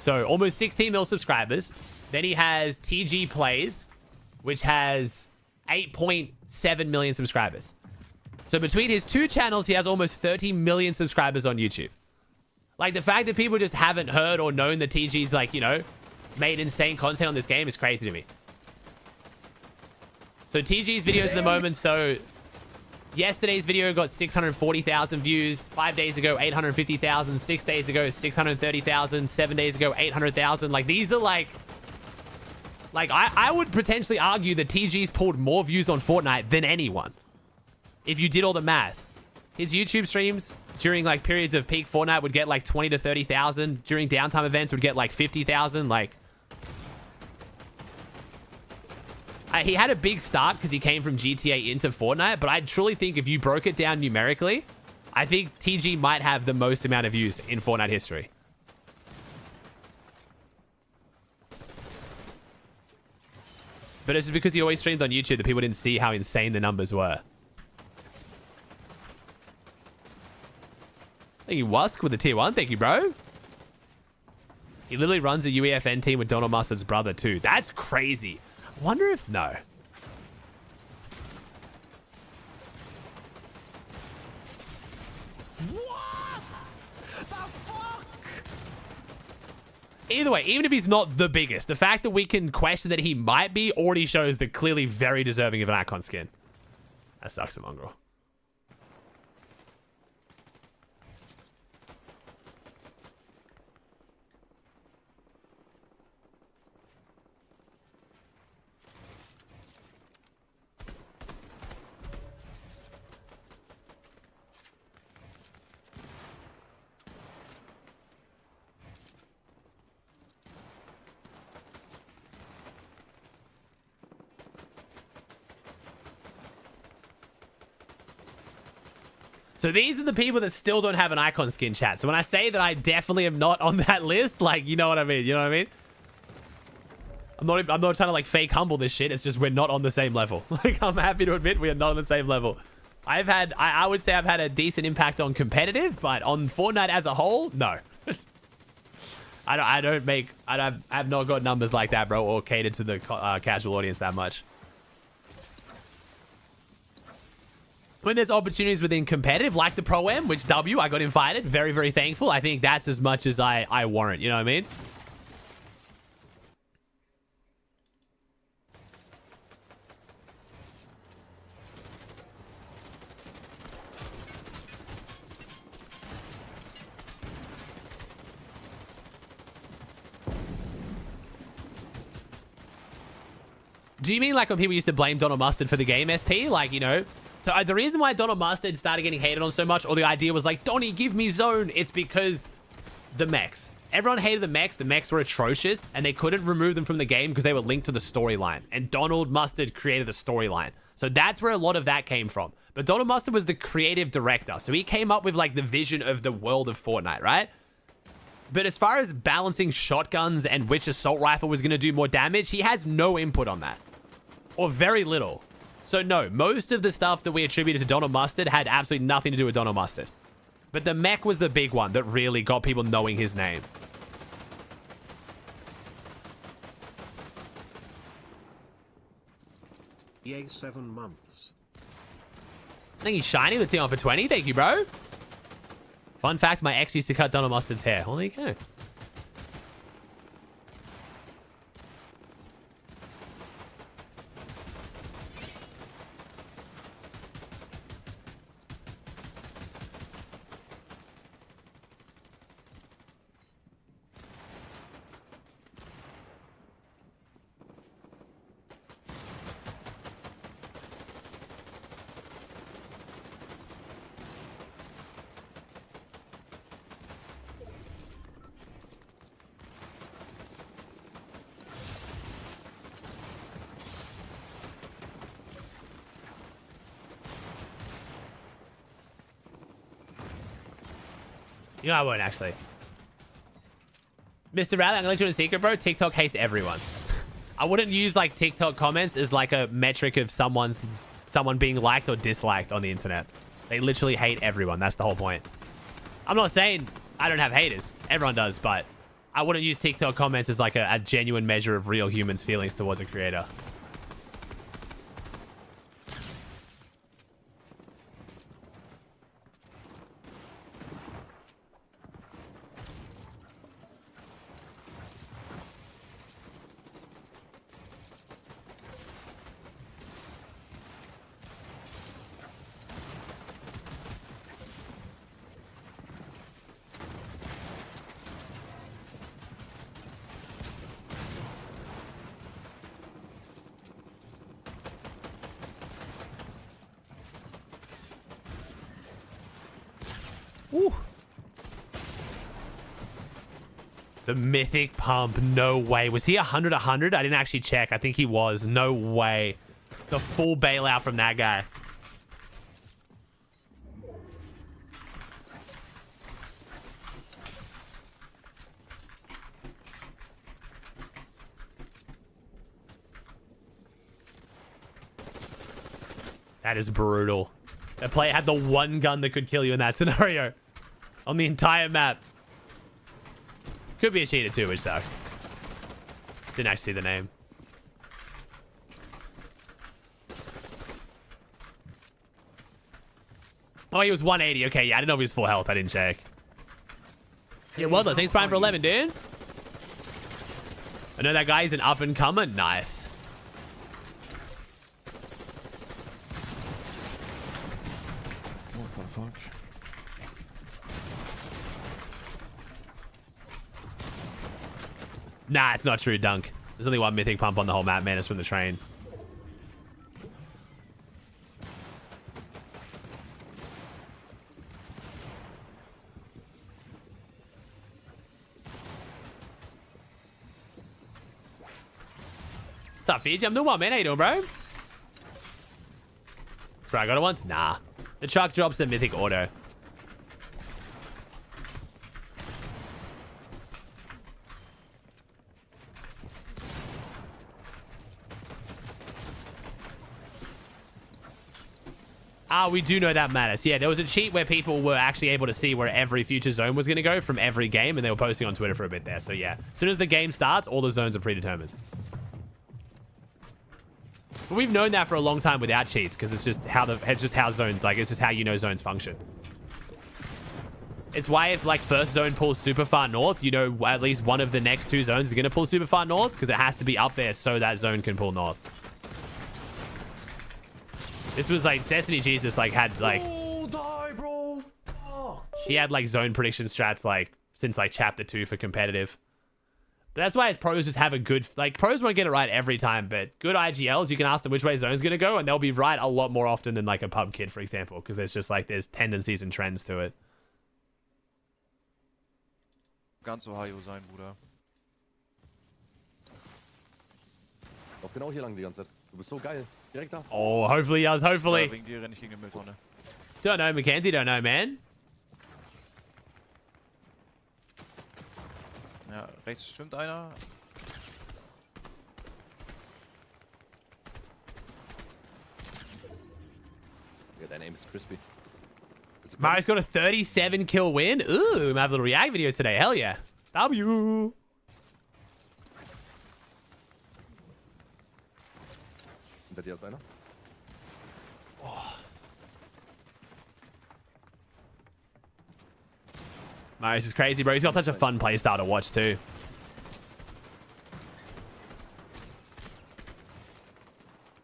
So almost 16 mil subscribers. Then he has TG Plays, which has 8.7 million subscribers. So between his two channels, he has almost 30 million subscribers on YouTube. Like the fact that people just haven't heard or known that TG's like, you know, made insane content on this game is crazy to me. So TG's videos at the moment, so yesterday's video got 640,000 views, 5 days ago 850,000, 6 days ago 630,000, 7 days ago 800,000. Like these are like Like, I would potentially argue that TG's pulled more views on Fortnite than anyone. If you did all the math. His YouTube streams during, like, periods of peak Fortnite would get, like, 20 to 30,000. During downtime events would get, like, 50,000. Like, he had a big start because he came from GTA into Fortnite, but I truly think if you broke it down numerically, I think TG might have the most amount of views in Fortnite history. But it's just because he always streamed on YouTube that people didn't see how insane the numbers were. Thank you, Wusk, with the tier 1. Thank you, bro. He literally runs a UEFN team with Donald Mustard's brother, too. That's crazy. I wonder if... No. What the fuck? Either way, even if he's not the biggest, the fact that we can question that he might be already shows that clearly very deserving of an icon skin. That sucks, a mongrel. So these are the people that still don't have an icon skin, chat. So when I say that I definitely am not on that list, like, you know what I mean? You know what I mean? I'm not trying to, like, fake humble this shit. It's just we're not on the same level. Like, I'm happy to admit we are not on the same level. I would say I've had a decent impact on competitive, but on Fortnite as a whole, no. I have not got numbers like that, bro, or catered to the casual audience that much. When there's opportunities within competitive, like the Pro-Am, which I got invited. Very, very thankful. I think that's as much as I warrant. You know what I mean? Do you mean like when people used to blame Donald Mustard for the game, SP? Like, you know... So the reason why Donald Mustard started getting hated on so much, or the idea was like, Donnie, give me zone, it's because the mechs. Everyone hated the mechs. The mechs were atrocious, and they couldn't remove them from the game because they were linked to the storyline. And Donald Mustard created the storyline. So that's where a lot of that came from. But Donald Mustard was the creative director. So he came up with, like, the vision of the world of Fortnite, right? But as far as balancing shotguns and which assault rifle was going to do more damage, he has no input on that. Or very little. So no, most of the stuff that we attributed to Donald Mustard had absolutely nothing to do with Donald Mustard. But the mech was the big one that really got people knowing his name. Yay, 7 months. Thank you, Shiny, with T1 for 20. Thank you, bro. Fun fact, my ex used to cut Donald Mustard's hair. Well, there you go. You know, I won't actually. Mr. Rally, I'm gonna let you in a secret, bro. TikTok hates everyone. I wouldn't use like TikTok comments as like a metric of someone being liked or disliked on the internet. They literally hate everyone. That's the whole point. I'm not saying I don't have haters. Everyone does, but I wouldn't use TikTok comments as like a genuine measure of real humans' feelings towards a creator. Ooh. The mythic pump. No way. Was he 100? I didn't actually check. I think he was. No way. The full bailout from that guy. That is brutal. That player had the one gun that could kill you in that scenario. On the entire map. Could be a cheater too, which sucks. Didn't actually see the name. Oh, he was 180. Okay, yeah, I didn't know if he was full health. I didn't check. Yeah, well done. Thanks, Brian, for 11, dude. I know that guy is an up-and-comer. Nice. What the fuck? Nah, it's not true, Dunk. There's only one mythic pump on the whole map, man. It's from the train. What's up, Fiji? I'm doing well, man. How you doing, bro? That's right, I got it once? Nah. The truck drops the mythic auto. Ah, we do know that matters. Yeah, there was a cheat where people were actually able to see where every future zone was going to go from every game, and they were posting on Twitter for a bit there. So yeah, as soon as the game starts, all the zones are predetermined. But we've known that for a long time without cheats, because it's just how zones, like, it's just how you know zones function. It's why if like first zone pulls super far north, you know at least one of the next two zones is going to pull super far north, because it has to be up there so that zone can pull north. This was like Destiny Jesus like had like die, bro. Fuck. He had like zone prediction strats like since like chapter 2 for competitive. But that's why his pros just have a good, like, pros won't get it right every time, but good IGLs, you can ask them which way zone's gonna go and they'll be right a lot more often than like a pub kid, for example, because there's just like there's tendencies and trends to it. Ganz so high sein, Bruder. Lauf genau hier lang die ganze Zeit. Du bist so geil. Direkt da. Oh, hopefully, yes, hopefully. Ja, wegen dir renn ich gegen die Mülltonne. Don't know, Mackenzie, don't know, man. Ja, rechts schwimmt einer. Ja, dein aim is crispy. Mario's got a 37 kill win. Ooh, we have a little react video today. Hell yeah. W. Hinter dir ist einer. Oh. Marius is crazy, bro. He's got such a fun playstyle to watch too.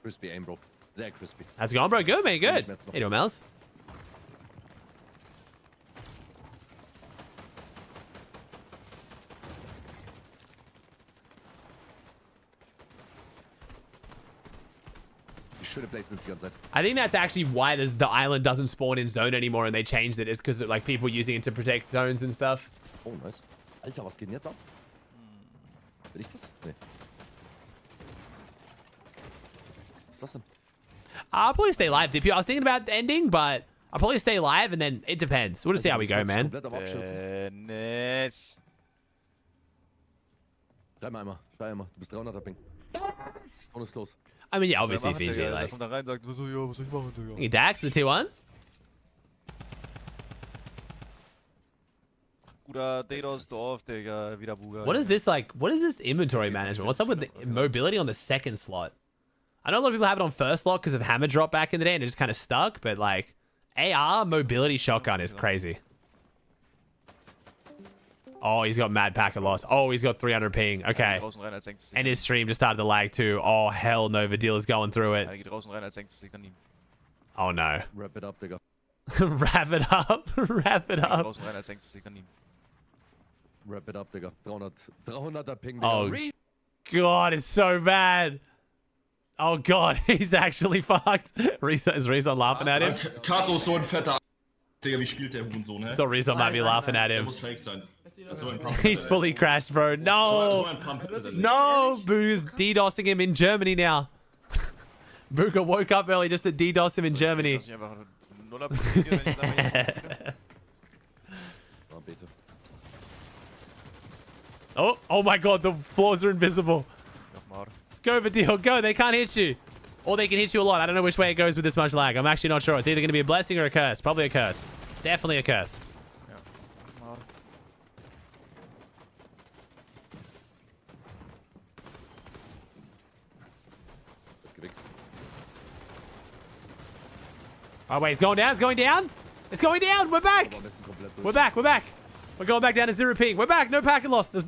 Crispy aim, bro. Sehr crispy. How's it going, bro? Good, man. Good. How you doing, Mels? I think that's actually why the island doesn't spawn in zone anymore and they changed it. Is because like people using it to protect zones and stuff. Oh, nice. Alter, was geht denn jetzt ab? Will ich das? Nee. Was ist das denn? I'll probably stay live, DP. I was thinking about ending, but I'll probably stay live and then it depends. We'll just see how we go, man. Nice. Schreib mal einmal. Schreib einmal. Du bist 300er Ping. Und ist los. I mean, yeah, obviously Fiji, like. Kommt da rein, sagt, was soll ich machen, Digga? You Dax, the T1? Guter Dedos Dorf, Digga. Wieder Buga. What is this, like, what is this inventory management? What's up with the mobility on the second slot? I know a lot of people have it on first slot because of hammer drop back in the day and it just kind of stuck, but like, AR mobility shotgun is crazy. Oh, he's got mad packet loss. Oh, he's got 300 ping. Okay. And his stream just started to lag too. Oh, hell no. Vadil's going through it. Oh, no. Wrap it up, Digga. Wrap it up. Wrap it up. Wrap it up, Digga. 300er Ping, Digga. Oh, God. It's so bad. Oh, God. He's actually fucked. Is Rezon laughing at him? Kato ist so ein fetter. Digga, wie spielt der Hurensohn, hä? The reason might be laughing at Der him. muss fake sein. So ein Pump. He's fully crashed, bro. No! So ein Pump hätte der nicht. No! Boo's DDoSing him in Germany now. Booga woke up early just to DDoS him in Germany. Oh my god, the floors are invisible. Go, Vadil, go. They can't hit you. Or they can hit you a lot. I don't know which way it goes with this much lag. I'm actually not sure. It's either going to be a blessing or a curse. Probably a curse. Definitely a curse. Oh, wait. It's going down. It's going down. It's going down. We're back. We're back. We're back. We're going back down to 0 ping. We're back. No packet loss. The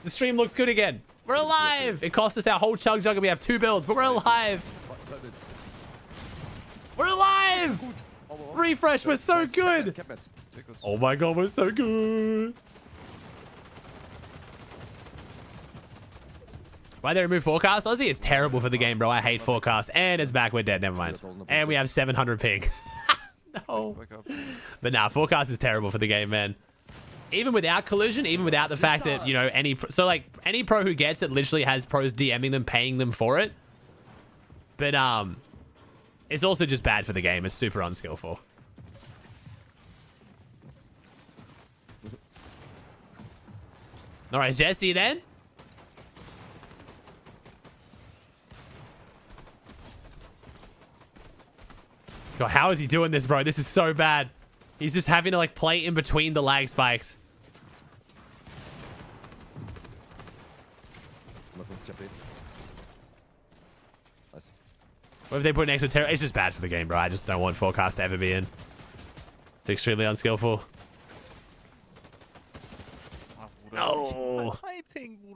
stream looks good again. We're alive. It cost us our whole chug jug and we have 2 builds, but we're alive. We're alive. Refresh. We're so good. Oh my god. We're so good. Why they remove forecast? Aussie, it's terrible for the game, bro. I hate forecast. And it's back. We're dead. Never mind. And we have 700 ping. No. But nah, forecast is terrible for the game, man. Even without collision, even without the fact that, you know, any pro who gets it literally has pros DMing them, paying them for it. But it's also just bad for the game. It's super unskillful. All right, Jesse then. God, how is he doing this, bro? This is so bad. He's just having to, like, play in between the lag spikes. What if they put an extra terror? It's just bad for the game, bro. I just don't want forecast to ever be in. It's extremely unskillful. No.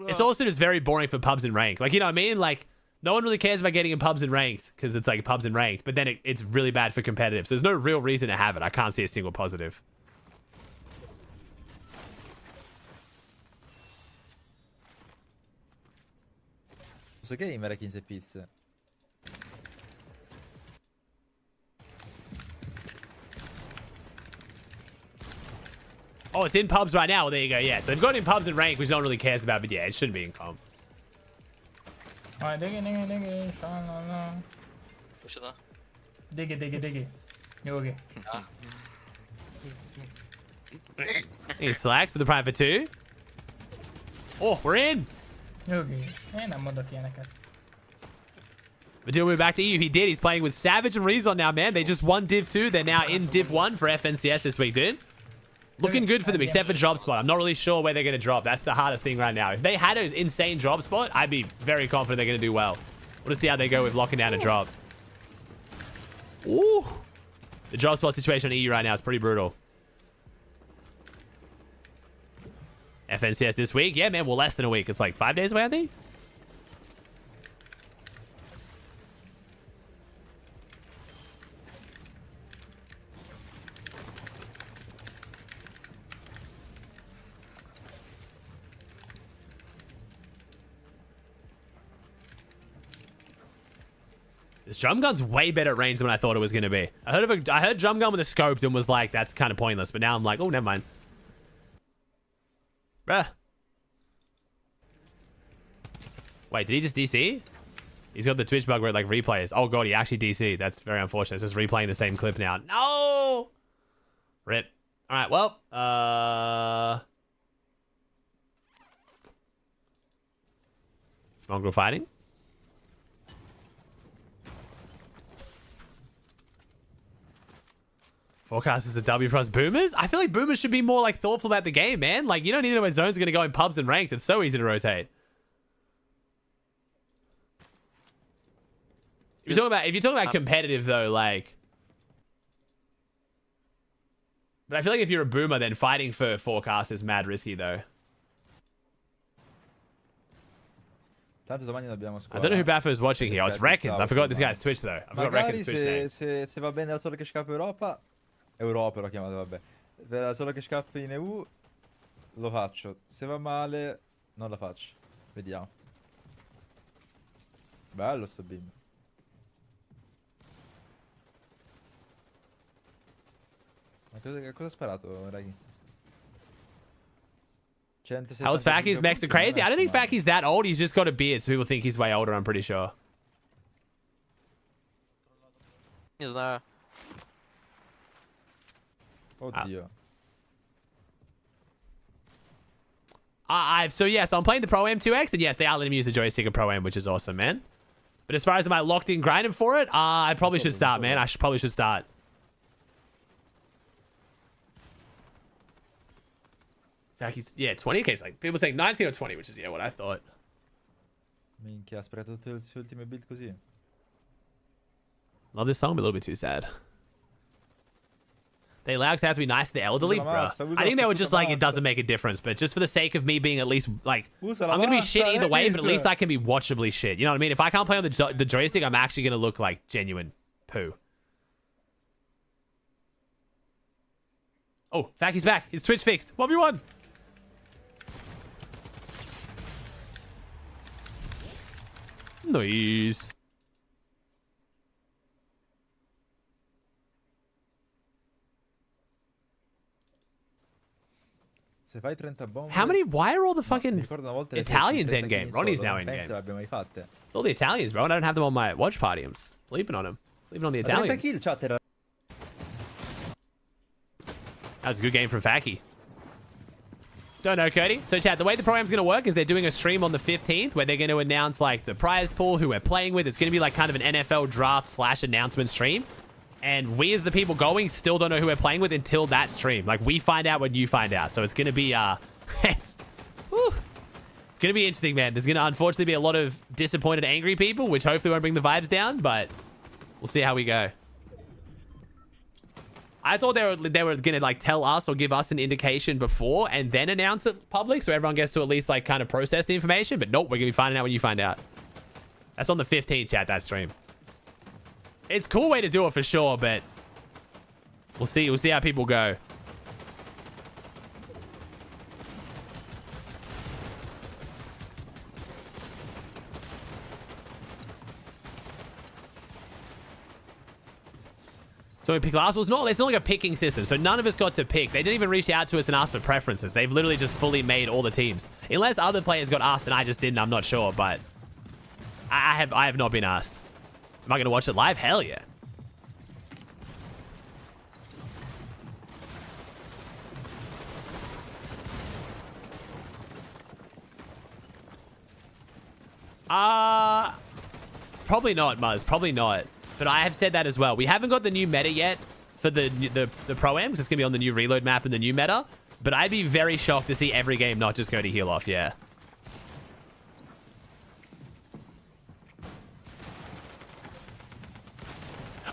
It's also just very boring for pubs and ranked. Like, you know what I mean? Like, no one really cares about getting in pubs and ranked because it's like pubs and ranked, but then it's really bad for competitive. So there's no real reason to have it. I can't see a single positive. Posso gamer a 15 pizze? Oh, it's in pubs right now. Well, there you go. Yeah, so they've got it in pubs and rank, which no one really cares about, but yeah, it shouldn't be in comp. Alright, diggy. Push it now. Diggy. Yogi. He slacks with the private 2. Oh, we're in. Yogi. Én nem mondok ilyeneket. But do we move back to EU? He did. He's playing with Savage and Rezon now, man. They just won Div 2. They're now in Div 1 for FNCS this week, dude. Looking good for them, except for drop spot. I'm not really sure where they're going to drop. That's the hardest thing right now. If they had an insane drop spot, I'd be very confident they're going to do well. We'll just see how they go with locking down a drop. Ooh. The drop spot situation on EU right now is pretty brutal. FNCS this week? Yeah, man. Well, less than a week. It's like 5 days away, I think. This drum gun's way better at range than I thought it was going to be. I heard drum gun with a scoped and was like, that's kind of pointless. But now I'm like, oh, never mind. Bruh. Wait, did he just DC? He's got the Twitch bug where it like replays. Oh god, he actually DC. That's very unfortunate. It's just replaying the same clip now. No! Rip. Alright, well, Mongrel fighting. Forecast is a W for us boomers? I feel like boomers should be more like thoughtful about the game, man. Like, you don't need to know where zones are going to go in pubs and ranked. It's so easy to rotate. If you're talking about competitive though, like, but I feel like if you're a boomer, then fighting for forecast is mad risky though. Tanto domani dobbiamo I don't know who Baffo is watching here. Oh, it's Reckons. I forgot this guy's Twitch though. I forgot Reckons' Twitch name. Se va bene la solo che scappa Europa, Europa l'ho chiamato, vabbè. Per la solo che scappa in EU lo faccio. Se va male non la faccio. Vediamo. Bello sto bimbo. Ma cosa ha sparato, Ragis? How is Faki's Mexican crazy? I don't think Faki's that old. He's just got a beard, so people think he's way older, I'm pretty sure. Не знаю. Oddio. So yes, I'm playing the Pro Am 2X, and yes, they are letting me use the joystick of Pro Am, which is awesome, man. But as far as am I locked in grinding for it, I probably should start, man. Probably should start. Faki's, yeah, 20. Okay, it's like people saying 19 or 20, which is what I thought. Minchia, ha sparato tutte le sue ultime build così. Love this song, but a little bit too sad. They allow us to have to be nice to the elderly, bro. I think they were just like, it doesn't make a difference, but just for the sake of me being at least like, I'm gonna be shit either way, but at least I can be watchably shit. You know what I mean? If I can't play on the joystick, I'm actually gonna look like genuine poo. Oh, Faki's back. His Twitch fixed. 1v1. Nice. Se fai 30 bombe... Why are all the fucking Italians endgame? Ronnie's now endgame. Penso l'abbiamo mai fatte. It's all the Italians, bro. I don't have them on my watch party. I'm sleeping on them. Sleeping on the Italians. 30 kill, chat, era... That was a good game from Faki. Don't know, Cody. So, chat, the way the program's going to work is they're doing a stream on the 15th where they're going to announce, like, the prize pool, who we're playing with. It's going to be, like, kind of an NFL draft / announcement stream. And we, as the people going, still don't know who we're playing with until that stream. Like, we find out when you find out. So, it's going to be, it's going to be interesting, man. There's going to, unfortunately, be a lot of disappointed, angry people, which hopefully won't bring the vibes down. But we'll see how we go. I thought they were gonna like tell us or give us an indication before and then announce it public so everyone gets to at least like kind of process the information. But nope, we're gonna be finding out when you find out. That's on the 15th, chat, that stream. It's a cool way to do it for sure, but we'll see. We'll see how people go. So we pick last. Well, it's not like a picking system. So none of us got to pick. They didn't even reach out to us and ask for preferences. They've literally just fully made all the teams. Unless other players got asked and I just didn't, I'm not sure. But I have not been asked. Am I going to watch it live? Hell yeah. Probably not, Muzz. Probably not. But I have said that as well. We haven't got the new meta yet for the Pro-Am, because it's going to be on the new reload map and the new meta. But I'd be very shocked to see every game not just go to heal off, yeah.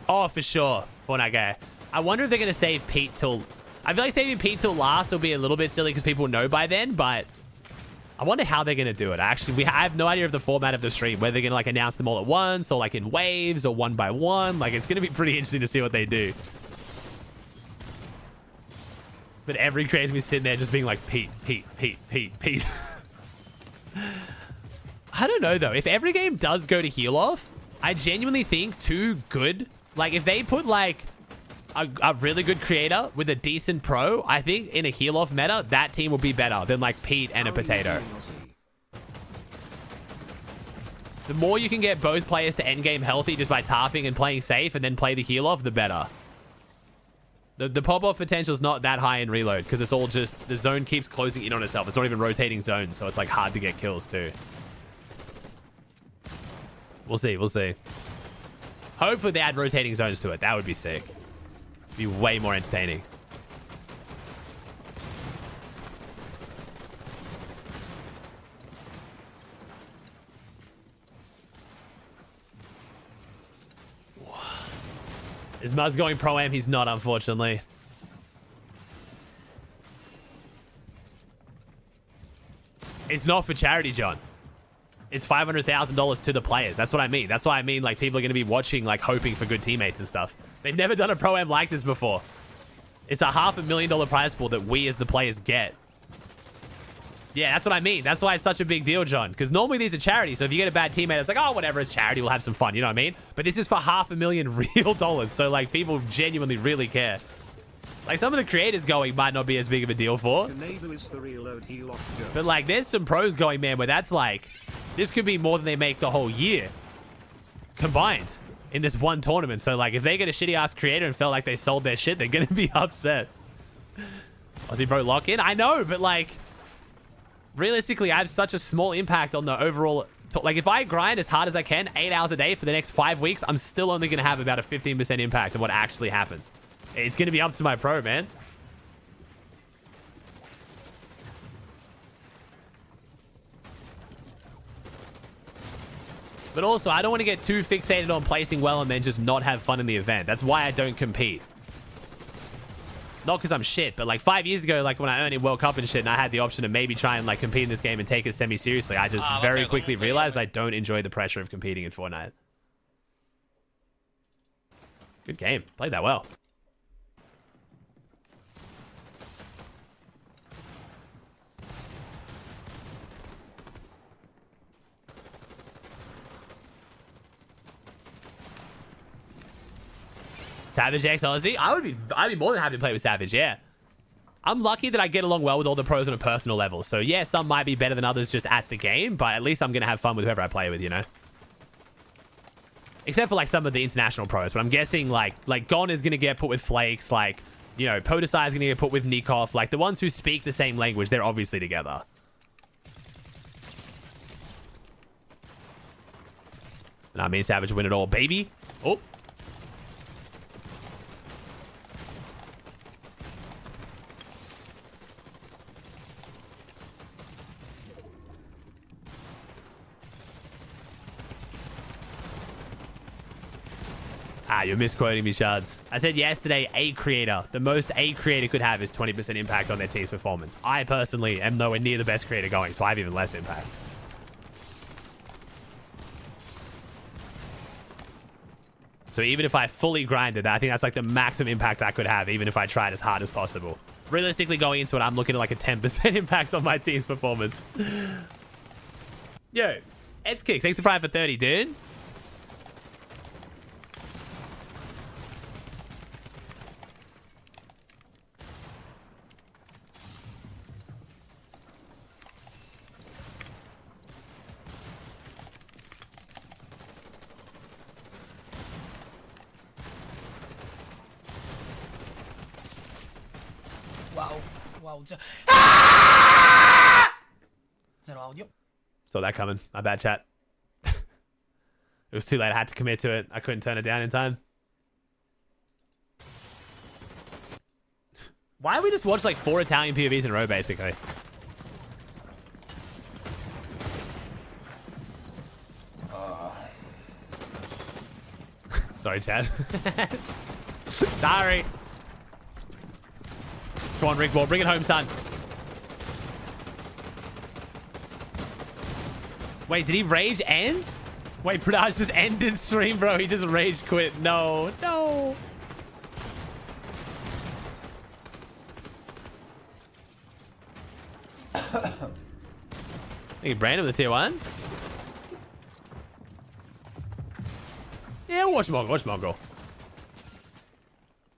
Oh, for sure. Fortnite guy. I wonder if they're going to save Pete till... I feel like saving Pete till last will be a little bit silly because people know by then, but... I wonder how they're going to do it. Actually, I have no idea of the format of the stream. Whether they're going to like announce them all at once or like in waves or one by one. Like, it's going to be pretty interesting to see what they do. But every creator's going to be sitting there just being like, Pete. I don't know, though. If every game does go to heal off, I genuinely think too good. Like, if they put like a really good creator with a decent pro, I think in a heal off meta, that team will be better than like Pete and a potato. The more you can get both players to endgame healthy just by tarping and playing safe and then play the heal off, the better. The pop-off potential is not that high in reload because it's all just the zone keeps closing in on itself. It's not even rotating zones, so it's like hard to get kills too. We'll see. We'll see. Hopefully they add rotating zones to it. That would be sick. Be way more entertaining. Is Muzz going Pro-Am? He's not, unfortunately. It's not for charity, John. It's $500,000 to the players. That's what I mean. That's why I mean, like, people are going to be watching, like, hoping for good teammates and stuff. They've never done a Pro-Am like this before. It's a $500,000 prize pool that we as the players get. Yeah, that's what I mean. That's why it's such a big deal, John. Because normally these are charities. So if you get a bad teammate, it's like, oh, whatever, it's charity. We'll have some fun. You know what I mean? But this is for $500,000 real dollars. So, like, people genuinely really care. Like, some of the creators going might not be as big of a deal for. But, like, there's some pros going, man, where that's like, this could be more than they make the whole year combined in this one tournament. So, like, if they get a shitty-ass creator and felt like they sold their shit, they're going to be upset. Aussie bro, lock in? I know, but, like, realistically, I have such a small impact on the overall... Like, if I grind as hard as I can, 8 hours a day for the next 5 weeks, I'm still only going to have about a 15% impact on what actually happens. It's going to be up to my pro, man. But also, I don't want to get too fixated on placing well and then just not have fun in the event. That's why I don't compete. Not because I'm shit, but like 5 years ago, like when I earned in World Cup and shit, and I had the option to maybe try and like compete in this game and take it semi-seriously, I just very quickly realized I don't enjoy the pressure of competing in Fortnite. Good game. Played that well. Savage X Aussie? I'd be more than happy to play with Savage, yeah. I'm lucky that I get along well with all the pros on a personal level. So yeah, some might be better than others just at the game, but at least I'm gonna have fun with whoever I play with, you know? Except for like some of the international pros, but I'm guessing like Gon is gonna get put with Flakes, like, you know, Podesai is gonna get put with Nikov. Like the ones who speak the same language, they're obviously together. And I mean Savage win it all, baby. Oh. Ah, you're misquoting me, Shards. I said yesterday, a creator. The most a creator could have is 20% impact on their team's performance. I personally am nowhere near the best creator going, so I have even less impact. So even if I fully grinded that, I think that's like the maximum impact I could have, even if I tried as hard as possible. Realistically, going into it, I'm looking at like a 10% impact on my team's performance. Yo, Ed's Kicks, thanks for Prime for 30, dude. Wow. Zero audio. Saw that coming. My bad, chat. It was too late. I had to commit to it. I couldn't turn it down in time. Why don't we just watch like 4 Italian POVs in a row, basically? Sorry, Chad. Sorry. Come on, Rick Ball. Bring it home, son. Wait, did he rage end? Wait, Pradaj just ended stream, bro. He just rage quit. No. No. I think Brandon with the tier 1. Yeah, watch Mongo. Watch Mongo.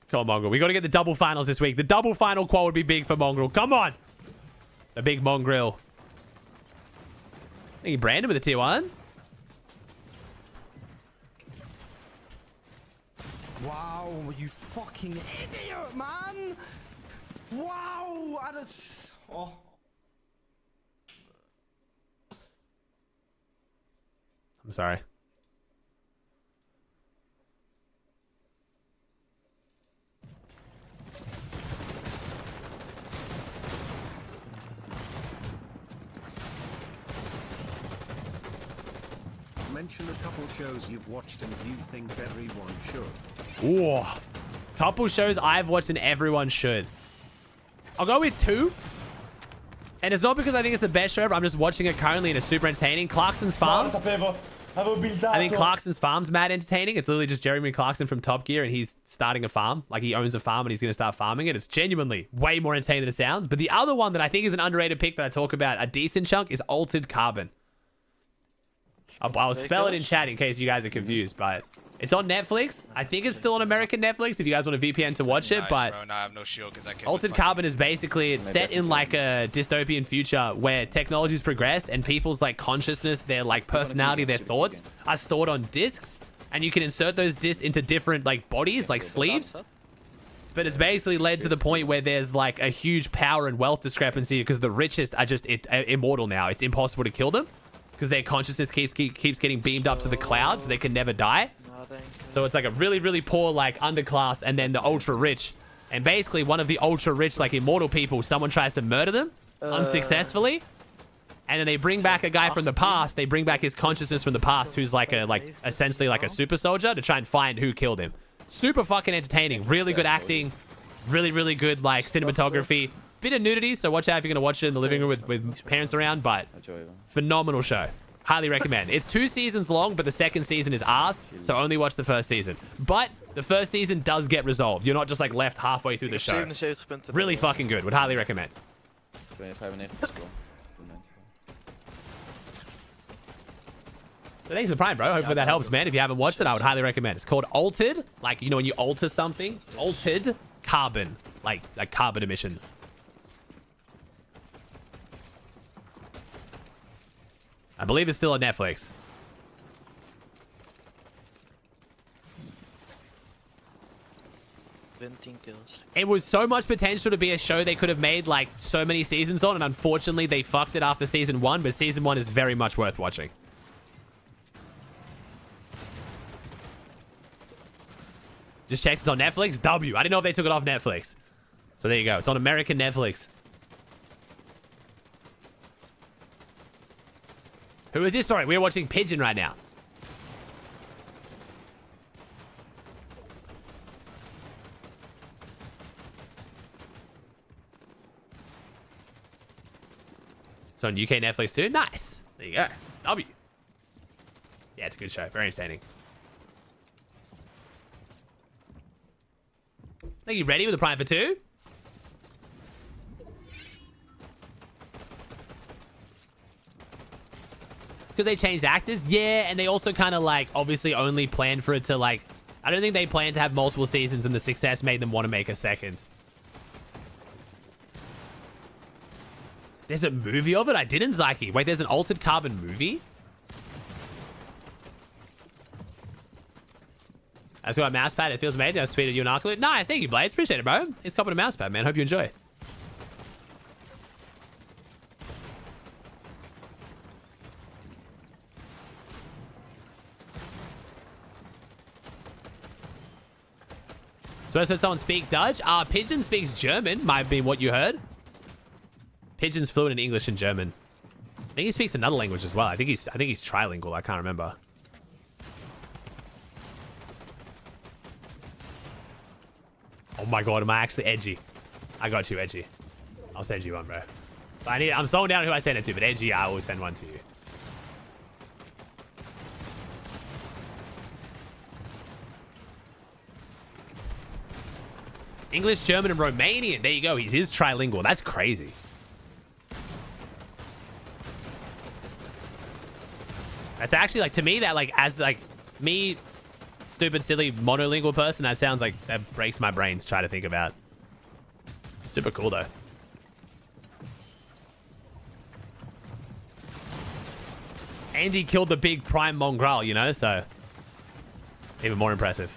Come on, Mongrel. We got to get the double finals this week. The double final qual would be big for Mongrel. Come on. The big Mongrel. I think Brandon with a tier 1. Wow, you fucking idiot, man. Wow. Oh. I'm sorry. Mention a couple shows you've watched and you think everyone should. Ooh. Couple shows I've watched and everyone should. I'll go with 2. And it's not because I think it's the best show ever. I'm just watching it currently and it's super entertaining. Clarkson's Farm. I think Clarkson's Farm's mad entertaining. It's literally just Jeremy Clarkson from Top Gear and he's starting a farm. Like he owns a farm and he's going to start farming it. It's genuinely way more entertaining than it sounds. But the other one that I think is an underrated pick that I talk about a decent chunk is Altered Carbon. I'll spell it in chat in case you guys are confused, but It's on Netflix. I think it's still on American Netflix if you guys want a VPN to watch it, but Bro, now I have no shield 'cause I killed Altered Carbon is basically, it's set in like a dystopian future where technology's progressed and people's like consciousness, their like personality, their thoughts are stored on discs, and you can insert those discs into different like bodies, like sleeves. But it's basically led to the point where there's like a huge power and wealth discrepancy because the richest are just immortal now. It's impossible to kill them because their consciousness keeps getting beamed up to the clouds, so they can never die. So it's like a really, really poor like underclass, and then the ultra rich. And basically one of the ultra rich like immortal people, someone tries to murder them unsuccessfully. And then they bring back a guy from the past. They bring back his consciousness from the past, who's like essentially like a super soldier, to try and find who killed him. Super fucking entertaining. Really good acting. Really, really good like cinematography. Bit of nudity, so watch out if you're gonna watch it in the living room with parents around. But phenomenal show. Highly recommend. It's 2 seasons long, but the second season is ours, so only watch the first season. But the first season does get resolved. You're not just like left halfway through the show. Really fucking good. Would highly recommend. So thanks for the Prime, bro. Hopefully that helps, man. If you haven't watched it, I would highly recommend. It's called Altered. Like, you know, when you alter something. Altered Carbon. Like carbon emissions. I believe it's still on Netflix. It was so much potential to be a show they could have made like so many seasons on, and unfortunately they fucked it after season 1, but season 1 is very much worth watching. Just checked, it's on Netflix. W. I didn't know if they took it off Netflix. So there you go. It's on American Netflix. Who is this? Sorry, we're watching Pigeon right now. It's on UK Netflix too. Nice. There you go. W. Yeah, it's a good show. Very entertaining. Are you ready with the Prime for 2? Because they changed actors? Yeah, and they also kind of like obviously only planned for it to like... I don't think they planned to have multiple seasons, and the success made them want to make a second. There's a movie of it? I didn't, Zyke. Wait, there's an Altered Carbon movie? I just got a mousepad. It feels amazing. I've tweeted you an Arcalute. Nice. Thank you, Blades. Appreciate it, bro. He's copping a mousepad, man. Hope you enjoy. So I said someone speak Dutch. Pigeon speaks German. Might have been what you heard. Pigeon's fluent in English and German. I think he speaks another language as well. I think he's trilingual. I can't remember. Oh my god, am I actually edgy? I got you, edgy. I'll send you one, bro. But I'm slowing down who I send it to, but edgy, I will send one to you. English, German, and Romanian. There you go. He is trilingual. That's crazy. That's actually like, to me, that like, as like me, stupid, silly, monolingual person, that sounds like, that breaks my brain to try to think about. Super cool though. Andy killed the big prime mongrel, you know, so even more impressive.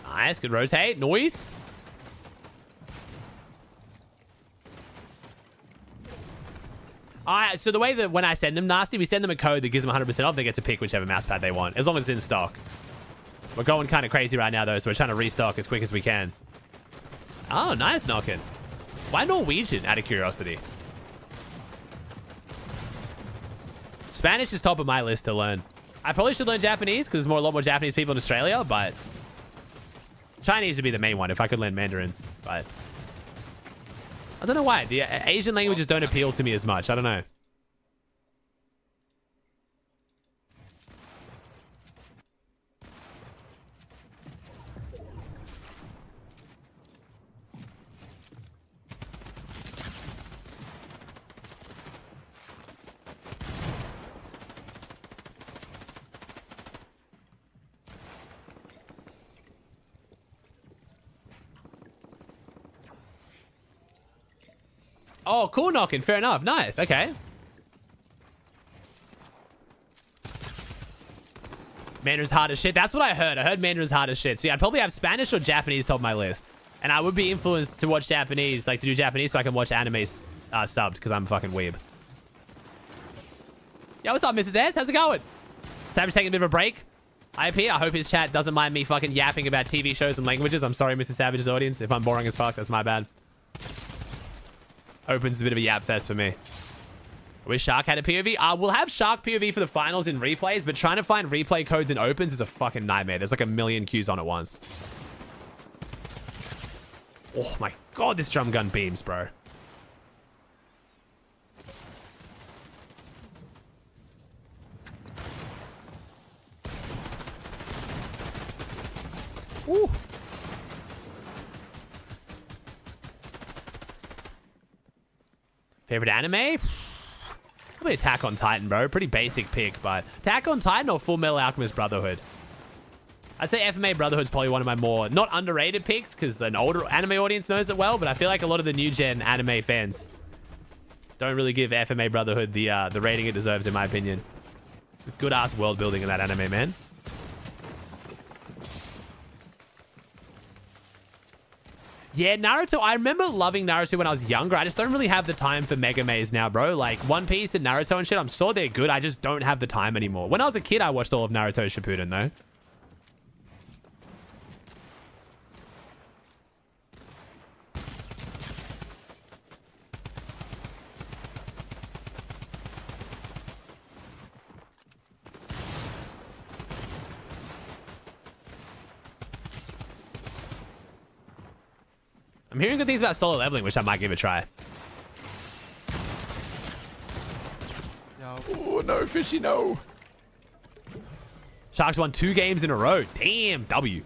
Nice, good rotate. Noise. So the way that when I send them Nasty, we send them a code that gives them 100% off. They get to pick whichever mousepad they want, as long as it's in stock. We're going kind of crazy right now, though, so we're trying to restock as quick as we can. Oh, nice knocking. Why Norwegian, out of curiosity? Spanish is top of my list to learn. I probably should learn Japanese, because there's a lot more Japanese people in Australia, but Chinese would be the main one if I could learn Mandarin, but I don't know why. The Asian languages don't appeal to me as much. I don't know. Oh, cool knocking. Fair enough. Nice. Okay. Mandarin's hard as shit. That's what I heard. I heard Mandarin's hard as shit. So yeah, I'd probably have Spanish or Japanese top of my list. And I would be influenced to watch Japanese, like to do Japanese so I can watch anime subbed because I'm a fucking weeb. Yo, what's up, Mrs. S? How's it going? Savage taking a bit of a break. IP, I hope his chat doesn't mind me fucking yapping about TV shows and languages. I'm sorry, Mrs. Savage's audience. If I'm boring as fuck, that's my bad. Opens a bit of a yap fest for me. I wish Shark had a POV. We'll have Shark POV for the finals in replays, but trying to find replay codes in opens is a fucking nightmare. There's like a million queues on at once. Oh my god, this drum gun beams, bro. Ooh. Favorite anime? Probably Attack on Titan, bro. Pretty basic pick, but Attack on Titan or Full Metal Alchemist Brotherhood? I'd say FMA Brotherhood's probably one of my more, not underrated picks, because an older anime audience knows it well, but I feel like a lot of the new gen anime fans don't really give FMA Brotherhood the rating it deserves, in my opinion. It's a good-ass world building in that anime, man. Yeah, Naruto. I remember loving Naruto when I was younger. I just don't really have the time for Mega Maze now, bro. Like, One Piece and Naruto and shit, I'm sure they're good. I just don't have the time anymore. When I was a kid, I watched all of Naruto Shippuden, though. I'm hearing good things about solo leveling, which I might give a try. Oh, no, fishy, no. Sharks won 2 games in a row. Damn, W.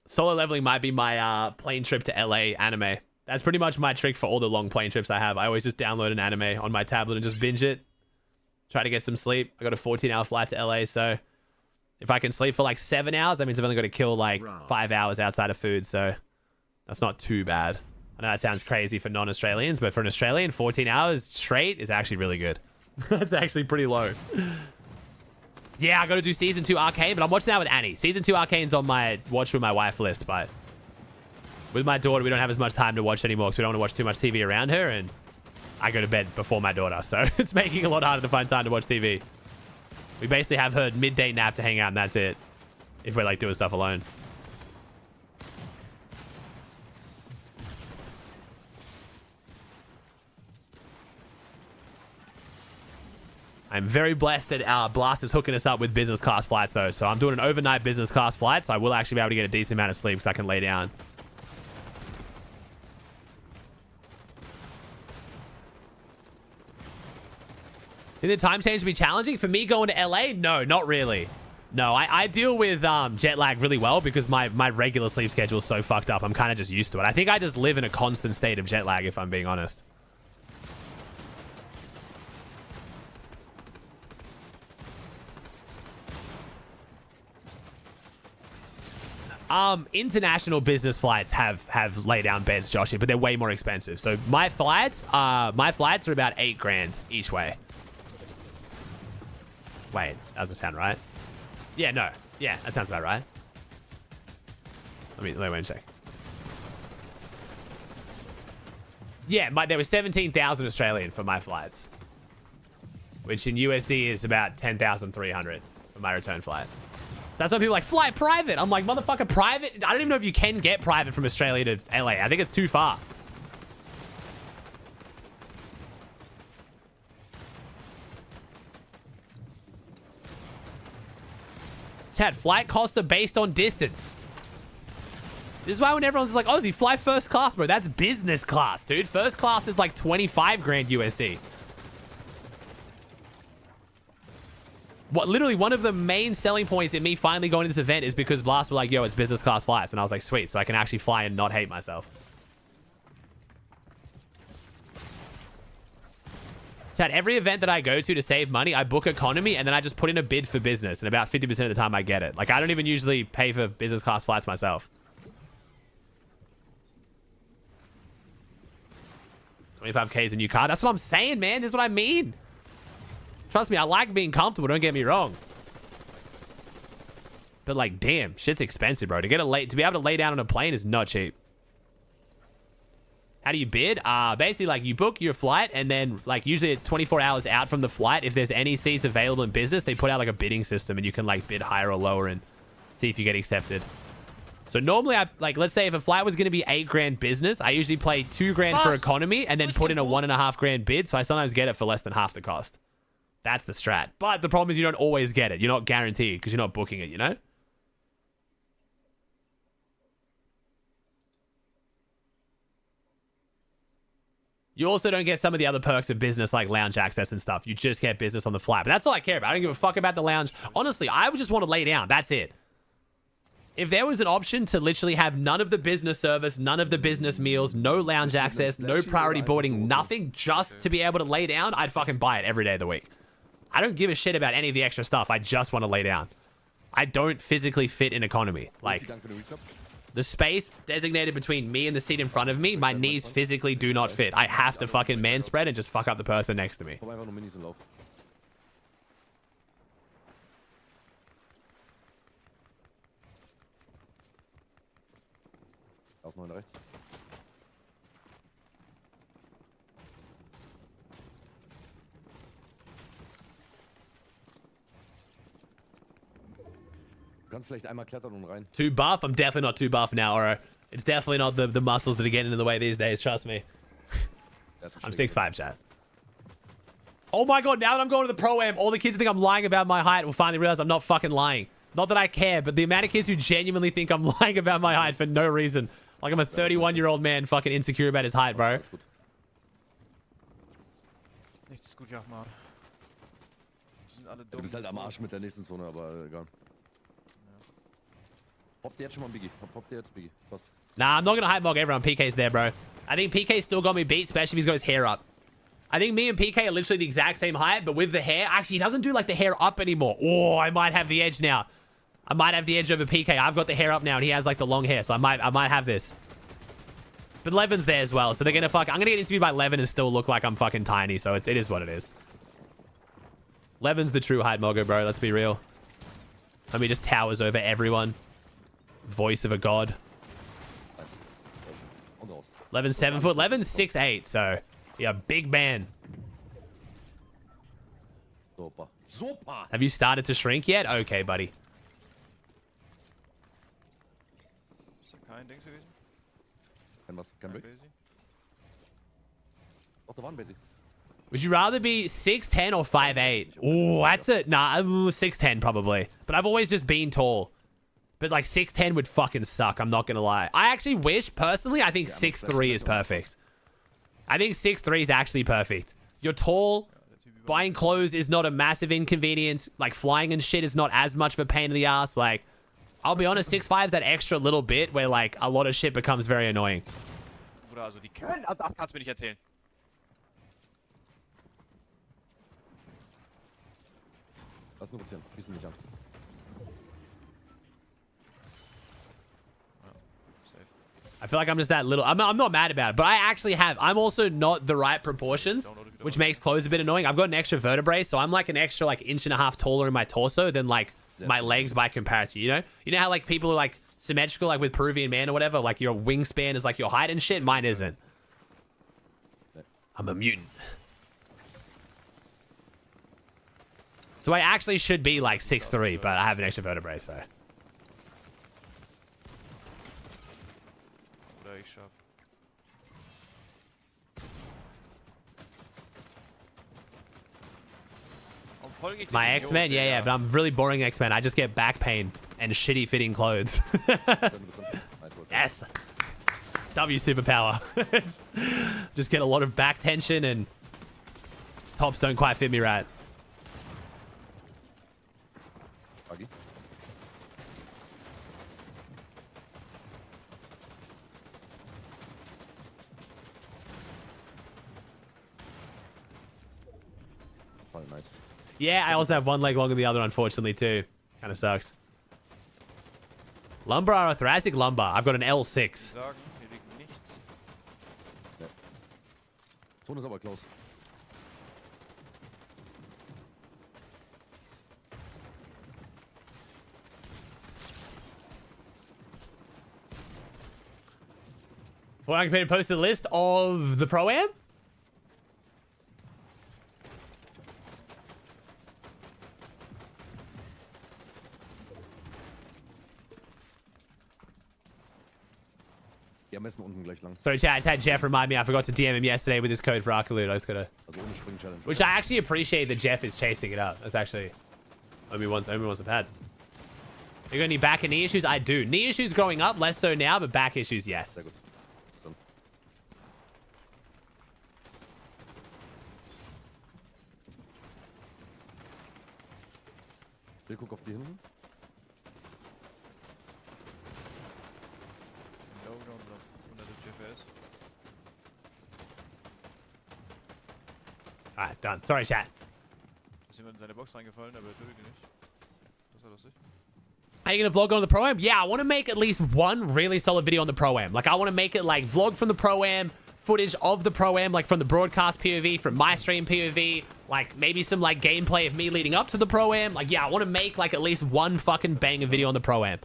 Solo leveling might be my plane trip to LA anime. That's pretty much my trick for all the long plane trips I have. I always just download an anime on my tablet and just binge it. Try to get some sleep. I got a 14-hour flight to LA, so if I can sleep for like 7 hours, that means I've only got to kill like 5 hours outside of food, so that's not too bad. I know that sounds crazy for non-Australians, but for an Australian, 14 hours straight is actually really good. That's actually pretty low. Yeah, I got to do Season 2 Arcane, but I'm watching that with Annie. Season 2 Arcane's on my watch with my wife list, but with my daughter, we don't have as much time to watch anymore because we don't want to watch too much TV around her, and I go to bed before my daughter, so it's making it a lot harder to find time to watch TV. We basically have her midday nap to hang out, and that's it. If we're like doing stuff alone. I'm very blessed that Blast is hooking us up with business class flights, though. So I'm doing an overnight business class flight, so I will actually be able to get a decent amount of sleep because I can lay down. Did the time change be challenging? For me going to LA? No, not really. No, I deal with jet lag really well because my regular sleep schedule is so fucked up. I'm kind of just used to it. I think I just live in a constant state of jet lag, if I'm being honest. International business flights have lay down beds, Joshy, but they're way more expensive. So my flights are about $8 grand each way. Wait, that doesn't sound right. Yeah, no. Yeah, that sounds about right. Let me wait and check. Yeah, there was 17,000 Australian for my flights, which in USD is about 10,300 for my return flight. That's why people are like, fly private. I'm like, motherfucker, private? I don't even know if you can get private from Australia to LA. I think it's too far. Chad, flight costs are based on distance. This is why when everyone's like, Aussie, fly first class, bro. That's business class, dude. First class is like 25 grand USD. What, literally one of the main selling points in me finally going to this event is because Blast were like, yo, it's business class flights. And I was like, sweet. So I can actually fly and not hate myself. Chat, every event that I go to save money, I book economy and then I just put in a bid for business. And about 50% of the time I get it. Like, I don't even usually pay for business class flights myself. 25k is a new car. That's what I'm saying, man. This is what I mean. Trust me, I like being comfortable. Don't get me wrong. But like, damn, shit's expensive, bro. To be able to lay down on a plane is not cheap. How do you bid? Basically, like, you book your flight, and then, like, usually 24 hours out from the flight, if there's any seats available in business, they put out, like, a bidding system, and you can, like, bid higher or lower and see if you get accepted. So normally, let's say if a flight was going to be 8 grand business, I usually play 2 grand for economy, and then put in a 1.5 grand bid, so I sometimes get it for less than half the cost. That's the strat. But the problem is you don't always get it. You're not guaranteed, because you're not booking it, you know? You also don't get some of the other perks of business like lounge access and stuff. You just get business on the flight. But that's all I care about. I don't give a fuck about the lounge. Honestly, I would just want to lay down. That's it. If there was an option to literally have none of the business service, none of the business meals, no lounge access, no priority boarding, nothing, just to be able to lay down, I'd fucking buy it every day of the week. I don't give a shit about any of the extra stuff. I just want to lay down. I don't physically fit in economy. Like, the space designated between me and the seat in front of me, my knees physically do not fit. I have to fucking man spread and just fuck up the person next to me. Too buff? I'm definitely not too buff now, Oro. It's definitely not the muscles that are getting in the way these days, trust me. I'm 6'5", chat. Oh my god, now that I'm going to the Pro-Am, all the kids who think I'm lying about my height will finally realize I'm not fucking lying. Not that I care, but the amount of kids who genuinely think I'm lying about my height for no reason. Like I'm a 31-year-old man fucking insecure about his height, bro. Nichts gut, ja, Mann. Die sind alle dumm. Du bist halt am Arsch mit der nächsten Zone, aber egal. Pop dir jetzt schon mal Biggie. Pop dir jetzt Biggie. Passt. Nah, I'm not going to hype mog everyone. PK's there, bro. I think PK still got me beat, especially if he's got his hair up. I think me and PK are literally the exact same height, but with the hair. Actually, he doesn't do like the hair up anymore. Oh, I might have the edge now. I might have the edge over PK. I've got the hair up now, and he has like the long hair, so I might have this. But Levin's there as well, so they're gonna I'm gonna get interviewed by Levin and still look like I'm fucking tiny, so it is what it is. Levin's the true height mogger, bro. Let's be real. I mean, just towers over everyone. Voice of a god. Levin's 7 foot. Levin's 6'8", so yeah, big man. Have you started to shrink yet? Okay, buddy. Ist da kein Dings gewesen? Kein Break? Doch, da war ein Basic. Would you rather be 6'10" or 5'8"? Oh, that's it. Nah, 6'10" probably. But I've always just been tall. But like 6'10" would fucking suck, I'm not gonna lie. I actually wish, personally, I think 6'3" is perfect. I think 6'3" is actually perfect. You're tall. Buying clothes is not a massive inconvenience. Like flying and shit is not as much of a pain in the ass. Like, I'll be honest, 6'5" is that extra little bit where like a lot of shit becomes very annoying. Bruder, also die können, das kannst du mir nicht erzählen. Lass nur rotieren, schießen mich an. I feel like I'm just that little. I'm not mad about it, but I actually have. I'm also not the right proportions, which makes clothes a bit annoying. I've got an extra vertebrae, so I'm like an extra like 1.5 inches taller in my torso than like my legs by comparison, you know? You know how like people are like symmetrical, like with Peruvian man or whatever? Like your wingspan is like your height and shit? Mine isn't. I'm a mutant. So I actually should be like 6'3", but I have an extra vertebrae, so. My X-Men? Yeah, but I'm really boring X-Men. I just get back pain and shitty fitting clothes. Yes. W superpower. Just get a lot of back tension and tops don't quite fit me right. nice. Yeah, I also have one leg longer than the other, unfortunately, too. Kind of sucks. Lumbar or thoracic lumbar? I've got an L6. Sagen, hier liegt nichts. Ja. Zone ist aber close. Fortnite Computer posted a list of the Pro-Am? Die am besten unten gleich lang. Sorry, chat. I just had Jeff remind me I forgot to DM him yesterday with his code for Arcaloot. I just gotta... Also ohne Spring-Challenge. Which I actually appreciate that Jeff is chasing it up. That's actually... Only once I've had. You got any back and knee issues? I do. Knee issues growing up, less so now, but back issues, yes. Sehr gut. Dann. Ich guck auf die hinten. No, 100 FPS. Alright, done. Sorry, chat. Ist jemand in seine Box reingefallen, aber er tötet ihn nicht. Das ist ja lustig. Are you gonna vlog on the Pro-Am? Yeah, I want to make at least one really solid video on the Pro-Am. Like, I want to make it like vlog from the Pro-Am, footage of the Pro-Am, like from the broadcast POV, from my stream POV, like maybe some like gameplay of me leading up to the Pro-Am. Like, yeah, I want to make like at least one fucking banger video on the Pro-Am.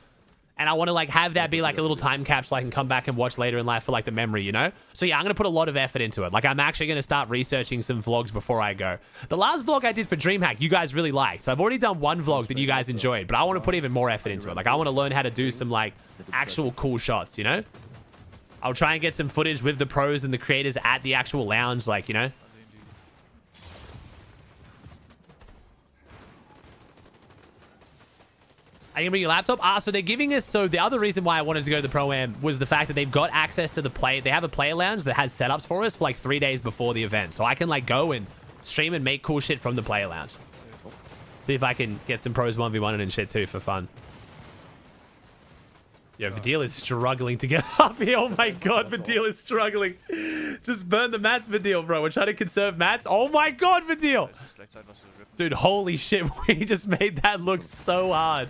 And I want to like have that be like a little time capsule I can come back and watch later in life for like the memory, you know? So yeah, I'm going to put a lot of effort into it. Like, I'm actually going to start researching some vlogs before I go. The last vlog I did for DreamHack, you guys really liked. So I've already done one vlog that you guys enjoyed, but I want to put even more effort into it. Like, I want to learn how to do some like actual cool shots, you know? I'll try and get some footage with the pros and the creators at the actual lounge, like, you know? Are you gonna bring your laptop? So they're giving us... So the other reason why I wanted to go to the Pro-Am was the fact that they've got access to the play... They have a player lounge that has setups for us for like 3 days before the event. So I can like go and stream and make cool shit from the player lounge. See if I can get some pros 1v1 and shit too for fun. Yo, Vidil is struggling to get up here. Oh my god, Vidil is struggling. Just burn the mats, Vidil, bro. We're trying to conserve mats. Oh my god, Vidil. Dude, holy shit. We just made that look so hard.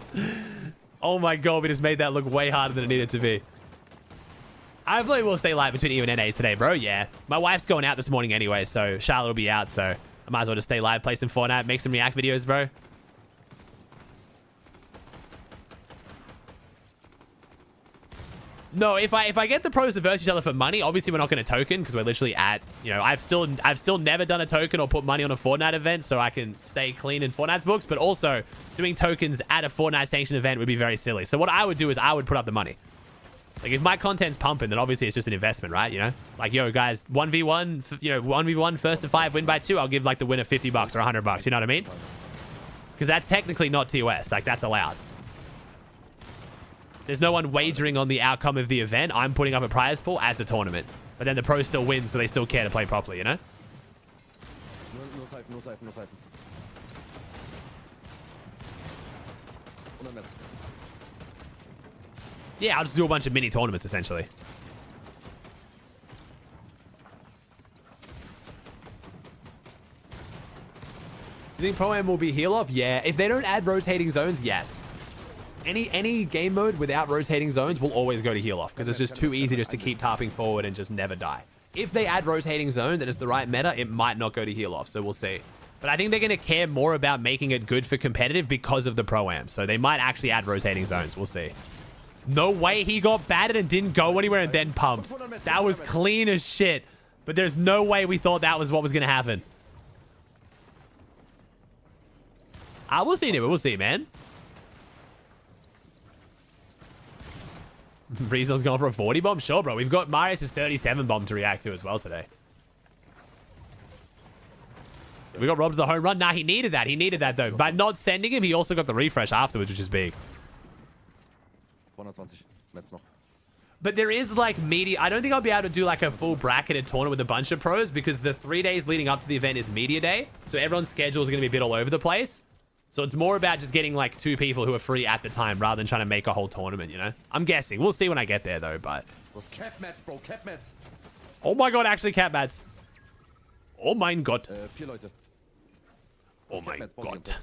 Oh my god, we just made that look way harder than it needed to be. I probably will stay live between even and NA today, bro. Yeah. My wife's going out this morning anyway, so Charlotte will be out, so I might as well just stay live, play some Fortnite, make some React videos, bro. No, if I get the pros to verse each other for money, obviously we're not going to token because we're literally at, you know, I've still never done a token or put money on a Fortnite event, so I can stay clean in Fortnite's books. But also doing tokens at a Fortnite sanctioned event would be very silly. So what I would do is I would put up the money. Like, if my content's pumping, then obviously it's just an investment, right? You know, like, yo, guys, 1v1, you know, 1v1 first to 5, win by 2. I'll give like the winner $50 or $100. You know what I mean? Because that's technically not TOS. Like, that's allowed. There's no one wagering on the outcome of the event. I'm putting up a prize pool as a tournament. But then the pros still win, so they still care to play properly, you know? No sight. Yeah, I'll just do a bunch of mini tournaments, essentially. You think Pro-Am will be heal-off? Yeah. If they don't add rotating zones, yes. Any game mode without rotating zones will always go to heal off because it's just too easy just to keep tarping forward and just never die. If they add rotating zones and it's the right meta, it might not go to heal off, so we'll see. But I think they're going to care more about making it good for competitive because of the Pro-Am, so they might actually add rotating zones. We'll see. No way he got batted and didn't go anywhere and then pumped. That was clean as shit, but there's no way we thought that was what was going to happen. We'll see, we'll see, man. Breezel's going for a 40 bomb? Sure, bro. We've got Marius' 37 bomb to react to as well today. We got robbed of the home run. Nah, he needed that. He needed that, though. By not sending him, he also got the refresh afterwards, which is big. 120 Mets noch. But there is, like, media... I don't think I'll be able to do, like, a full bracketed tournament with a bunch of pros because the 3 days leading up to the event is media day. So everyone's schedules are going to be a bit all over the place. So it's more about just getting like 2 people who are free at the time rather than trying to make a whole tournament, you know? I'm guessing. We'll see when I get there, though, but... Was cap mats, bro. Cap mats. Oh my god, actually cap mats. Oh mein Gott. 4 Leute. Oh my god.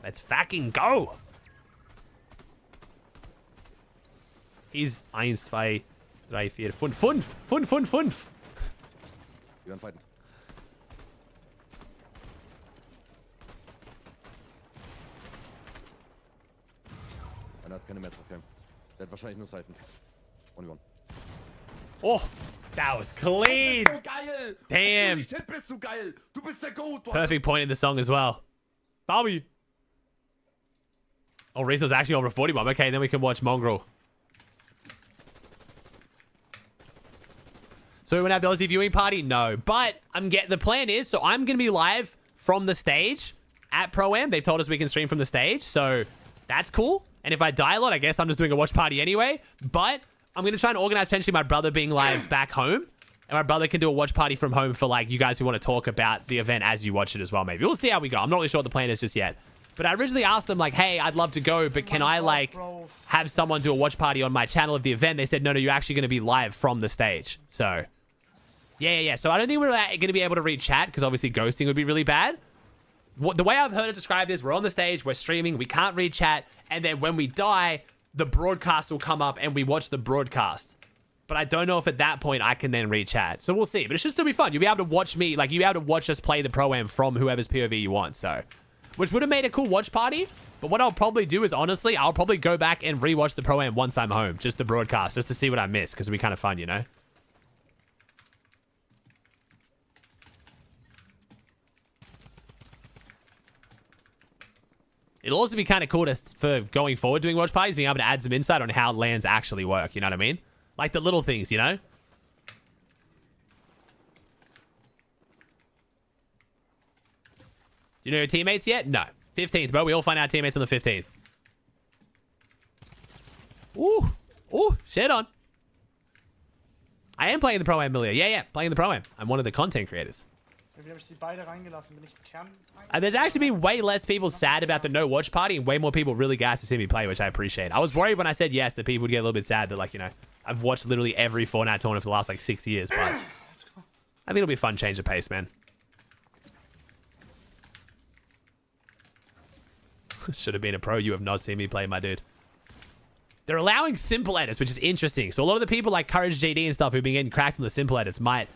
Let's fucking go. He's 1, 2, 3, 4, 5. 5. Wir werden fighten. Einer hat keine Metz, okay. Der hat wahrscheinlich nur Seifen. 1v1. Oh, that was clean. So geil. Damn. Bist du geil. Du bist der Goat. Perfect point in the song as well. Bobby. Oh, Rizzo's actually over 40 bomb. Okay, then we can watch Mongrel. So we won't have the Aussie viewing party? No. But the plan is, so I'm going to be live from the stage at Pro-Am. They've told us we can stream from the stage. So that's cool. And if I die a lot, I guess I'm just doing a watch party anyway. But I'm going to try and organize potentially my brother being live back home. And my brother can do a watch party from home for like you guys who want to talk about the event as you watch it as well, maybe. We'll see how we go. I'm not really sure what the plan is just yet. But I originally asked them like, hey, I'd love to go, but can I like have someone do a watch party on my channel of the event? They said, no, you're actually going to be live from the stage. So yeah. So I don't think we're going to be able to read chat because obviously ghosting would be really bad. The way I've heard it described is we're on the stage, we're streaming, we can't read chat, and then when we die, the broadcast will come up and we watch the broadcast. But I don't know if at that point I can then read chat. So we'll see. But it should still be fun. You'll be able to watch me, like you'll be able to watch us play the Pro-Am from whoever's POV you want. So, which would have made a cool watch party. But what I'll probably do is honestly, I'll probably go back and rewatch the Pro-Am once I'm home. Just the broadcast, just to see what I missed. Because it'll be kind of fun, you know? It'll also be kind of cool for going forward doing watch parties, being able to add some insight on how LANs actually work. You know what I mean? Like the little things, you know? Do you know your teammates yet? No. 15th, bro. We all find our teammates on the 15th. Ooh, shit on. I am playing the Pro-Am, Milia. Yeah, playing the Pro-Am. I'm one of the content creators. There's actually been way less people sad about the no watch party and way more people really gassed to see me play, which I appreciate. I was worried when I said yes that people would get a little bit sad that, like, you know, I've watched literally every Fortnite tournament for the last, like, 6 years, but I think it'll be a fun change of pace, man. Should have been a pro. You have not seen me play, my dude. They're allowing simple edits, which is interesting. So a lot of the people like Courage JD and stuff who've been getting cracked on the simple edits might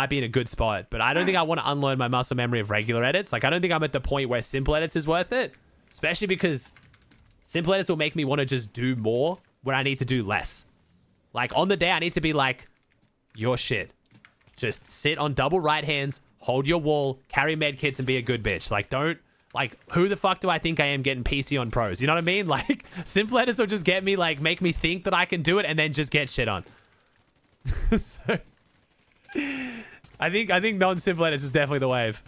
be in a good spot, but I don't think I want to unlearn my muscle memory of regular edits. Like, I don't think I'm at the point where simple edits is worth it, especially because simple edits will make me want to just do more where I need to do less. Like, on the day, I need to be like, your shit. Just sit on double right hands, hold your wall, carry med kits, and be a good bitch. Like, don't, like, who the fuck do I think I am getting PC on pros? You know what I mean? Like, simple edits will just get me, like, make me think that I can do it and then just get shit on. So... I think non-simple edits is definitely the wave.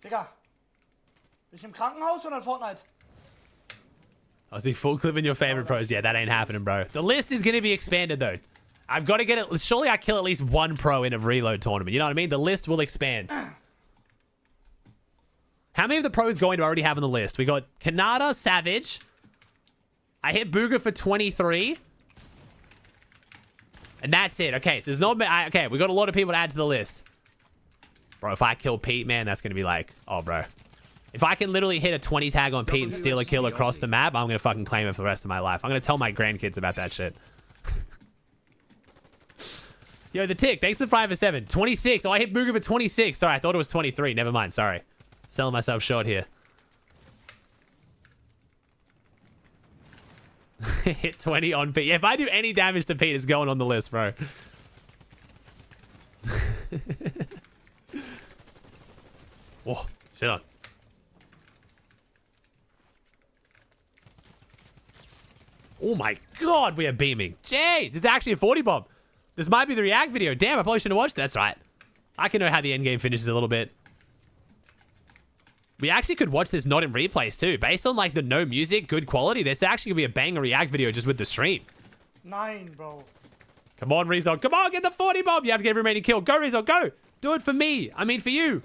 Digga. Bin ich im Krankenhaus oder in Fortnite? I see full clip in your favorite pros. Yeah, that ain't happening, bro. The list is going to be expanded, though. I've got to get it. Surely I kill at least one pro in a reload tournament. You know what I mean? The list will expand. How many of the pros going do I already have on the list? We got Kanata, Savage. I hit Booga for 23. And that's it. Okay, so there's not... Okay, we got a lot of people to add to the list. Bro, if I kill Pete, man, that's going to be like... Oh, bro. If I can literally hit a 20 tag on Pete and steal a kill across the map, I'm going to fucking claim it for the rest of my life. I'm going to tell my grandkids about that shit. Yo, the tick. Thanks for the 5 for 7. 26. Oh, I hit Booga for 26. Sorry, I thought it was 23. Never mind. Sorry. Selling myself short here. Hit 20 on Pete. Yeah, if I do any damage to Pete, it's going on the list, bro. Whoa, shit on. Oh my god, we are beaming. Jeez, it's actually a 40 bomb. This might be the react video. Damn, I probably shouldn't have watched it. That's right. I can know how the end game finishes a little bit. We actually could watch this not in replays too. Based on like the no music, good quality, there's actually gonna be a banger react video just with the stream. 9, bro. Come on, Rizzo. Come on, get the 40 bomb. You have to get every remaining kill. Go, Rizzo, go. Do it for me. I mean, for you.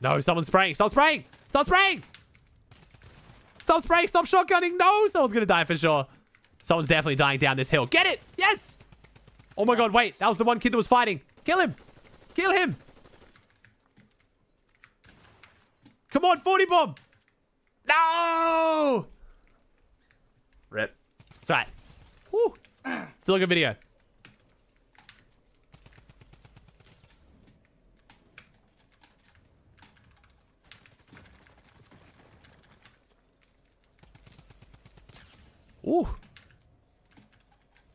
No, someone's spraying. Stop spraying. Stop spraying. Stop spraying. Stop shotgunning. No, someone's going to die for sure. Someone's definitely dying down this hill. Get it. Yes. Oh my God. Wait, that was the one kid that was fighting. Kill him. Kill him. Come on, 40 bomb. No. Rip. It's all right. Woo. Still a good video. Ooh.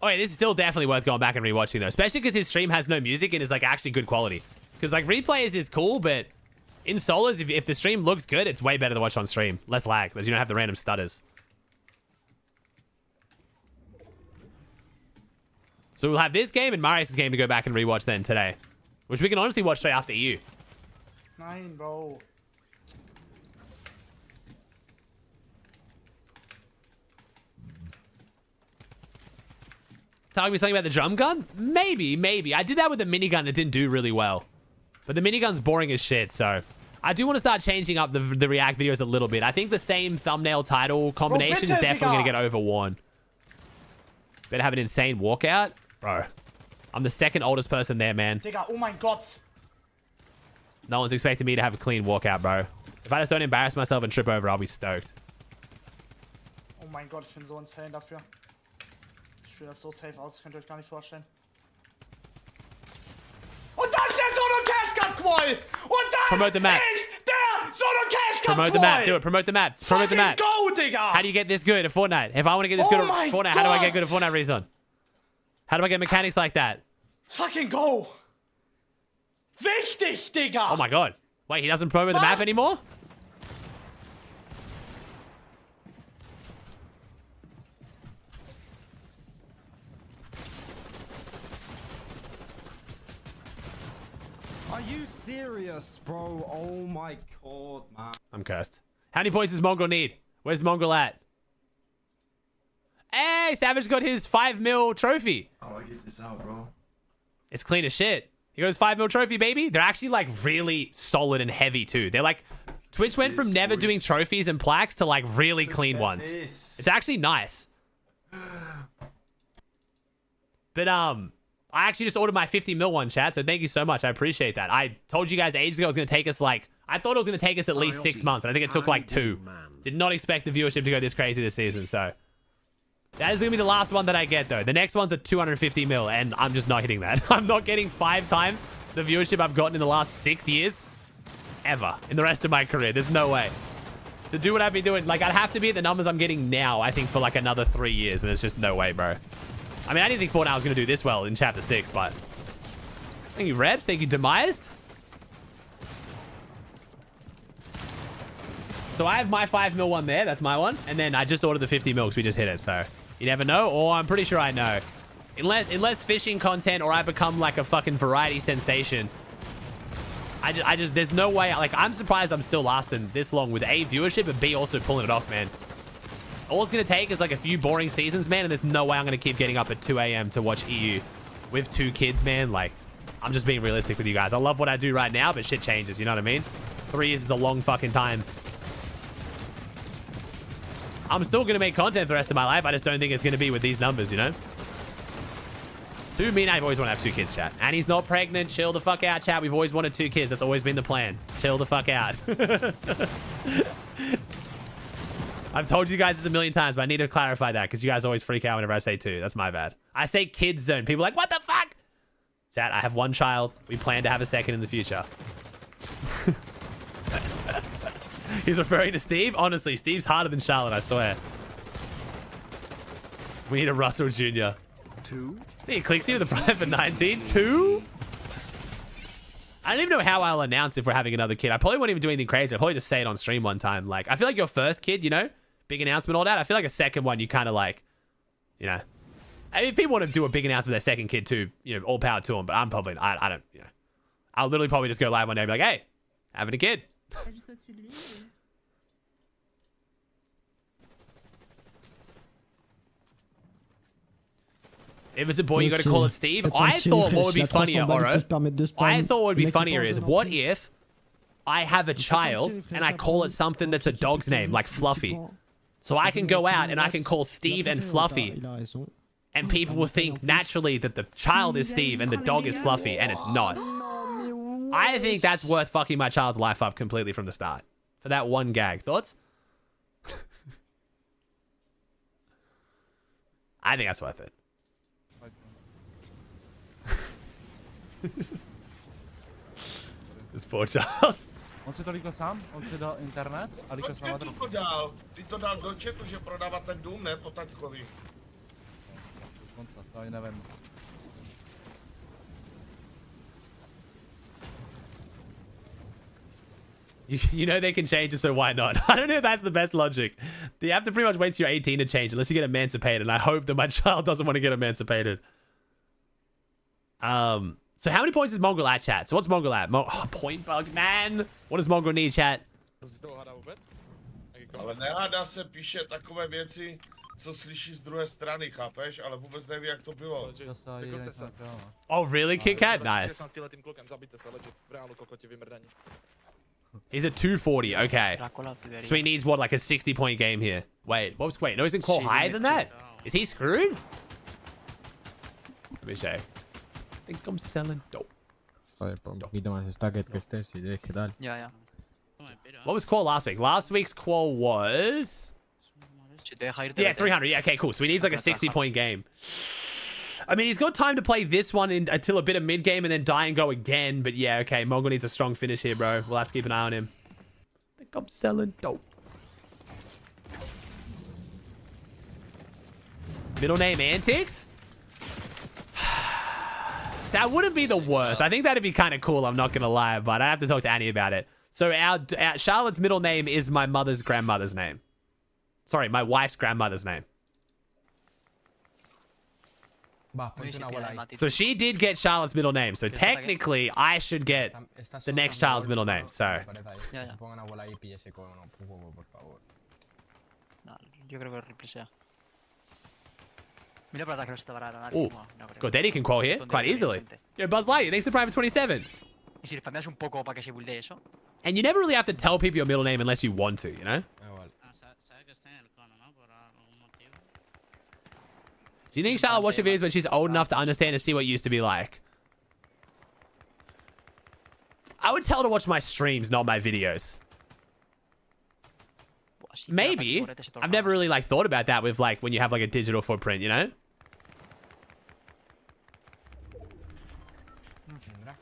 Oh yeah, this is still definitely worth going back and rewatching though, especially because his stream has no music and is like actually good quality. Because like replays is cool, but in solos, if the stream looks good, it's way better to watch on stream. Less lag, because you don't have the random stutters. So we'll have this game and Marius' game to go back and rewatch then today, which we can honestly watch straight after you. Nein, Bro. Talking me something about the drum gun? Maybe. I did that with the minigun. It didn't do really well. But the minigun's boring as shit, so... I do want to start changing up the React videos a little bit. I think the same thumbnail title combination is definitely going to get overworn. Better have an insane walkout. Bro, I'm the second oldest person there, man. Digga, oh mein Gott. No one's expecting me to have a clean walkout, bro. If I just don't embarrass myself and trip over, I'll be stoked. Oh mein Gott, ich bin so insane dafür. Ich spiele das so safe aus, könnt ihr euch gar nicht vorstellen. Und das ist der Solo-Cash-Cut-Qual! Und das Promote the map. ist der Solo-Cash-Cut-Qual! Promote the map. Do it. Promote the map. Promote the map. Go, Digga! How do you get this good at Fortnite? If I want to get this good at Fortnite, how do I get good at Fortnite, Rezon? How do I get mechanics like that? Fucking go! Wichtig, Digga! Oh my God. Wait, he doesn't promote the map anymore? Are you serious, bro? Oh my God, man. I'm cursed. How many points does Mongrel need? Where's Mongrel at? Hey, Savage got his 5 mil trophy. How do I get this out, bro? It's clean as shit. He got his 5 mil trophy, baby. They're actually like really solid and heavy too. They're like, Twitch went from never doing trophies and plaques to like really clean ones. It's actually nice. But I actually just ordered my 50 mil one, chat. So thank you so much. I appreciate that. I told you guys ages ago it was going to take us like, I thought it was going to take us at least 6 months. And I think it took like 2. Did not expect the viewership to go this crazy this season. So that is going to be the last one that I get though. The next one's at 250 mil and I'm just not hitting that. I'm not getting 5 times the viewership I've gotten in the last 6 years ever in the rest of my career. There's no way. To do what I've been doing, like I'd have to be at the numbers I'm getting now, I think, for like another 3 years. And there's just no way, bro. I mean, I didn't think Fortnite was going to do this well in Chapter 6, but... Thank you, Rebs. Thank you, Demised. So I have my 5 mil one there. That's my one. And then I just ordered the 50 mil because we just hit it. So you never know. Or I'm pretty sure I know. Unless fishing content or I become like a fucking variety sensation. I just there's no way. Like, I'm surprised I'm still lasting this long with A, viewership, and B, also pulling it off, man. All it's going to take is like a few boring seasons, man, and there's no way I'm going to keep getting up at 2 a.m. to watch EU with 2 kids, man. Like, I'm just being realistic with you guys. I love what I do right now, but shit changes, you know what I mean? 3 years is a long fucking time. I'm still going to make content for the rest of my life. I just don't think it's going to be with these numbers, you know? Me and I've always wanted to have 2 kids, chat. And he's not pregnant. Chill the fuck out, chat. We've always wanted 2 kids. That's always been the plan. Chill the fuck out. I've told you guys this a million times, but I need to clarify that because you guys always freak out whenever I say 2. That's my bad. I say kids zone. People are like, what the fuck? Chat, I have 1 child. We plan to have a 2nd in the future. He's referring to Steve? Honestly, Steve's harder than Charlotte, I swear. We need a Russell Jr. 2? He clicks you with a private 19. 2? I don't even know how I'll announce if we're having another kid. I probably won't even do anything crazy. I'll probably just say it on stream one time. Like, I feel like your first kid, you know, big announcement, all that. I feel like a second one, you kind of like, you know. I mean, if people want to do a big announcement with their second kid too, you know, all power to them. But I'm probably, I don't, you know. I'll literally probably just go live one day and be like, hey, having a kid. If it's a boy, you got to call it Steve. I thought what would be funnier, Oro. I thought what would be funnier is what if I have a child and I call it something that's a dog's name, like Fluffy. So I can go out and I can call Steve and Fluffy, and people will think naturally that the child is Steve and the dog is Fluffy, and it's not. I think that's worth fucking my child's life up completely from the start. For that one gag. Thoughts? I think that's worth it. This poor child. On si to líkl sám? On si dal internet a líkl sám adresu. to dal? Ty to dal do chatu, že prodává ten dům, ne? Po taťkovi. To ani nevím. You know they can change it, so why not? I don't know if that's the best logic. You have to pretty much wait till you're 18 to change, unless you get emancipated. And I hope that my child doesn't want to get emancipated. So how many points is Mongrel at, chat? So what's Mongrel at? Point bug, man. What does Mongrel need, chat? Ale nehádá se, píše takové věci, co slyší z druhé strany, chápeš? Ale vůbec neví, jak to bylo. Oh, really, Kit Kat? Nice. He's at 240, okay. So he needs what, like a 60-point game here? Wait, wait, no, he's in qual higher than that? Is he screwed? Let me check. I think I'm selling dope. What was qual last week? Last week's qual was... Yeah, 300. Yeah, okay, cool. So he needs like a 60-point game. I mean, he's got time to play this one until a bit of mid-game and then die and go again. But yeah, okay, Mongo needs a strong finish here, bro. We'll have to keep an eye on him. I think I'm selling dope. Middle name Antics? That wouldn't be the worst. I think that'd be kind of cool, I'm not going to lie. But I have to talk to Annie about it. So our Charlotte's middle name is my mother's grandmother's name. Sorry, my wife's grandmother's name. So she did get Charlotte's middle name. So technically, I should get the next child's middle name. So. Ooh, Godaddy can qual here quite easily. Yo, Buzz Lightyear, thanks for Prime for 27. And you never really have to tell people your middle name unless you want to, you know? Do you think Charlotte will watch your videos when she's old enough to understand and see what it used to be like? I would tell her to watch my streams, not my videos. Maybe. I've never really like thought about that with like when you have like a digital footprint, you know?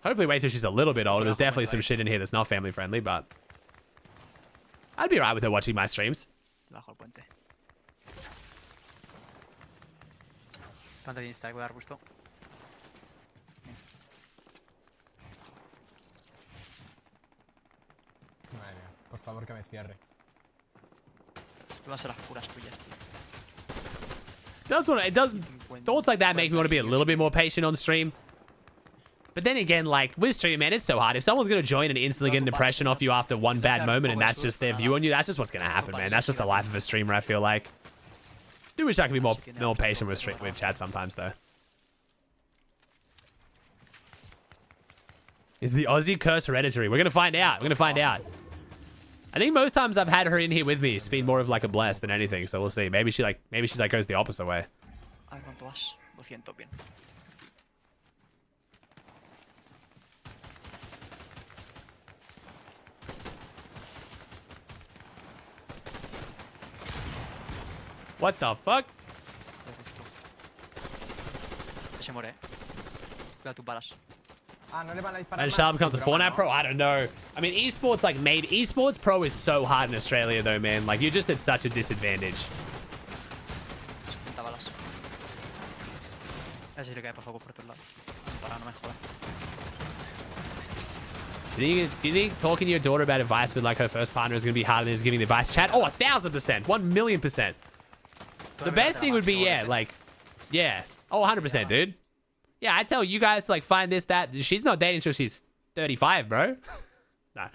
Hopefully wait till she's a little bit older. There's definitely some shit in here that's not family friendly, but I'd be alright with her watching my streams. Por favor, que me cierre. It does. Thoughts like that make me want to be a little bit more patient on stream. But then again, like with stream, man, it's so hard. If someone's gonna join and instantly get an impression off you after one bad moment, and that's just their view on you, that's just what's gonna happen, man. That's just the life of a streamer. I feel like. Do wish I could be more patient with chat sometimes, though. Is the Aussie curse hereditary? We're gonna find out. We're gonna find out. I think most times I've had her in here with me, it's been more of like a bless than anything. So we'll see. Maybe she's like goes the opposite way. What the fuck? And Charlotte becomes a Fortnite pro? I don't know. I mean, esports, like, maybe. Esports pro is so hard in Australia, though, man. Like, you're just at such a disadvantage. Do you think talking to your daughter about advice with, like, her first partner is going to be harder than is giving the advice? Chat? Oh, 1,000%. 1,000,000%. The best thing would be, yeah, like, yeah. Oh, 100%, dude. Yeah, I tell you guys to like find this, that. She's not dating until she's 35, bro. Nah.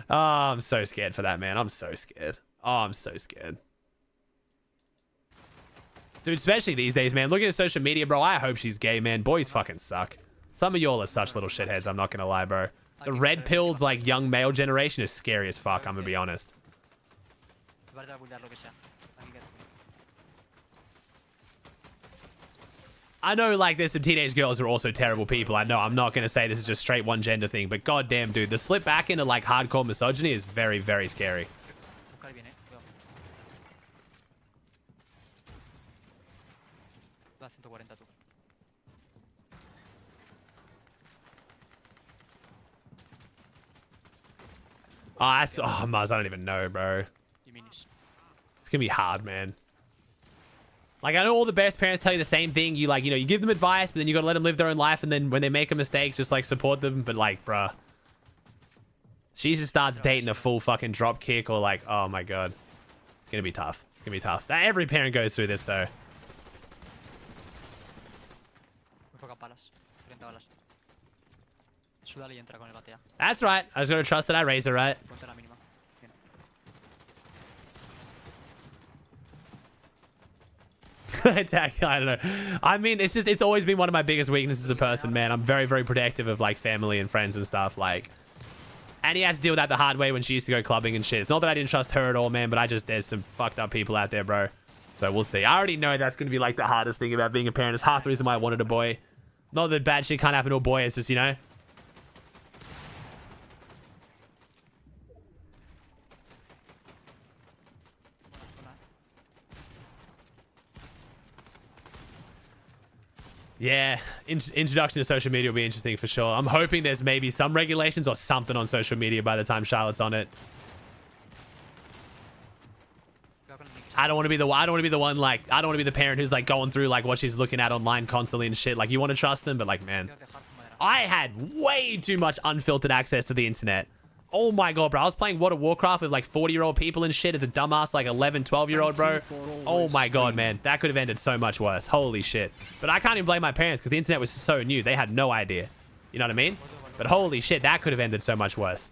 Oh, I'm so scared for that, man. I'm so scared. Oh, I'm so scared. Dude, especially these days, man. Looking at social media, bro, I hope she's gay, man. Boys fucking suck. Some of y'all are such little shitheads, I'm not gonna lie, bro. The red-pilled, like, young male generation is scary as fuck, I'm gonna be honest. I know, like, there's some teenage girls who are also terrible people. I know, I'm not gonna say this is just straight one gender thing, but goddamn, dude, the slip back into, like, hardcore misogyny is very, very scary. Oh, that's... Oh, Muzz, I don't even know, bro. It's gonna be hard, man. Like, I know all the best parents tell you the same thing. You, like, you know, you give them advice, but then you gotta let them live their own life, and then when they make a mistake, just, like, support them. But, like, bruh. She just starts dating a full fucking drop kick or, like, oh, my God. It's gonna be tough. It's gonna be tough. Every parent goes through this, though. That's right. I was gonna trust that I raise her, right? Attack, I don't know. I mean, it's always been one of my biggest weaknesses as a person, man. I'm very, very protective of, like, family and friends and stuff, like. And he has to deal with that the hard way when she used to go clubbing and shit. It's not that I didn't trust her at all, man, but there's some fucked up people out there, bro. So we'll see. I already know that's gonna be, like, the hardest thing about being a parent. It's half the reason why I wanted a boy. Not that bad shit can't happen to a boy, it's just, you know. Yeah, introduction to social media will be interesting for sure. I'm hoping there's maybe some regulations or something on social media by the time Charlotte's on it. I don't want to be the one like I don't want to be the parent who's like going through like what she's looking at online constantly and shit. Like you want to trust them, but like man, I had way too much unfiltered access to the internet. Oh my God, bro. I was playing World of Warcraft with like 40-year-old people and shit as a dumbass like 11, 12-year-old, bro. Oh my God, man. That could have ended so much worse. Holy shit. But I can't even blame my parents because the internet was so new. They had no idea. You know what I mean? But holy shit, that could have ended so much worse.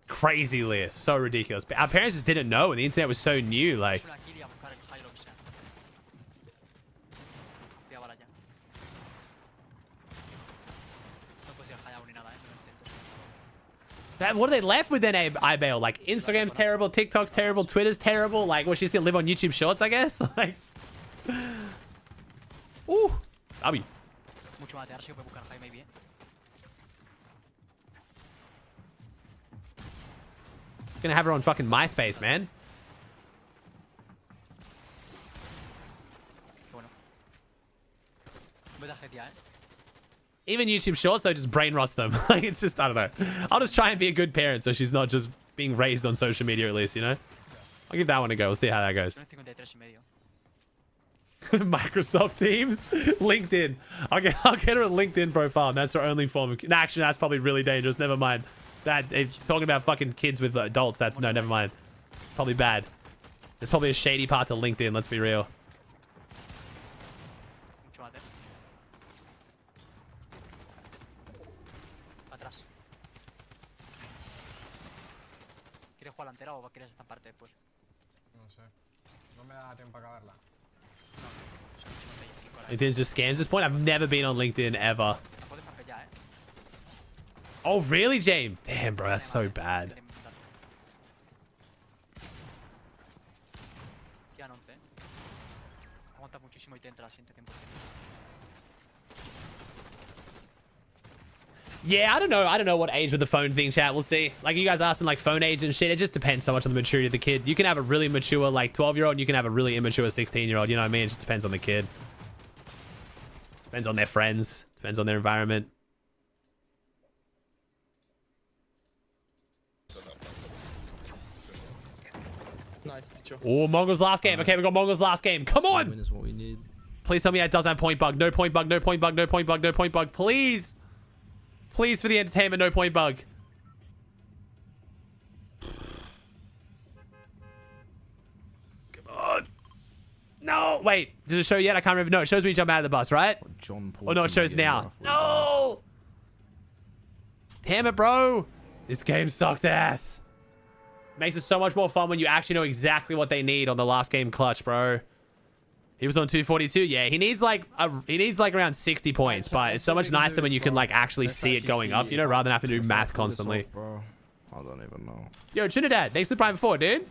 Crazy list. So ridiculous. Our parents just didn't know and the internet was so new. Like, what are they left with then, Ibail? Like, Instagram's terrible, TikTok's terrible, Twitter's terrible. Like, well, she's gonna live on YouTube Shorts, I guess? Like, ooh, W. Gonna have her on fucking MySpace, man. Even YouTube Shorts, though, just brain rots them. Like, it's just, I don't know. I'll just try and be a good parent so she's not just being raised on social media, at least, you know? I'll give that one a go. We'll see how that goes. Microsoft Teams? LinkedIn. I'll get her a LinkedIn profile, and that's her only form of... Actually, that's probably really dangerous. Never mind. That, talking about fucking kids with adults, that's... No, never mind. It's probably bad. There's probably a shady part to LinkedIn, let's be real. LinkedIn's just scams at this point. I've never been on LinkedIn ever. Oh, really, James? Damn, bro, that's so bad. Yeah, I don't know. I don't know what age with the phone thing, chat. We'll see. Like, you guys asking, like, phone age and shit. It just depends so much on the maturity of the kid. You can have a really mature, like, 12-year-old, and you can have a really immature 16-year-old. You know what I mean? It just depends on the kid. Depends on their friends. Depends on their environment. Nice picture. Oh, Mongo's last game. Okay, we got Mongo's last game. Come on! Win is what we need. Please tell me that doesn't have point bug. No point bug, no point bug, no point bug, no point bug. Please! Please, for the entertainment, no point bug. Come on. No, wait. Does it show yet? I can't remember. No, it shows me jump out of the bus, right? John Paul. Oh, no, it shows now. No! Damn it, bro. This game sucks ass. Makes it so much more fun when you actually know exactly what they need on the last game clutch, bro. He was on 242. Yeah, he needs like around 60 points, but it's so much nicer when you can like actually see it going up, you know, rather than having to do math constantly. I don't even know. Yo, Trinidad, thanks for the Prime 4, dude.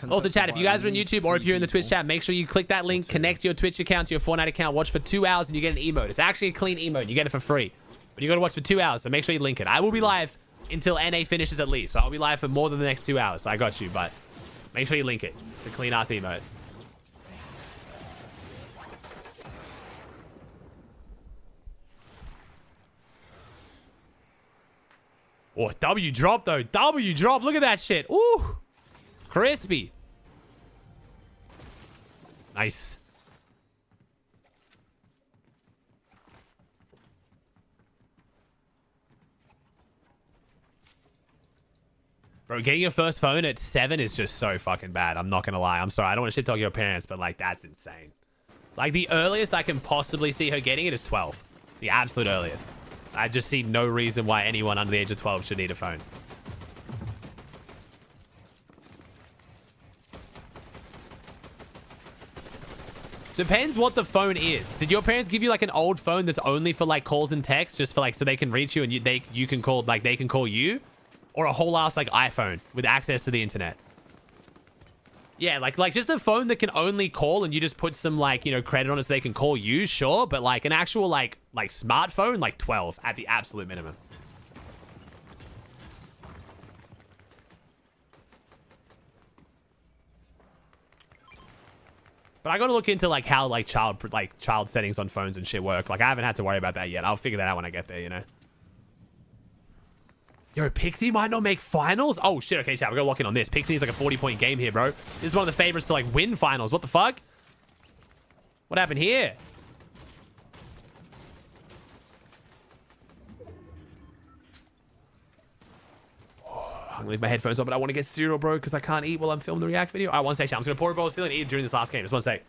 Also, chat, if you guys are on YouTube or if you're in the Twitch chat, make sure you click that link, connect your Twitch account to your Fortnite account, watch for 2 hours, and you get an emote. It's actually a clean emote. You get it for free. But you got to watch for 2 hours, so make sure you link it. I will be live until NA finishes at least, so I'll be live for more than the next 2 hours. So I got you, but make sure you link it. It's a clean-ass emote. Oh, W drop, though. W drop. Look at that shit. Ooh. Crispy. Nice. Bro, getting your first phone at 7 is just so fucking bad. I'm not going to lie. I'm sorry. I don't want to shit talk your parents, but like, that's insane. Like, the earliest I can possibly see her getting it is 12. The absolute earliest. I just see no reason why anyone under the age of 12 should need a phone. Depends what the phone is. Did your parents give you like an old phone that's only for like calls and texts, just for like so they can reach you and you can call, like they can call you, or a whole ass like iPhone with access to the internet? Yeah, like just a phone that can only call and you just put some like, you know, credit on it so they can call you, sure, but like an actual like smartphone, like 12 at the absolute minimum. But I gotta look into like how like child settings on phones and shit work. Like I haven't had to worry about that yet. I'll figure that out when I get there, you know. Yo, Pixie might not make finals? Oh shit, okay, chat, we're gonna lock in on this. Pixie is like a 40-point game here, bro. This is one of the favorites to like win finals. What the fuck? What happened here? I'm gonna leave my headphones on, but I want to get cereal, bro, because I can't eat while I'm filming the react video. All right, one sec, chat. I'm just gonna pour a bowl of cereal and eat it during this last game. Just one sec.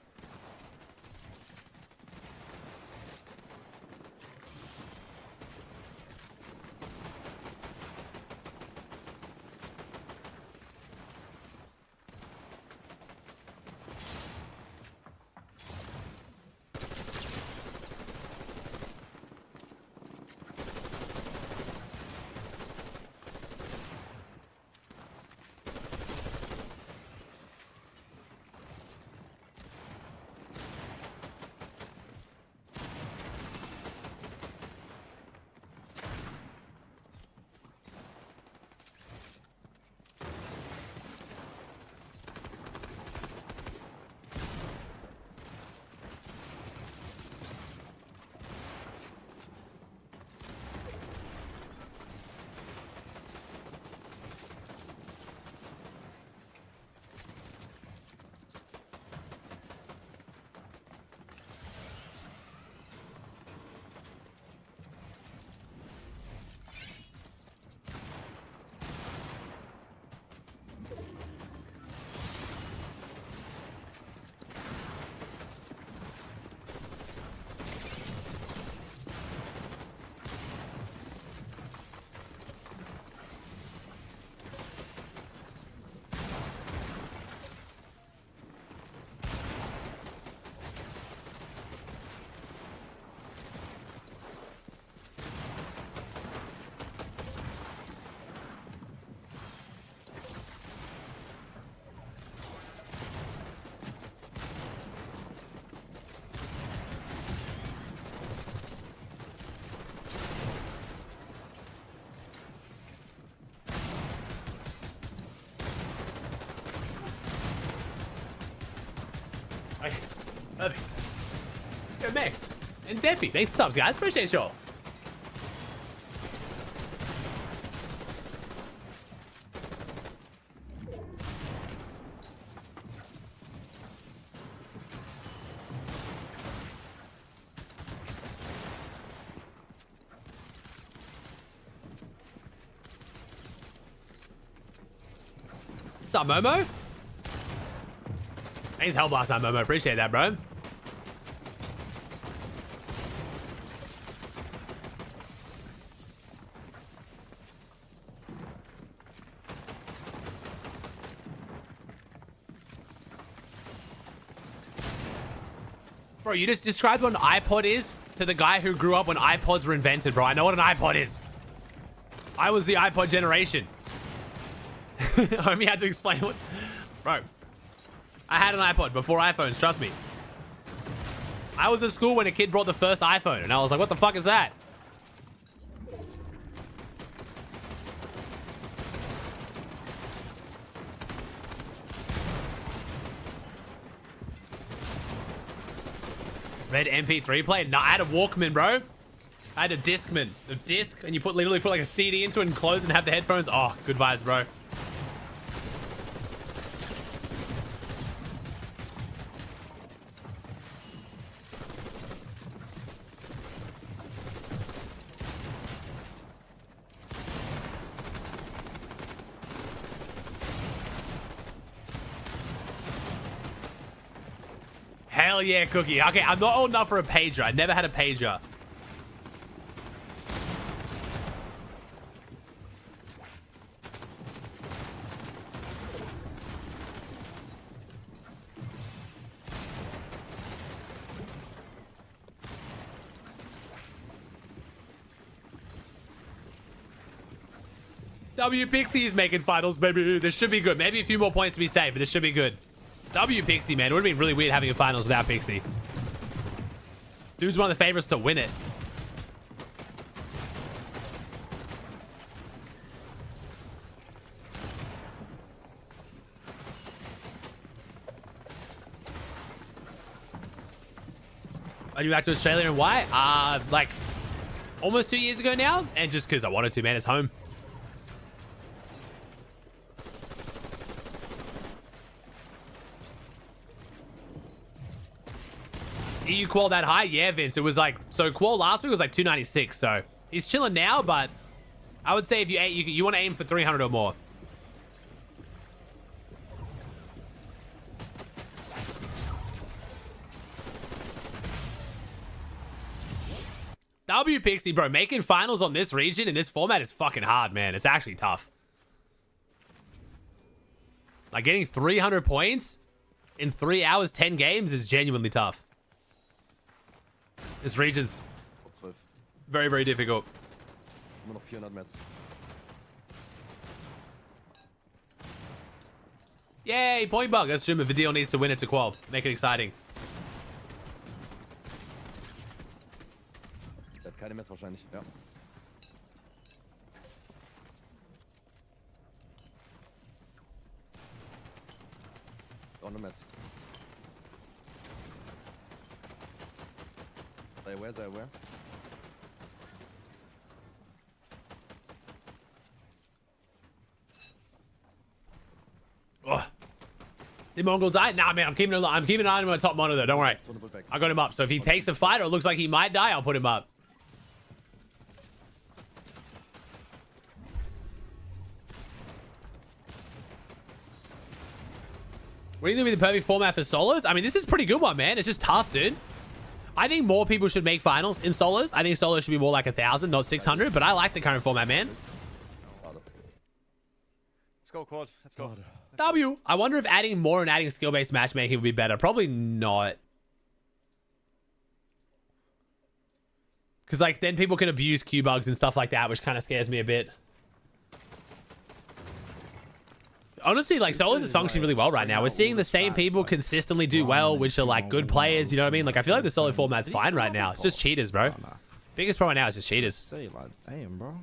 Yo, Max and Zephy, thanks for subs, guys. Appreciate y'all. What's up, Momo? Thanks, Hellblast, Momo. Appreciate that, bro. Bro, you just described what an iPod is to the guy who grew up when iPods were invented, bro. I know what an iPod is. I was the iPod generation. Homie had to explain what... Bro, I had an iPod before iPhones, trust me. I was at school when a kid brought the first iPhone, and I was like, what the fuck is that? Red MP3 player? No, I had a Walkman, bro. I had a Discman. The disc, and you literally put like a CD into it and close and have the headphones. Oh, good vibes, bro. Hell yeah, Cookie. Okay, I'm not old enough for a pager. I never had a pager. W Pixie is making finals, baby. This should be good. Maybe a few more points to be saved, but this should be good. W Pixie, man. It would have been really weird having a finals without Pixie. Dude's one of the favorites to win it. Are you back to Australia and why? Like almost 2 years ago now, and just because I wanted to, man. It's home. EU qual that high? Yeah, Vince. It was like, so qual last week was like 296. So he's chilling now, but I would say if you want to aim for 300 or more. W Pixie, bro, making finals on this region in this format is fucking hard, man. It's actually tough. Like getting 300 points in 3 hours, 10 games is genuinely tough. This region's very, very difficult. Nur noch 400 Mets. Yay, point bug. Let's assume if the deal needs to win it to qual. Make it exciting. Der hat keine Mets wahrscheinlich, ja. Auch eine Mets. Sei aware. Oh. Did Mongol die? Nah, man, I'm keeping an eye on my top monitor. Don't worry. I got him up. So if he takes a fight or it looks like he might die, I'll put him up. What do you think would be the perfect format for solos? I mean, this is a pretty good one, man. It's just tough, dude. I think more people should make finals in solos. I think solos should be more like 1,000, not 600. But I like the current format, man. Let's go, quad. Let's go. W. I wonder if adding more and adding skill-based matchmaking would be better. Probably not. Because, like, then people can abuse Q bugs and stuff like that, which kind of scares me a bit. Honestly, like, solos is functioning really well right now. We're seeing the same people consistently do well, which are, like, good players. You know what I mean? Like, I feel like the solo format's fine right now. It's just cheaters, bro. Biggest problem right now is just cheaters. Say, like, damn, bro.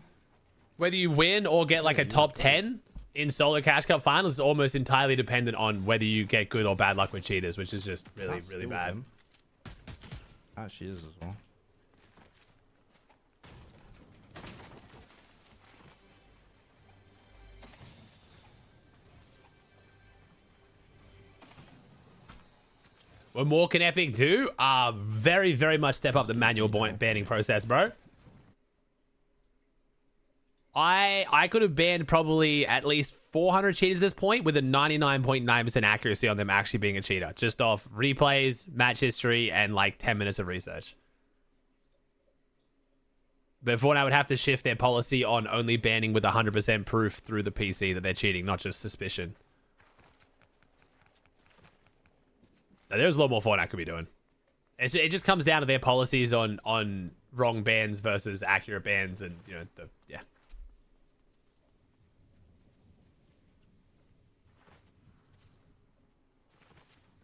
Whether you win or get, like, a top 10 in solo Cash Cup finals is almost entirely dependent on whether you get good or bad luck with cheaters, which is just really, really bad. She is as well. What more can Epic do? Very, very much step up the manual banning process, bro. I could have banned probably at least 400 cheaters at this point with a 99.9% accuracy on them actually being a cheater. Just off replays, match history, and like 10 minutes of research. But Fortnite would have to shift their policy on only banning with 100% proof through the PC that they're cheating, not just suspicion. Now, there's a lot more Fortnite could be doing. It just comes down to their policies on wrong bans versus accurate bans, and you know, yeah.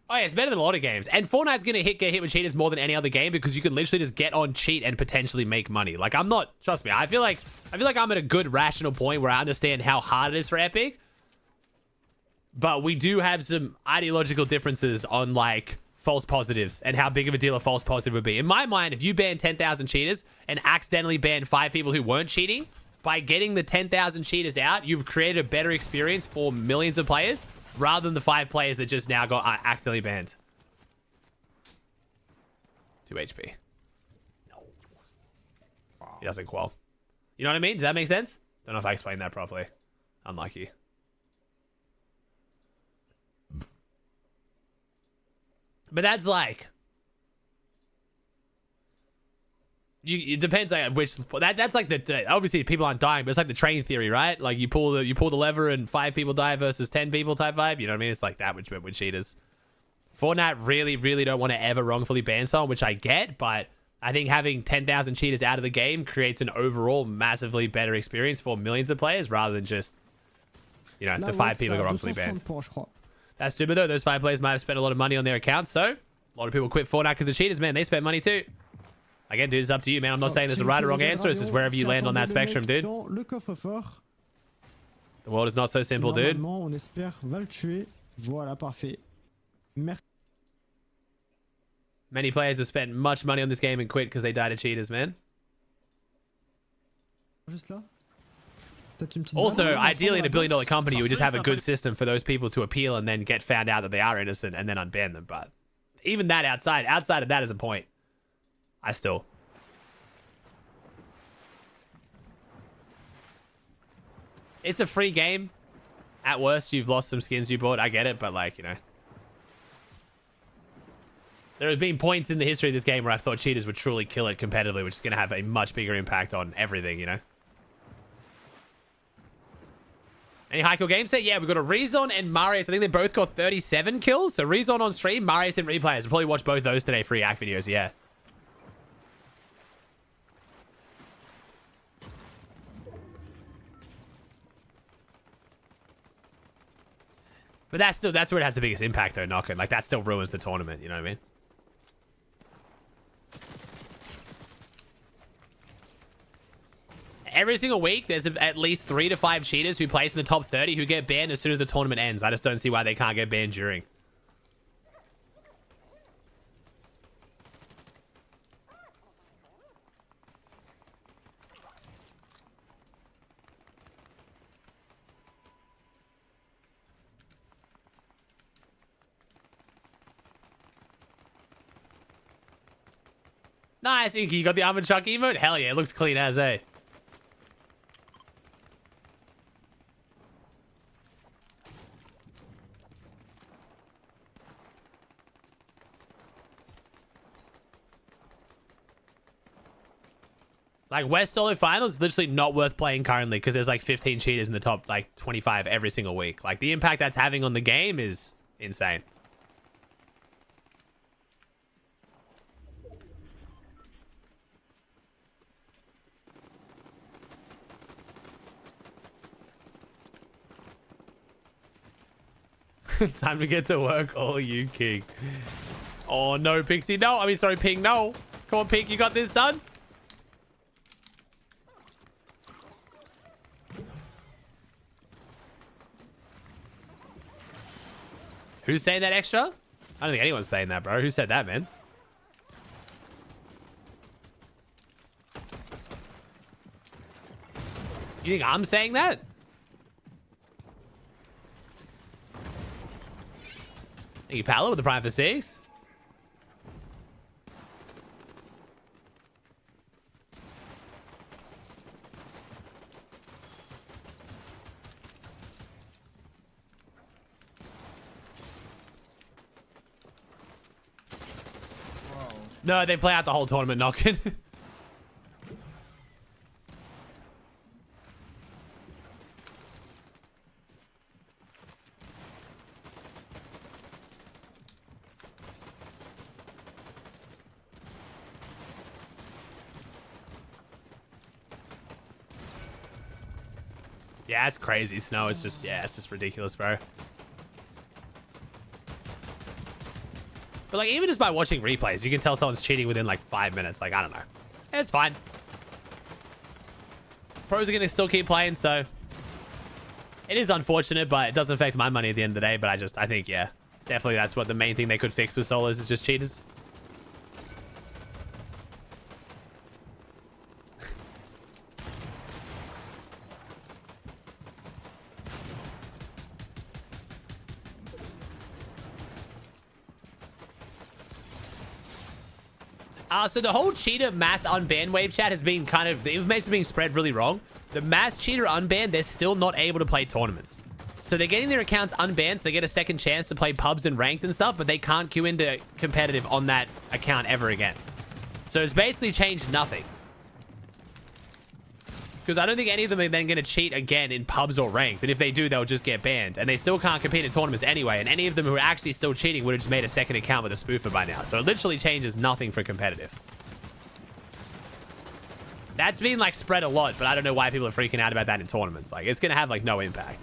Oh yeah, it's better than a lot of games. And Fortnite's gonna get hit with cheaters more than any other game because you can literally just get on, cheat, and potentially make money. Like, I'm not, trust me, I feel like I'm at a good rational point where I understand how hard it is for Epic. But we do have some ideological differences on like false positives and how big of a deal a false positive would be. In my mind, if you ban 10,000 cheaters and accidentally ban 5 people who weren't cheating, by getting the 10,000 cheaters out, you've created a better experience for millions of players rather than the 5 players that just now got accidentally banned. 2 HP. No. He doesn't qual. You know what I mean? Does that make sense? Don't know if I explained that properly. Unlucky. But that's like, it depends like which that's like the obviously people aren't dying, but it's like the train theory, right? Like you pull the lever and 5 people die versus 10 people type vibe. You know what I mean? It's like that with cheaters. Fortnite really don't want to ever wrongfully ban someone, which I get, but I think having 10,000 cheaters out of the game creates an overall massively better experience for millions of players rather than just, you know, the 5 people who got wrongfully banned. That's stupid though. Those 5 players might have spent a lot of money on their accounts, so a lot of people quit Fortnite because of cheaters, man. They spend money too. Again, dude, it's up to you, man. I'm not saying there's a right or wrong answer. It's just wherever you land on that spectrum, dude. The world is not so simple, dude. Many players have spent much money on this game and quit because they died to cheaters, man. Also, ideally in a billion-dollar company, you would just have a good system for those people to appeal and then get found out that they are innocent and then unban them. But even that outside of that is a point. It's a free game. At worst, you've lost some skins you bought. I get it, but like, you know. There have been points in the history of this game where I thought cheaters would truly kill it competitively, which is going to have a much bigger impact on everything, you know. Any high kill games set? Yeah, we've got a Rezon and Marius. I think they both got 37 kills. So Rezon on stream, Marius in replays. We'll probably watch both those today for react videos, yeah. But that's where it has the biggest impact though, Knockin'. Like that still ruins the tournament, you know what I mean? Every single week, there's at least 3 to 5 cheaters who place in the top 30 who get banned as soon as the tournament ends. I just don't see why they can't get banned during. Nice, Inky. You got the Armored Chuck emote? Hell yeah, it looks clean as, eh? Like, West Solo Finals is literally not worth playing currently because there's like 15 cheaters in the top like 25 every single week. Like, the impact that's having on the game is insane. Time to get to work. Oh, you king. Oh, no, Pixie. No. I mean, sorry, Ping. No. Come on, Pink. You got this, son. Who's saying that extra? I don't think anyone's saying that, bro. Who said that, man? You think I'm saying that? Thank you, Palo, with the Prime for 6. No, they play out the whole tournament knocking. Yeah, it's crazy, Snow. It's just, yeah, it's just ridiculous, bro. But, like, even just by watching replays, you can tell someone's cheating within, like, 5 minutes. Like, I don't know. It's fine. Pros are going to still keep playing, so... It is unfortunate, but it doesn't affect my money at the end of the day. But I think, yeah, definitely that's what the main thing they could fix with solos is just cheaters. So the whole cheater mass unban wave chat has been kind of, the information's being spread really wrong. The mass cheater unban, they're still not able to play tournaments. So they're getting their accounts unbanned, so they get a second chance to play pubs and ranked and stuff, but they can't queue into competitive on that account ever again. So it's basically changed nothing. Because I don't think any of them are then going to cheat again in pubs or ranked. And if they do, they'll just get banned. And they still can't compete in tournaments anyway. And any of them who are actually still cheating would have just made a second account with a spoofer by now. So it literally changes nothing for competitive. That's been, like, spread a lot. But I don't know why people are freaking out about that in tournaments. Like, it's going to have, like, no impact.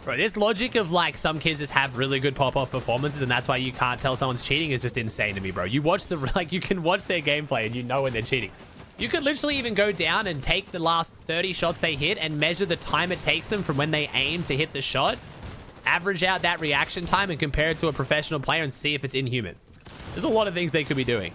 Bro, this logic of, like, some kids just have really good pop-off performances and that's why you can't tell someone's cheating is just insane to me, bro. You watch the, like, you can watch their gameplay and you know when they're cheating. You could literally even go down and take the last 30 shots they hit and measure the time it takes them from when they aim to hit the shot, average out that reaction time and compare it to a professional player and see if it's inhuman. There's a lot of things they could be doing.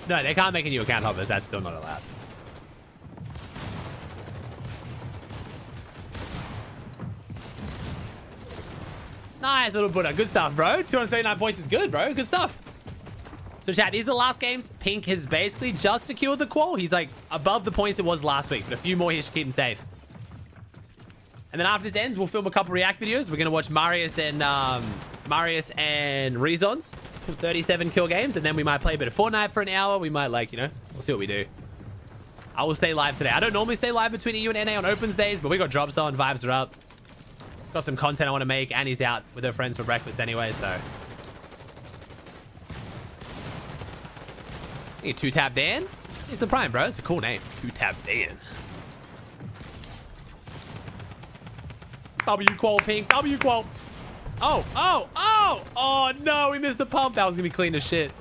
No, they can't make a new account hoppers. That's still not allowed. Nice little Buddha. Good stuff, bro. 239 points is good, bro. Good stuff. So, chat, these are the last games. Pink has basically just secured the qual. He's, like, above the points it was last week. But a few more here should keep him safe. And then after this ends, we'll film a couple React videos. We're going to watch Marius and Rezon's 37 kill games. And then we might play a bit of Fortnite for an hour. We might, like, you know, we'll see what we do. I will stay live today. I don't normally stay live between EU and NA on opens days, but we got drops on. Vibes are up. Got some content I want to make. Annie's out with her friends for breakfast anyway, so. Hey, 2-Tap Dan? He's the prime, bro. It's a cool name. 2-Tap Dan. W qual pink. W qual. Oh, oh, oh. Oh, no. We missed the pump. That was going to be clean as shit.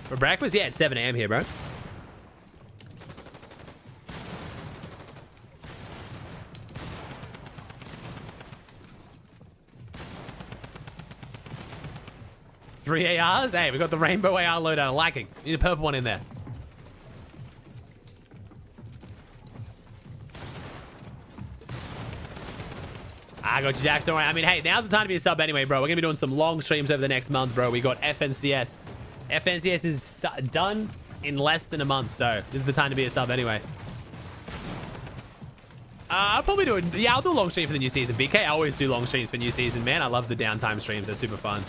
For breakfast? Yeah, it's 7 a.m. here, bro. Three ARs? Hey, we got the rainbow AR loadout. I like it. Need a purple one in there. I got you, Jax. Don't worry. I mean, hey, now's the time to be a sub anyway, bro. We're going to be doing some long streams over the next month, bro. We got FNCS. FNCS is done in less than a month, so this is the time to be a sub anyway. I'll probably do it. Yeah, I'll do a long stream for the new season. BK, I always do long streams for new season, man. I love the downtime streams. They're super fun.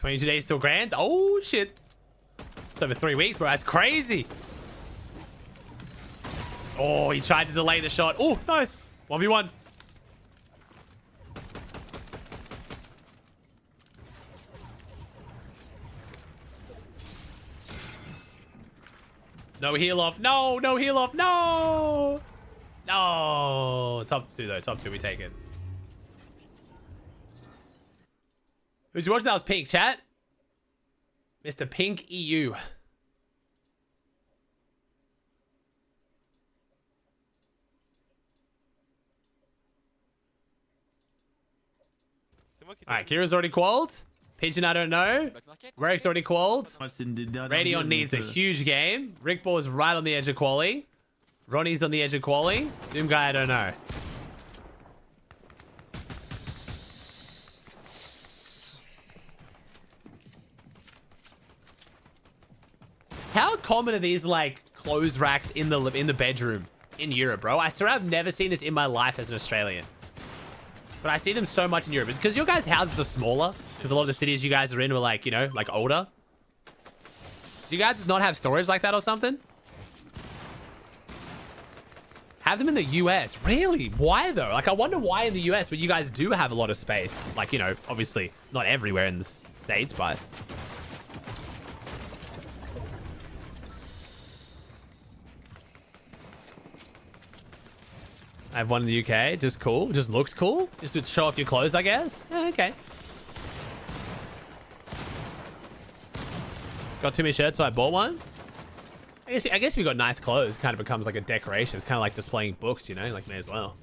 $22 days till grands. Oh, shit. It's over 3 weeks, bro. That's crazy. Oh, he tried to delay the shot. Oh, nice. 1v1. No heal off. No, no heal off. No. No. Top 2 though. Top 2. We take it. Who's watching? That was Pink, chat. Mr. Pink EU. Alright, Kira's already qualled. Pigeon, I don't know. Rerek's already qualled. Radion needs a huge game. Rick Ball's right on the edge of qualling. Ronnie's on the edge of qualling. Doom Guy, I don't know. How common are these like clothes racks in the bedroom in Europe, bro? I swear I've never seen this in my life as an Australian. But I see them so much in Europe. Is it because your guys' houses are smaller? Because a lot of the cities you guys are in were like, you know, like older? Do you guys not have storage like that or something? Have them in the US. Really? Why though? Like I wonder why in the US, but you guys do have a lot of space. Like, you know, obviously not everywhere in the States, but... I have one in the UK. Just cool. Just looks cool. Just to show off your clothes, I guess. Yeah, okay. Got too many shirts, so I bought one. I guess if you got nice clothes, it kind of becomes like a decoration. It's kind of like displaying books, you know? Like, may as well.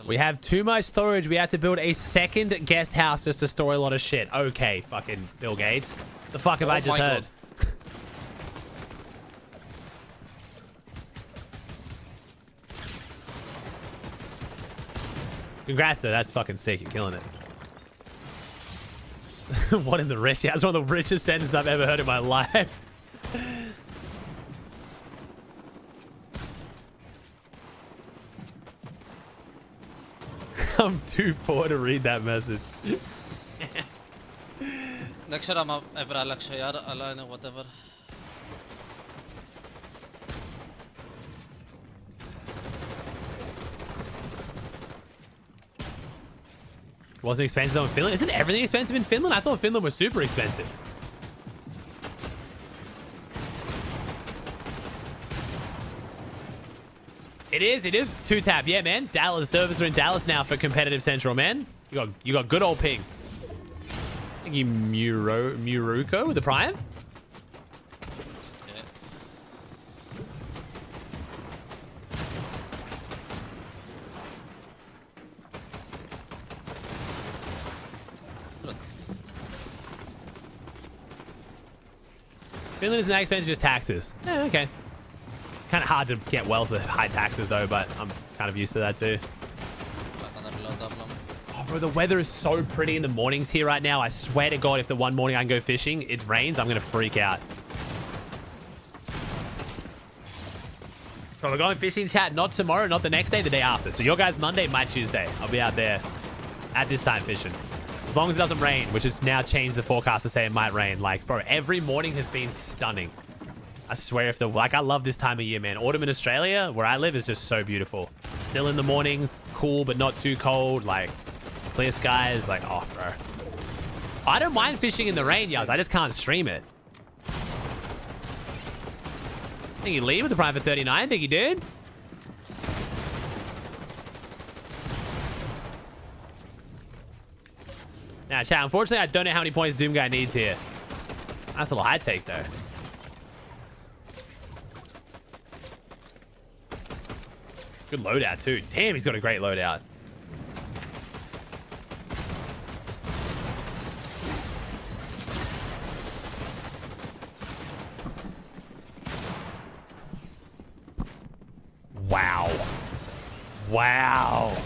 We have too much storage. We had to build a second guest house just to store a lot of shit. Okay, fucking Bill Gates. The fuck have I just heard? Congrats though, that's fucking sick. You're killing it. What in the rich? Yeah, that's one of the richest sentences I've ever heard in my life. I'm too poor to read that message. whatever. Wasn't expensive though in Finland? Isn't everything expensive in Finland? I thought Finland was super expensive. It is 2-tap. Yeah, man. Dallas servers are in Dallas now for competitive central, man. You got good old ping. Thank you, Muruko with the prime. Finland is not expensive, just taxes. Okay. Kind of hard to get wealth with high taxes though, but I'm kind of used to that too. Oh, bro, the weather is so pretty in the mornings here right now. I swear to God, if the one morning I can go fishing, it rains, I'm going to freak out. So we're going fishing, chat, not tomorrow, not the next day, the day after. So your guys Monday, my Tuesday. I'll be out there at this time fishing. As long as it doesn't rain, which has now changed the forecast to say it might rain. Like, bro, every morning has been stunning. I swear if the... Like, I love this time of year, man. Autumn in Australia, where I live, is just so beautiful. Still in the mornings, cool, but not too cold. Like, clear skies. Like, oh, bro. I don't mind fishing in the rain, yas. I just can't stream it. Think you leave with the prime for 39? Think you did? Now, chat, unfortunately, I don't know how many points Doom Guy needs here. Nice little high take, though. Good loadout, too. Damn, he's got a great loadout. Wow. Wow.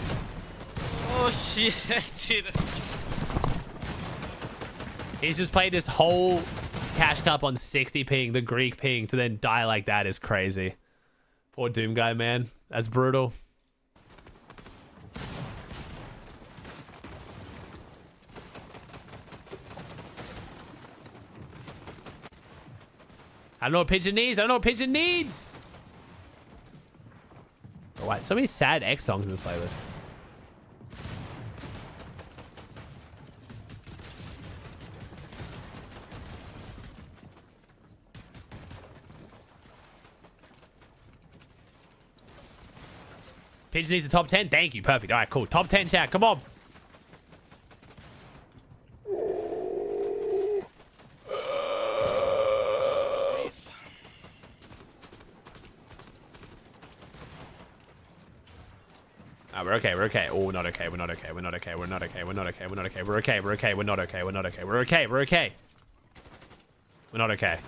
Oh, shit, dude. He's just played this whole Cash Cup on 60 ping, the Greek ping, to then die like that is crazy. Poor Doom guy, man. That's brutal. I don't know what Pigeon needs. I don't know what Pigeon needs. Oh, wait, so many sad X songs in this playlist. Pigeon needs a top 10. Thank you. Perfect. All right, cool. Top 10 chat. Come on. We're okay, we're okay. Oh, we're not okay, we're not okay, we're not okay, we're not okay, we're not okay, we're not okay, we're okay, we're okay, we're not okay, we're not okay, we're okay, we're okay. We're not okay.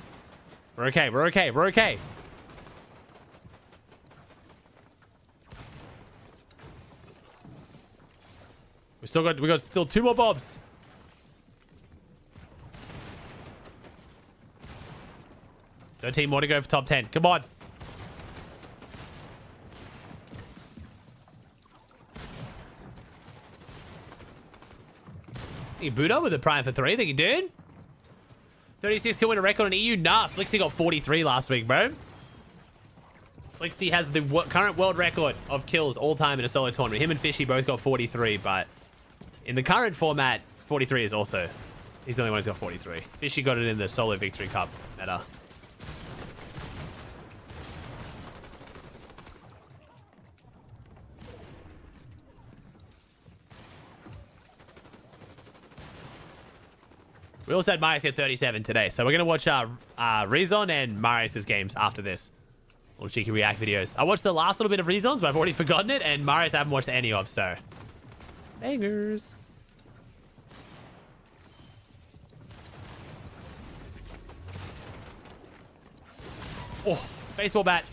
We're okay, we're okay, we're okay. We got still 2 more bobs. $13 more to go for top 10. Come on. You boot up with a prime for 3. Thank you, dude. 36 kill winner record on EU. Nah, Flixie got 43 last week, bro. Flixie has the current world record of kills all time in a solo tournament. Him and Fishy both got 43, but in the current format, 43 is also... He's the only one who's got 43. Fishy got it in the solo victory cup meta. We also had Marius get 37 today, so we're going to watch Rezon and Marius's games after this. Little cheeky react videos. I watched the last little bit of Rezon's, but I've already forgotten it, and Marius I haven't watched any of, so... Bangers. Oh, baseball bat.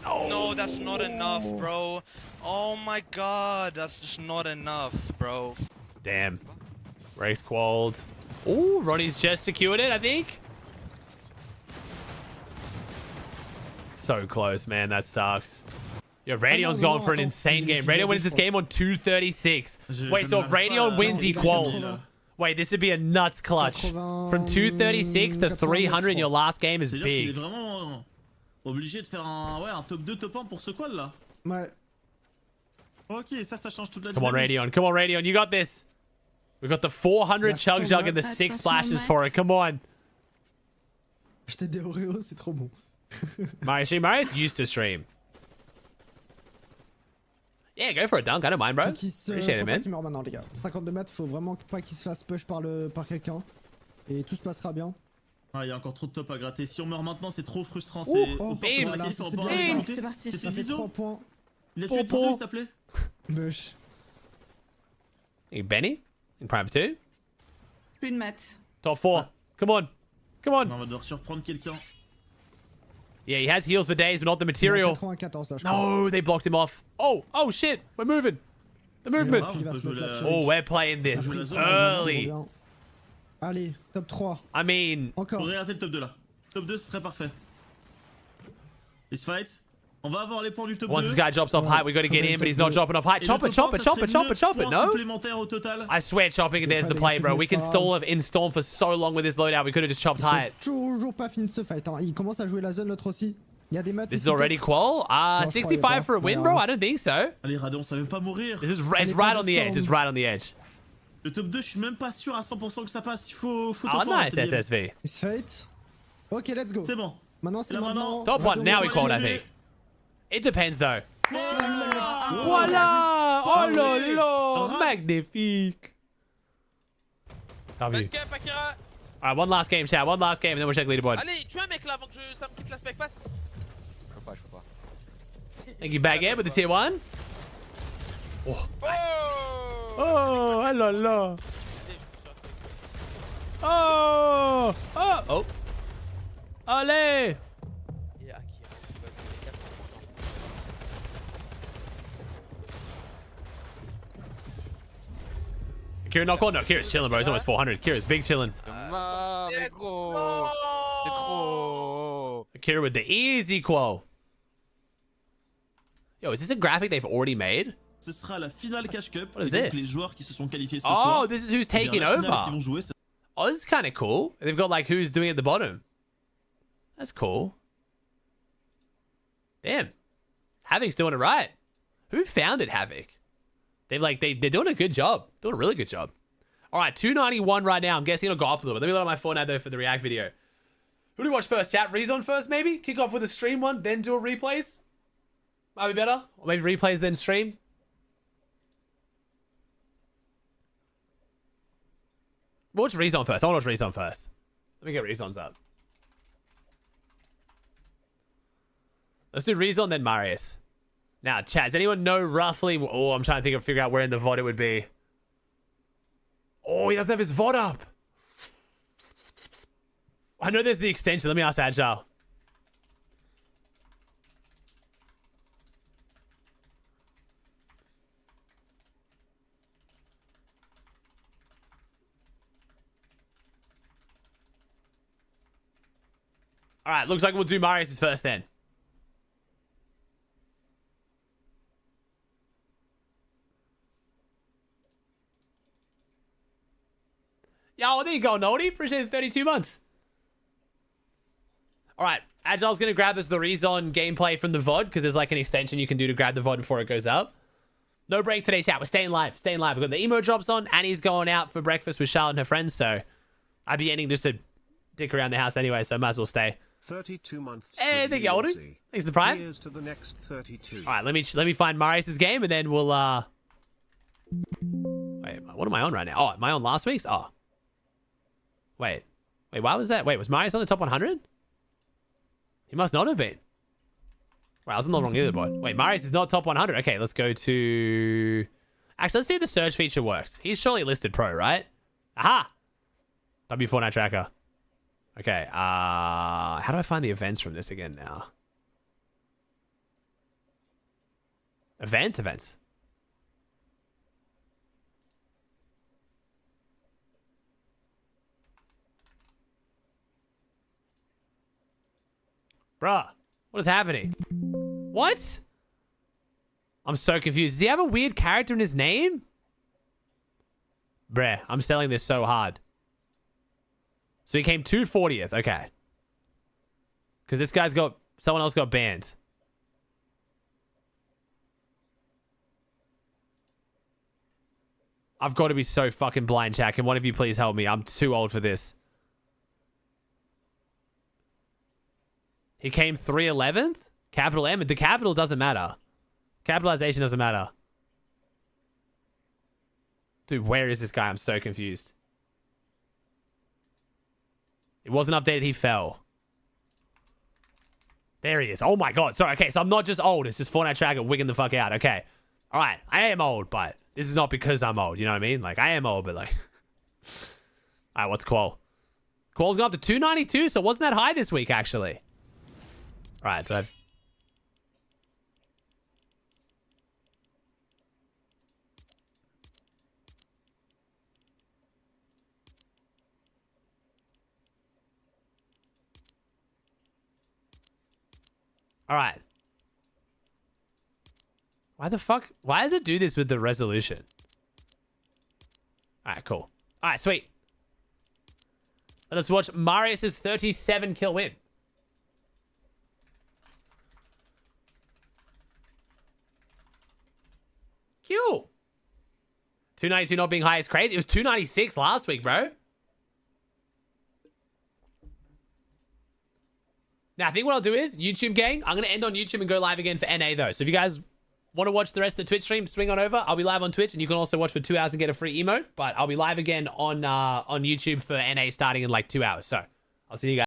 Oh. No, that's not enough, bro. Oh my god, that's just not enough, bro. Damn. Race qualled. Ooh, Ronnie's just secured it, I think. So close, man. That sucks. Yo, Radion's going for an insane game. Radion wins this game on 236. Wait, so if Radion wins, he quals. Wait, this would be a nuts clutch. From 236 to 300 in your last game is big. Obligé de faire un top 2, top 1 pour ce qual là. Ouais. Ok, ça change toute la Come on, Radion. Come on, Radion. You got this. We got the 400 Chug Jug and the 6 splashes for it. Come on. Acheter des Oreos, c'est trop bon. Marius used to stream. Yeah, go for a dunk. I don't mind, bro. Appreciate it, man. Faut pas qu'il meure maintenant, les gars. 52 mètres, faut vraiment pas qu'il se fasse push par quelqu'un. Et tout se passera bien. Ah, il y a encore trop de top à gratter. Si on meurt maintenant, c'est trop frustrant. C'est parti. Ça fait 3 points. Il a tué Tizo, il s'appelait Bush. Hey, Benny? In Prime 2? Plus de maths. Top 4. Come on. Come on. On va devoir surprendre quelqu'un. Yeah, he has heals for days, but not the material. No, they blocked him off. Oh, oh shit. We're moving. The movement. Oh, we're playing this early. Allez, top 3. I mean... Encore. Faudrait rater le top 2 là. Top 2, ce serait parfait. This fight. On va avoir les points du top 2. Once this guy drops off height, we got to get in, but he's not dropping off height. Chop it, chop it, chop it, chop it, chop it, no? I swear chopping it there's the play, bro. We can stall in Storm for so long with this loadout. We could have just chopped height. Toujours pas fini de ce fight. Il commence à jouer la zone l'autre aussi. Il y a des maths. This is already qual? 65 for a win, bro? I don't think so. Allez, Radon, ça veut pas mourir. It's right on the edge. It's right on the edge. Le top 2, je suis même pas sûr à 100% que ça passe. Il faut top 1. Nice SSV. This fight. Ok, let's go. C'est bon. Maintenant, c'est maintenant. Top 1. Now we called, I think. It depends, though. Voilà! Oh là là! Magnifique! W. Alright, one last game, chat. One last game, and then we'll check leaderboard. Allez, tue un mec là avant que ça me quitte la spec passe. Je peux pas. Thank you, Baguette, with the tier 1. Oh, nice. Oh, oh là là! Oh! Oh! Oh! Allez! Kira knock on? No, Kira's chilling, bro. He's almost 400. Kira's big chilling. Mais gros. Akira with the easy qual. Yo, is this a graphic they've already made? Ce sera la finale Cash Cup. What is et donc this? les joueurs qui se sont qualifiés ce Oh, soir, this is who's eh bien, taking la finale over. qu'ils vont jouer, c'est- Oh, this is kind of cool. They've got like who's doing it at the bottom. That's cool. Damn. Havoc's doing it right. Who founded Havoc? They're doing a good job. Doing a really good job. All right, 291 right now. I'm guessing it'll go up a little bit. Let me load up my Fortnite though for the React video. Who do we watch first? Chat Rezon first, maybe? Kick off with a stream one, then do a replays? Might be better. Or maybe replays then stream. Watch Rezon first. I want to watch Rezon first. Let me get Rezon's up. Let's do Rezon, then Marius. Now, chat, does anyone know roughly... Oh, I'm trying to figure out where in the VOD it would be. Oh, he doesn't have his VOD up. I know there's the extension. Let me ask Agile. All right, looks like we'll do Marius' first then. Yo, there you go, Nody. Appreciate the 32 months. All right, Agile's going to grab us the Rezon gameplay from the VOD because there's like an extension you can do to grab the VOD before it goes up. No break today, chat. We're staying live. Staying live. We've got the emo drops on. Annie's going out for breakfast with Charlotte and her friends, so I'd be ending just to dick around the house anyway, so I might as well stay. 32 months. Hey, thank you, Alden. Thanks for the prime. Here's to the next 32. All right, let me find Marius' game, and then we'll Wait, what am I on right now? Oh, am I on last week's? Oh. Wait, why was that? Wait, was Marius on the top 100? He must not have been. Wait, I was on the wrong leaderboard. Wait, Marius is not top 100. Okay, let's go to... Actually, let's see if the search feature works. He's surely listed pro, right? Aha! W Fortnite tracker. Okay, how do I find the events from this again now? Events. Bruh, what is happening? What? I'm so confused. Does he have a weird character in his name? Bruh, I'm selling this so hard. So he came 240th. Okay. Because this guy's got... Someone else got banned. I've got to be so fucking blind, chat. Can one of you please help me? I'm too old for this. He came 311th? Capital M? The capital doesn't matter. Capitalization doesn't matter. Dude, where is this guy? I'm so confused. It wasn't updated. He fell. There he is. Oh my god. Sorry. Okay, so I'm not just old. It's just Fortnite tracker wigging the fuck out. Okay. All right. I am old, but this is not because I'm old. You know what I mean? Like, I am old, but like... All right, what's Qual? Qual's gone up to 292, so it wasn't that high this week, actually. All right, do I have... All right. Why the fuck? Why does it do this with the resolution? All right, cool. All right, sweet. Let us watch Marius' 37 kill win. Cool. 292 not being high is crazy. It was 296 last week, bro. Now, I think what I'll do is, YouTube gang, I'm going to end on YouTube and go live again for NA, though. So if you guys want to watch the rest of the Twitch stream, swing on over. I'll be live on Twitch, and you can also watch for 2 hours and get a free emote. But I'll be live again on YouTube for NA starting in like 2 hours. So I'll see you guys.